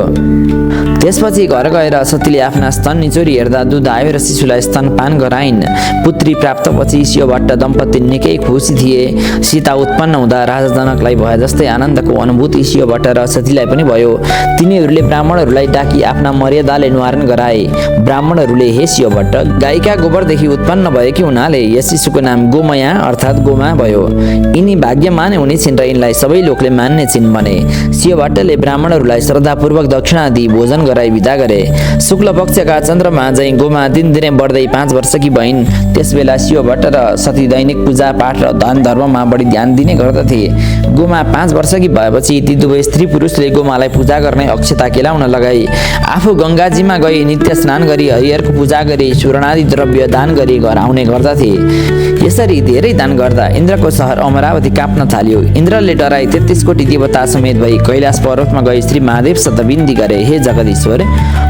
त्यसपछि घर गएर सतीले आफ्ना स्तन निचोरी हेर्दा दुध आयो र शिशुलाई स्तनपान गराइन्। पुत्री प्राप्तपछि शिव भट्ट दम्पति निकै खुसी थिए। सीता उत्पन्न हुँदा राजा जनकलाई भए जस्तै आनन्दको अनुभूति शिव भट्ट र सतीलाई पनि भयो। तिनीहरूले ब्राह्मणहरूलाई डाकी आफ्ना मर्यादाले निवारण गराए। ब्राह्मणहरूले, हे शिव भट्ट, गाईका गोबरदेखि उत्पन्न भएकी हुनाले यस शिशुको नाम गोमया अर्थात् गोमा भयो। यिनी भाग्यमान हुने छिन् र यिनलाई सबै लोकले मान्ने छिन् भने। शिव भट्टले ब्राह्मणहरूलाई श्रद्धापूर्वक दक्षिणा दिई भोजन गराई विदा गरे। शुक्ल पक्षका चन्द्रमा झैँ गोमा दिनदिनै बढ्दै 5 वर्षकी भइन्। त्यसबेला शिव भट्ट र सती दैनिक पूजा पाठ र दान धर्ममा बढी ध्यान दिने गर्दथे। गोमा 5 वर्षकी भएपछि ती दुवै स्त्री पुरुषले गोमालाई पूजा गर्ने अक्षता केलाउन लगाए। आफू गङ्गाजीमा गई नित्य स्नान गरी हरिहरको पूजा गरी सुवर्णादि द्रव्य दान गरी घर आउने गर्दथे। यसरी धेरै दान गर्दा इन्द्रको सहर अमरावती काप्न थाल्यो। इन्द्रले डराई 33 कोटी देवता समेत भई कैलाश पर्वतमा गई श्री महादेवसित बिन्ती गरे, हे जगदीश्वर,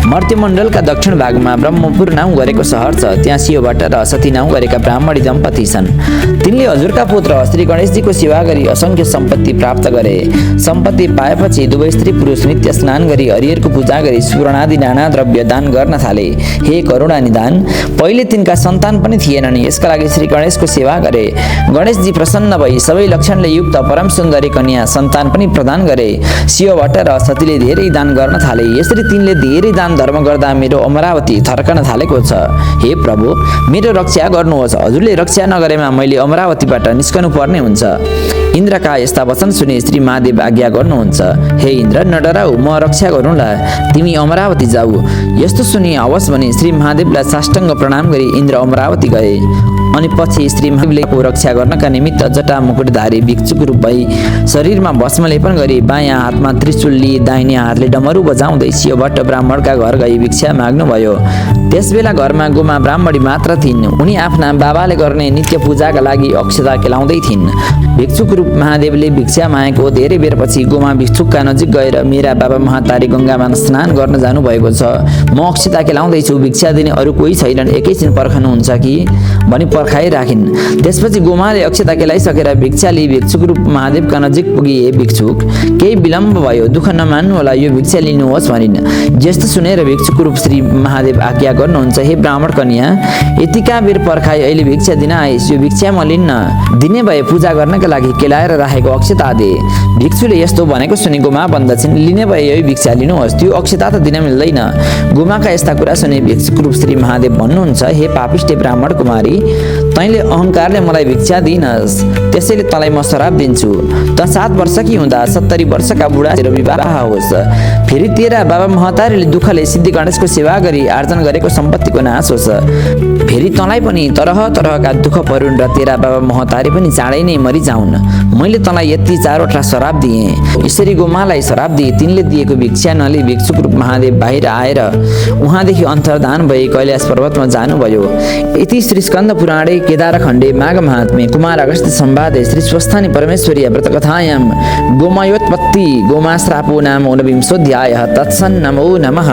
मर्त्यमण्डलका दक्षिण भागमा ब्रह्मपुर नाउँ गरेको सहर छ। त्यहाँ शिव भट्ट र सती नाउँ गरेका ब्राह्मणी दम्पति छन्। तिनले हजुरका पुत्र श्री गणेशजीको सेवा गरी असङ्ख्य सम्पत्ति प्राप्त गरे। सम्पत्ति पाएपछि दुवै स्त्री पुरुष नित्य स्नान गरी हरिहरको पूजा गरी सुवर्णादि नाना द्रव्य दान गर्न थाले। हे करुणा निधान, पहिले तिनका सन्तान पनि थिएनन्। यसका लागि श्री गणेशको सेवा गरे। गणेशजी प्रसन्न भई सबै लक्षणले युक्त परम सुन्दरी कन्या सन्तान पनि प्रदान गरे। शिव भट्ट र सतीले धेरै दान गर्न थाले। यसरी तिनले धेरै दान दान धर्म गर्दा मेरो अमरावती थर्कन थालेको छ। हे प्रभु, मेरो रक्षा गर्नुहोस्। हजुरले रक्षा नगरेमा मैले अमरावतीबाट निस्कनु पर्ने हुन्छ। इन्द्रका यस्ता वचन सुने श्री महादेव आज्ञा गर्नुहुन्छ। हे इन्द्र, नडराऊ, म रक्षा गरौँला, तिमी अमरावती जाऊ। यस्तो सुनि हवस् भने श्री महादेवलाई साष्टाङ्ग प्रणाम गरी इन्द्र अमरावती गए। अनि पछि श्री महादेवले रक्षा गर्नका निमित्त जटा मुकुटधारी भिक्षुक रूप भई शरीरमा भस्म लेपन गरी बायाँ हातमा त्रिशूल लिए दाहिने हातले डमरू बजाउँदै शिवभट्ट ब्राह्मणका घर गई भिक्षा माग्नुभयो। त्यसबेला घरमा गोमा ब्राह्मणी मात्र थिइन्। उनी आफ्ना बाबाले गर्ने नित्य पूजाका लागि अक्षता केलाउँदै थिइन्। भिक्षुक रूप महादेवले भिक्षा मागेको धेरै बेरपछि गोमा भिक्षुकका नजिक गएर मेरा बाबा महातारी गङ्गामा स्नान गर्न जानुभएको छ, म अक्षता केलाउँदैछु, भिक्षा दिने अरू कोही छैनन्, एकैछिन पर्खनुहुन्छ कि भनी पर्खाइराखिन्। त्यसपछि गोमाले अक्षता केलाइसकेर भिक्षा लिई भिक्षुक रूप महादेवका नजिक पुगी, हे भिक्षुक, केही विलम्ब भयो, दुःख नमान्नु होला, यो भिक्षा लिनुहोस् भनिन्। यस्तो सुनेर भिक्षुक रूप श्री महादेव आज्ञा गर्नुहुन्छ। हे ब्राह्मण कन्या, यतिका बेर पर्खाइ, अहिले भिक्षा दिन आइस, यो भिक्षा म लिन्न, दिने भए पूजा गर्नका लागि केलाएर राखेको अक्षता दे। भिक्षुले यस्तो भनेको सुनि गोमा भन्दछिन्, लिने भए यही भिक्षा लिनुहोस्, त्यो अक्षता त दिन मिल्दैन। गोमाका यस्ता कुरा सुने भिक्षुक रूप श्री महादेव भन्नुहुन्छ, हे पापिष्टे ब्राह्मण कुमारी, तैँले अहङ्कारले मलाई भिक्षा दिइनस्, त्यसैले तँलाई म श्राप दिन्छु। त 7 वर्षकी हुँदा 70 वर्षका बुढातिर विवाह होस्। फेरि तेरा बाबा महतारीले दुःखले सिद्धि गणेशको सेवा गरी आर्जन गरेको सम्पत्तिको नाश होस्। फेरि तँलाई पनि तरह तरहका दुःख परुन् र तेरा बाबा महतारी पनि चाँडै नै मरिजाउन्। मैले तँलाई यति 4वटा श्राप दिएँ। यसरी गोमालाई श्राप दिए। तिनले दिएको भिक्षा नलिई भिक्षुक रूप महादेव बाहिर आएर उहाँदेखि अन्तर्धान भई कैलाश पर्वतमा जानुभयो। इति श्री स्कन्द पुराणे केदारखण्डे माघ महात्म्ये कुमार अगस्त्य संवादे श्री स्वस्थानी परमेश्वरी व्रतकथायां गोमयोत्पत्ति गोमाश्रापो नाम ऊनविंशोऽध्यायः। तत्सन्नमो नमः।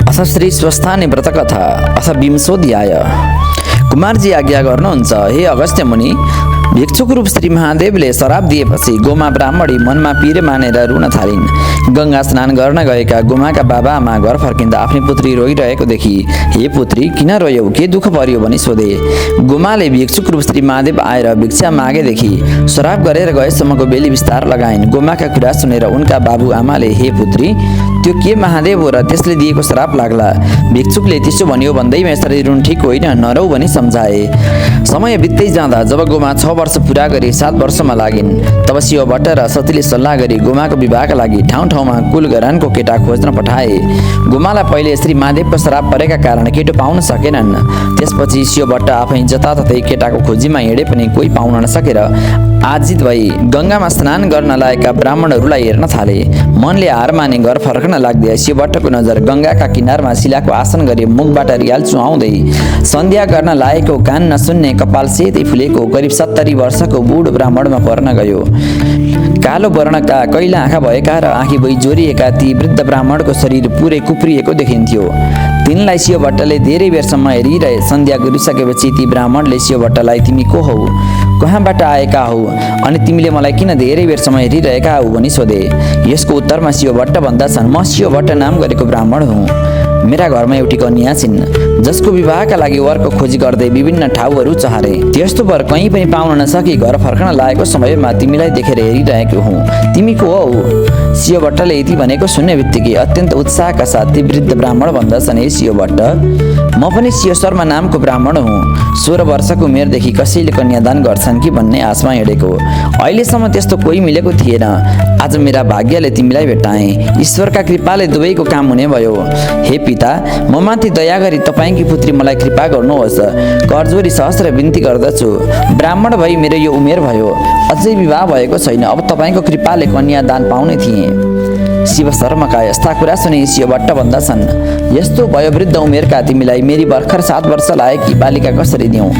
अथ श्री स्वस्थानी व्रतकथा अथ विंशोऽध्याय। कुमारजी आज्ञा गर्नुहुन्छ, हे अगस्त्य मुनि, भिक्षुक रूप श्री महादेवले श्राप दिएपछि गोमा ब्राह्मणी मनमा पीर मानेर रुन थालिन्। गङ्गा स्नान गर्न गएका गोमाका बाबा आमा घर फर्किँदा आफ्नी पुत्री रोइरहेको देखि, हे पुत्री, किन रोयौ, के दुःख पर्यो भनी सोधे। गोमाले भिक्षुक रूप श्री महादेव आएर भिक्षा मागेदेखि श्राप गरेर गएसम्मको बेली विस्तार लगाइन्। गोमाका कुरा सुनेर उनका बाबु आमाले, हे पुत्री, त्यो के महादेव हो र त्यसले दिएको श्राप लाग्ला। भिक्षुकले त्यसो भन्यो भन्दैमा यसरी रुन ठिक होइन, नरौ भनी सम्झाए। समय बित्दै जाँदा जब गोमा 6 वर्ष पुरा गरी 7 वर्षमा लागिन्, तब शिवभट्ट र सतीले सल्लाह गरी गोमाको विवाहका लागि ठाउँ ठाउँमा कुल घरानको केटा खोज्न पठाए। गोमालाई पहिले श्री महादेवको श्राप परेका कारण केटो पाउन सकेनन्। त्यसपछि शिवभट्ट आफै जताततै केटाको खोजीमा हिँडे पनि कोही पाउन नसकेर आजित भई गङ्गामा स्नान गर्न लागेका ब्राह्मणहरूलाई हेर्न थाले। मनले हार माने घर फर्कन लाग्दै शिवभट्टको नजर गङ्गाका किनारमा शिलाको आसन गरी मुखबाट रियाल चुहाउँदै सन्ध्या गर्न लागेको कान नसुन्ने कपाल सेतै फुलेको करिब 70 वर्षको बुढो ब्राह्मणमा पर्न गयो। कालो वर्णका कैला आँखा भएका र आँखी भई जोरिएका ती वृद्ध ब्राह्मणको शरीर पुरै कुप्रिएको देखिन्थ्यो। तिनलाई शिवभट्टले धेरै बेरसम्म हेरिरहे। सन्ध्या गरिसकेपछि ती ब्राह्मणले शिवभट्टलाई, तिमी को हौ, कहाँबाट आएका हौ, अनि तिमीले मलाई किन धेरै बेरसम्म हेरिरहेका हौ भनी सोधे। यसको उत्तरमा शिवभट्ट भन्दछन्, म शिवभट्ट नाम गरेको ब्राह्मण हुँ। मेरा घरमा एउटी कन्या छिन् जसको विवाहका लागि वरको खोजी गर्दै विभिन्न ठाउँहरू चहारे। त्यस्तो वर कहीँ पनि पाउन नसकी घर फर्कन लागेको समयमा तिमीलाई देखेर हेरिरहेको हुँ। तिमी को हौ? शिवभट्टले यति भनेको सुन्ने बित्तिकै अत्यन्त उत्साहका साथ ती वृद्ध ब्राह्मण भन्दछन्, हे शिवभट्ट, म पनि शिव शर्मा नामको ब्राह्मण हुँ। 16 वर्षको उमेरदेखि कसैले कन्यादान गर्छन् कि भन्ने आशमा हिँडेको। अहिलेसम्म त्यस्तो कोही मिलेको थिएन। आज मेरा भाग्यले तिमीलाई भेटाएँ। ईश्वरका कृपाले दुवैको काम हुने भयो। हे पिता, म माथि दया गरी तपाईँकी पुत्री मलाई कृपा गर्नुहोस्। करजोरी सहस्र बिन्ती गर्दछु। ब्राह्मण भई मेरो यो उमेर भयो, अझै विवाह भएको छैन। अब तपाईँको कृपाले कन्यादान पाउने थिएँ। शिव शर्माका यस्ता कुरा सुने शिवभट्ट भन्दछन्, यस्तो वयोवृद्ध उमेरका तिमीलाई मेरी भर्खर 7 वर्ष लागेकी बालिका कसरी दिउँ?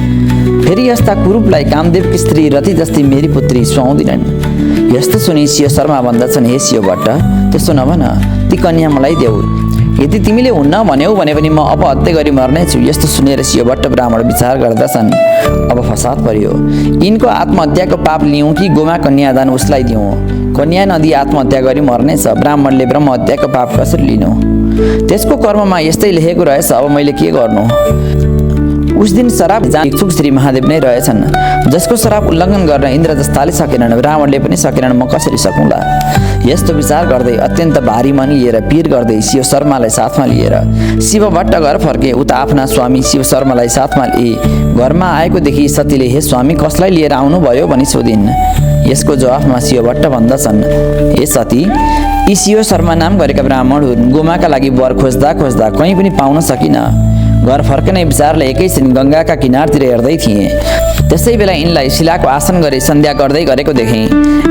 फेरि यस्ता कुरूपलाई कामदेवकी स्त्री रति जस्ती मेरी पुत्री सुहाउँदिनन्। यस्तो सुनि शिव शर्मा भन्दछन्, हे शिवभट्ट, त्यसो नभन, ती कन्या मलाई देऊ। यदि तिमीले हुन्न भन्यौ भने पनि म अब हत्या गरी मर्नेछु। यस्तो सुनेर शिवभट्ट ब्राह्मण विचार गर्दछन्, अब फसाद पर्यो। यिनको आत्महत्याको पाप लिउँ कि गोमा कन्यादान उसलाई दिउँ? कन्या नदी आत्महत्या गरी मर्नेछ। ब्राह्मणले ब्रह्महत्याको पाप कसरी लिनु? त्यसको कर्ममा यस्तै लेखेको रहेछ। अब मैले के गर्नु? उस दिन शराब जान इच्छुक श्री महादेव नै रहेछन्, जसको शराब उल्लङ्घन गर्न इन्द्र जस्ताले सकेनन्, रावणले पनि सकेनन्, म कसरी सकौँला। यस्तो विचार गर्दै अत्यन्त भारी मन लिएर पिर गर्दै शिव शर्मालाई साथमा लिएर शिव भट्ट घर फर्के। उता आफ्ना स्वामी शिव शर्मालाई साथमा लिए घरमा आएको देखि सतीले हे स्वामी कसलाई लिएर आउनुभयो भनी सोधिन्। यसको जवाफमा शिव भट्ट भन्दछन्, हे सती, यी शिव शर्मा नाम गरेका ब्राह्मण हुन्। गोमाका लागि वर खोज्दा खोज्दा कहीँ पनि पाउन सकिन। घर फर्कने विचारले एकैछिन गङ्गाका किनारतिर हेर्दै थिएँ। त्यसै बेला यिनलाई शिलाको आसन गरी सन्ध्या गर्दै गरेको देखेँ।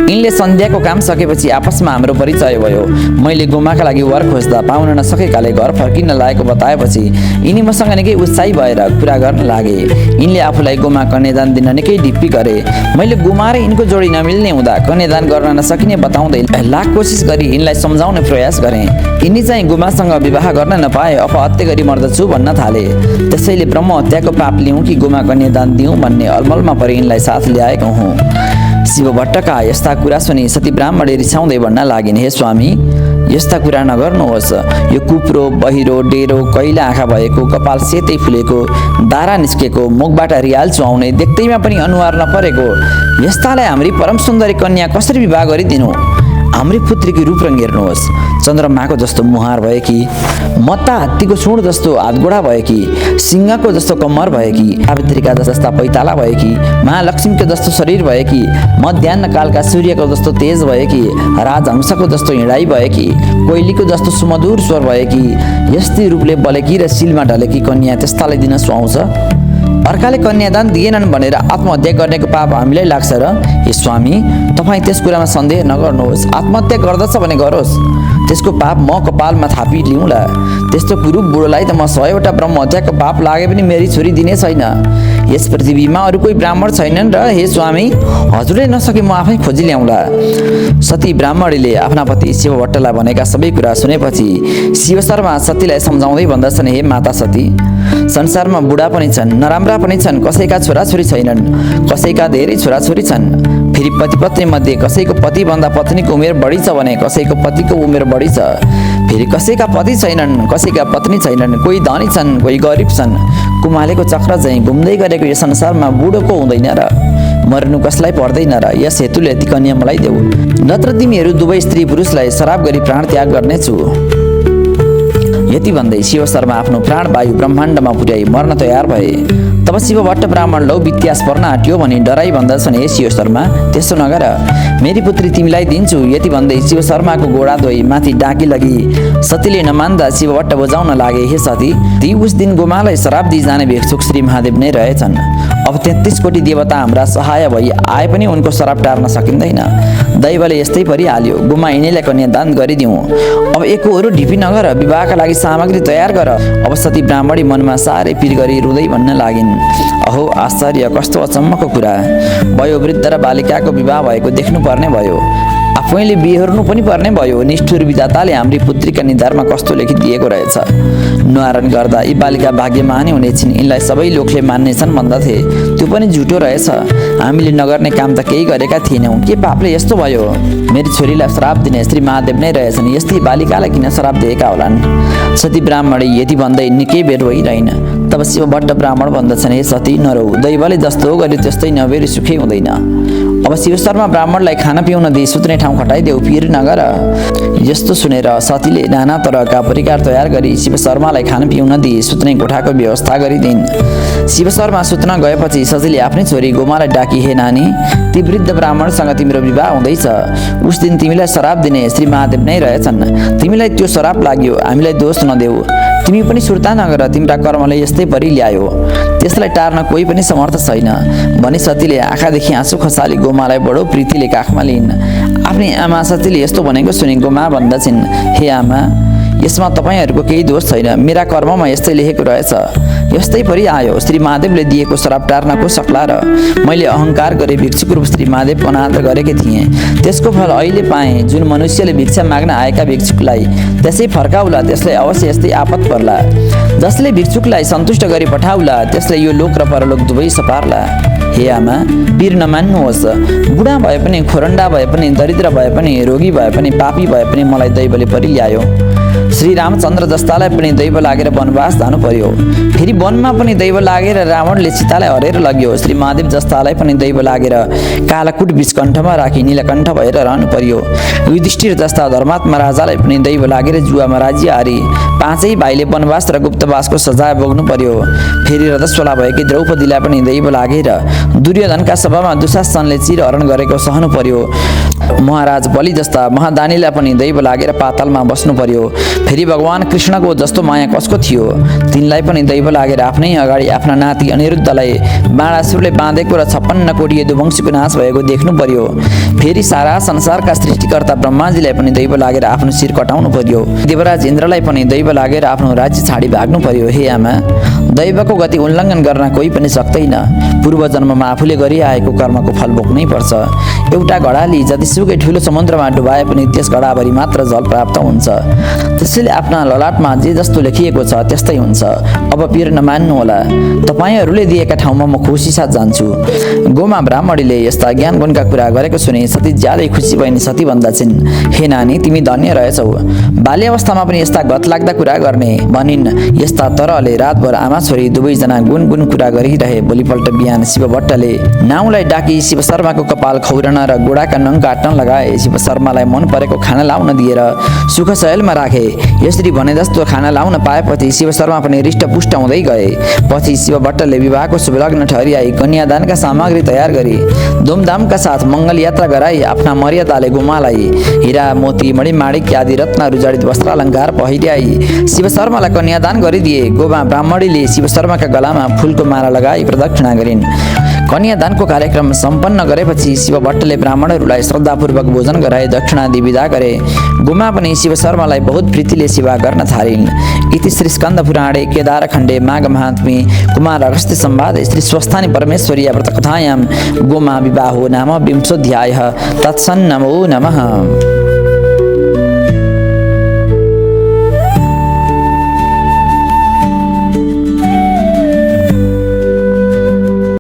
यिनले सन्ध्याको काम सकेपछि आपसमा हाम्रो परिचय भयो। मैले गोमाका लागि वर खोज्दा पाउन नसकेकाले घर फर्किन लागेको बताएपछि यिनी मसँग निकै उत्साही भएर कुरा गर्न लागे। यिनले आफूलाई गोमा कन्यादान दिन निकै ढिप्पी गरे। मैले गोमा र यिनको जोडी नमिल्ने हुँदा कन्यादान गर्न नसकिने बताउँदै लाख कोसिस गरी यिनलाई सम्झाउने प्रयास गरेँ। यिनी चाहिँ गोमासँग विवाह गर्न नपाए अपहत्या गरी मर्दछु भन्न थाले। त्यसैले ब्रह्म हत्याको पाप लिउँ कि गोमा कन्यादान दिउँ भन्ने अलमलमा परि यिनलाई साथ ल्याएको हुँ। शिव भट्टका यस्ता कुरा सुनि सती ब्राह्मणले रिसाउँदै भन्न लागिन्, हे स्वामी, यस्ता कुरा नगर्नुहोस्। यो कुप्रो, बहिरो, डेरो, कैला आँखा भएको, कपाल सेतै फुलेको, दारा निस्केको, मुखबाट रियाल चुहाउने, देख्दैमा पनि अनुहार नपरेको यस्तालाई हाम्री परम सुन्दरी कन्या कसरी विवाह गरिदिनु। हाम्री पुत्रीको रूप रङ हेर्नुहोस्, चन्द्रमाको जस्तो मुहार भएकी, मत्ता हात्तीको सुँड जस्तो हातगोडा भएकी, सिंहको जस्तो कम्मर भएकी, सावित्रीका जस्ता पैताला भएकी, महालक्ष्मीको जस्तो शरीर भएकी, मध्याह्न कालका सूर्यको जस्तो तेज भएकी, राजहंसको जस्तो हिँडाइ भएकी, कोइलीको जस्तो सुमधुर स्वर भएकी, यस्तै रूपले बलेकी र सिलमा ढलेकी कन्या त्यस्तालाई दिन सुहाउँछ। अर्काले कन्यादान दिएनन् भनेर आत्महत्या गर्नेको पाप हामीलाई लाग्छ र? हे स्वामी, तपाईँ त्यस कुरामा सन्देह नगर्नुहोस्। आत्महत्या गर्दछ भने गरोस्, त्यसको पाप म कपालमा थापी लिउँला। त्यस्तो कुरूप बुढोलाई त म 100वटा ब्रह्म हत्याको पाप लागे पनि मेरी छोरी दिने छैन। यस पृथ्वीमा अरू कोही ब्राह्मण छैनन् र हे स्वामी, हजुरले नसके म आफै खोजी ल्याउँला। सती ब्राह्मणीले आफ्ना पति शिव भट्टलाई भनेका सबै कुरा सुनेपछि शिव शर्मा सतीलाई सम्झाउँदै भन्दछन्, हे माता सती, संसारमा बुढा पनि छन्, नराम्रा पनि छन्, कसैका छोराछोरी छैनन्, कसैका धेरै छोराछोरी छन्। फेरि पति पत्नी मध्ये कसैको पतिभन्दा पत्नीको उमेर बढी छ भने कसैको पतिको उमेर बढी छ। फेरि कसैका पति छैनन्, कसैका पत्नी छैनन्, कोही धनी छन्, कोही गरिब छन्। कुमालेको चक्र चाहिँ घुम्दै गरेको यो संसारमा बुढोको हुँदैन र मर्नु कसलाई पर्दैन र? यस हेतुले ती कन्या मलाई देऊ, नत्र तिमीहरू दुवै स्त्री पुरुषलाई श्राप गरी प्राण त्याग गर्नेछु। यति भन्दै शिव शर्मा आफ्नो प्राण वायु ब्रह्माण्डमा पुर्याई मर्न तयार भए। तब शिव भट्ट ब्राह्मण लौ वित्यास पर्न आँट्यो भनी डराई भन्दछन्, हे शिव शर्मा, त्यसो नगर, मेरी पुत्री तिमीलाई दिन्छु। यति भन्दै शिव शर्माको गोडा धोई माथि डाकी लगी। सतीले नमान्दा शिव भट्ट बजाउन लागे, हे सती, ती उस दिन गोमालाई श्राप दिइजाने भिक्षुक श्री महादेव नै रहेछन्। अब 33 कोटी देवता हाम्रा सहाय भई आए पनि उनको श्राप टार्न सकिँदैन। दैवले यस्तै परिहाल्यो, गोमा यिनीलाई कन्यादान गरिदिउँ। अब एकोहरू ढिपी नगर, विवाहका लागि सामग्री तयार गर। अब सती ब्राह्मणी मनमा साह्रै पिर गरी रुँदै भन्न लागिन्, अहो आश्चर्य, कस्तो अचम्मको कुरा! वयोवृद्ध र बालिकाको विवाह भएको देख्नु पर्ने भयो, आफैले बिहोर्नु पनि पर्ने भयो। निष्ठुर विधाताले हाम्री पुत्रीका निधारमा कस्तो लेखिदिएको रहेछ। न्वारण गर्दा यी बालिका भाग्यमानी हुनेछिन्, यिनलाई सबै लोकले मान्नेछन् भन्दथे, त्यो पनि झुटो रहेछ। हामीले नगर्ने काम त केही गरेका थिएनौँ, के पापले यस्तो भयो? मेरी छोरीलाई श्राप दिने श्री महादेव नै रहेछन्, यस्तै बालिकालाई किन श्राप दिएका होलान्? सती ब्राह्मणी यति भन्दै निकै बेर रोइरहन्। तब शिव भट्ट ब्राह्मण भन्दछन्, हे सती, नरौ, दैवले जस्तो गर्यो त्यस्तै नबेरी सुखै हुँदैन। अब शिव शर्मा ब्राह्मणलाई खाना पिउन दिई सुत्ने ठाउँ खटाइदेऊ, पिर नगर। यस्तो सुनेर सतीले नाना तरहका परिकार तयार गरी शिव शर्मालाई खाना पिउन दिई सुत्ने कोठाको व्यवस्था गरिदिन्। शिव शर्मा सुत्न गएपछि सतीले आफ्नै छोरी गोमालाई डाकी, हे नानी, ती वृद्ध ब्राह्मणसँग तिम्रो विवाह हुँदैछ। उस दिन तिमीलाई श्राप दिने श्री महादेव नै रहेछन्। तिमीलाई त्यो श्राप लाग्यो, हामीलाई दोष नदेऊ। तिमी पनि सुर्ता नगर, तिम्रा कर्मले यस्तै परि ल्यायो, त्यसलाई टार्न कोही पनि समर्थ छैन भनी सतीले आँखादेखि आँसु खसाली गोमालाई बडो प्रीतिले काखमा लिइन्। आफ्नी आमा सतीले यस्तो भनेको सुनि गोमा भन्दछिन्, हे आमा, यसमा तपाईँहरूको केही दोष छैन, मेरा कर्ममा यस्तै लेखेको रहेछ, यस्तै परि आयो। श्री महादेवले दिएको श्राप टार्न को सक्ला र? मैले अहङ्कार गरे भिक्षुक रूप श्री महादेव अनादर गरेकी थिएँ, त्यसको फल अहिले पाएँ। जुन मनुष्यले भिक्षा माग्न आएका भिक्षुकलाई त्यसै फर्काउला, त्यसलाई अवश्य यस्तै आपत पर्ला। जसले भिक्षुकलाई सन्तुष्ट गरी पठाउला, त्यसले यो लोक र परलोक दुवै सपार्ला। हे आमा, पिर नमान्नुहोस्। बुढा भए पनि, खोरन्डा भए पनि, दरिद्र भए पनि, रोगी भए पनि, पापी भए पनि मलाई दैवले परि ल्यायो। श्री रामचन्द्र जस्तालाई पनि दैव लागेर वनवास जानु पर्यो। फेरि वनमा पनि दैव लागेर रावणले सीतालाई हरेर लग्यो। श्री महादेव जस्तालाई पनि दैव लागेर कालाकुट विषकण्ठमा राखी नीलकण्ठ भएर रहनु पर्यो। युधिष्ठिर जस्ता धर्मात्मा राजालाई पनि दैव लागेर जुवामा राज्य हारी पाँचै भाइले वनवास र गुप्तवासको सजाय भोग्नु पर्यो। फेरि रजस्वला भएकी द्रौपदीलाई पनि दैव लागेर दुर्योधनका सभामा दुशासनले चिरहरण गरेको सहनु पर्यो। महाराज बलि जस्ता महादानीलाई पनि दैव लागेर पातालमा बस्नु पर्यो। फेरि भगवान कृष्णको जस्तो माया कसको थियो, तिनलाई पनि दैव लागेर आफ्नै अगाडि आफ्ना नाति अनिरुद्धलाई बाणासुरले बाँधेको र 56 कोटी यदुवंशीको नाश भएको देख्नु पर्यो। फेरि सारा संसारका सृष्टिकर्ता ब्रह्माजीलाई पनि दैव लागेर आफ्नो शिर कटाउनु पर्यो। देवराज इन्द्रलाई पनि दैव लागेर आफ्नो राज्य छाडी भाग्नु पर्यो। हे आमा, दैवको गति उल्लङ्घन गर्न कोही पनि सक्दैन। पूर्व जन्ममा आफूले गरिआएको कर्मको फल भोग्नै पर्छ। एउटा घडाली जतिसुकै ठुलो समुद्रमा डुबाए पनि त्यस घडाभरि मात्र जल प्राप्त हुन्छ। त्यसैले आफ्ना ललाटमा जे जस्तो लेखिएको छ त्यस्तै हुन्छ। अब पिर नमान्नुहोला, तपाईँहरूले दिएका ठाउँमा म खुसी साथ जान्छु। गोमा ब्राह्मणीले यस्ता ज्ञान गुणका कुरा गरेको सुने सती ज्यादै खुसी भइन्। सती भन्दा छिन्, हे नानी, तिमी धन्य रहेछौ। बाल्य पनि यस्ता गत लाग्दा कुरा गर्ने भनिन्। यस्ता तरहले रातभर आमा छोरी दुवैजना गुनगुन कुरा गरिरहे। भोलिपल्ट बिहान शिव भट्टले नाउँलाई डाकी शिव शर्माको कपाल खौरन र गोडाका नङ काट्न लगाए। शिव शर्मालाई मन परेको खाना लाउन दिएर सुख सयलमा राखे। यसरी भने जस्तो खाना लाउन पाएपछि शिव शर्मा पनि हृष्टपुष्ट हुँदै गए। पछि शिव भट्टले विवाहको शुभलग्न ठहरियाई कन्यादानका सामग्री तयार गरी धुमधामका साथ मङ्गल यात्रा गराई। आफ्ना मर्यादाले गोमालाई हिरा मोती मणिमाणिक आदि रत्नहरू जडित वस्त्र अलङ्कार पहिर्याई शिव शर्मालाई कन्यादान गरिदिए। गोमा ब्राह्मणीले शिव शर्माका गलामा फुलको माला लगाई प्रदक्षिणा गरिन्। कन्यादानको कार्यक्रम सम्पन्न गरेपछि शिव भट्टले ब्राह्मणहरूलाई श्रद्धापूर्वक भोजन गराए, दक्षिणा दिई विदा गरे। गोमा पनि शिव शर्मालाई बहुत प्रीतिले सेवा गर्न थालिन्। इति श्री स्कन्द पुराणे केदारखण्डे माघ महात्म्ये कुमार अगस्त्य संवादे श्री स्वस्थानी परमेश्वरीय व्रतकथायां गोमा विवाहो नाम 20 अध्यायः। तत्सन्नमो नमः।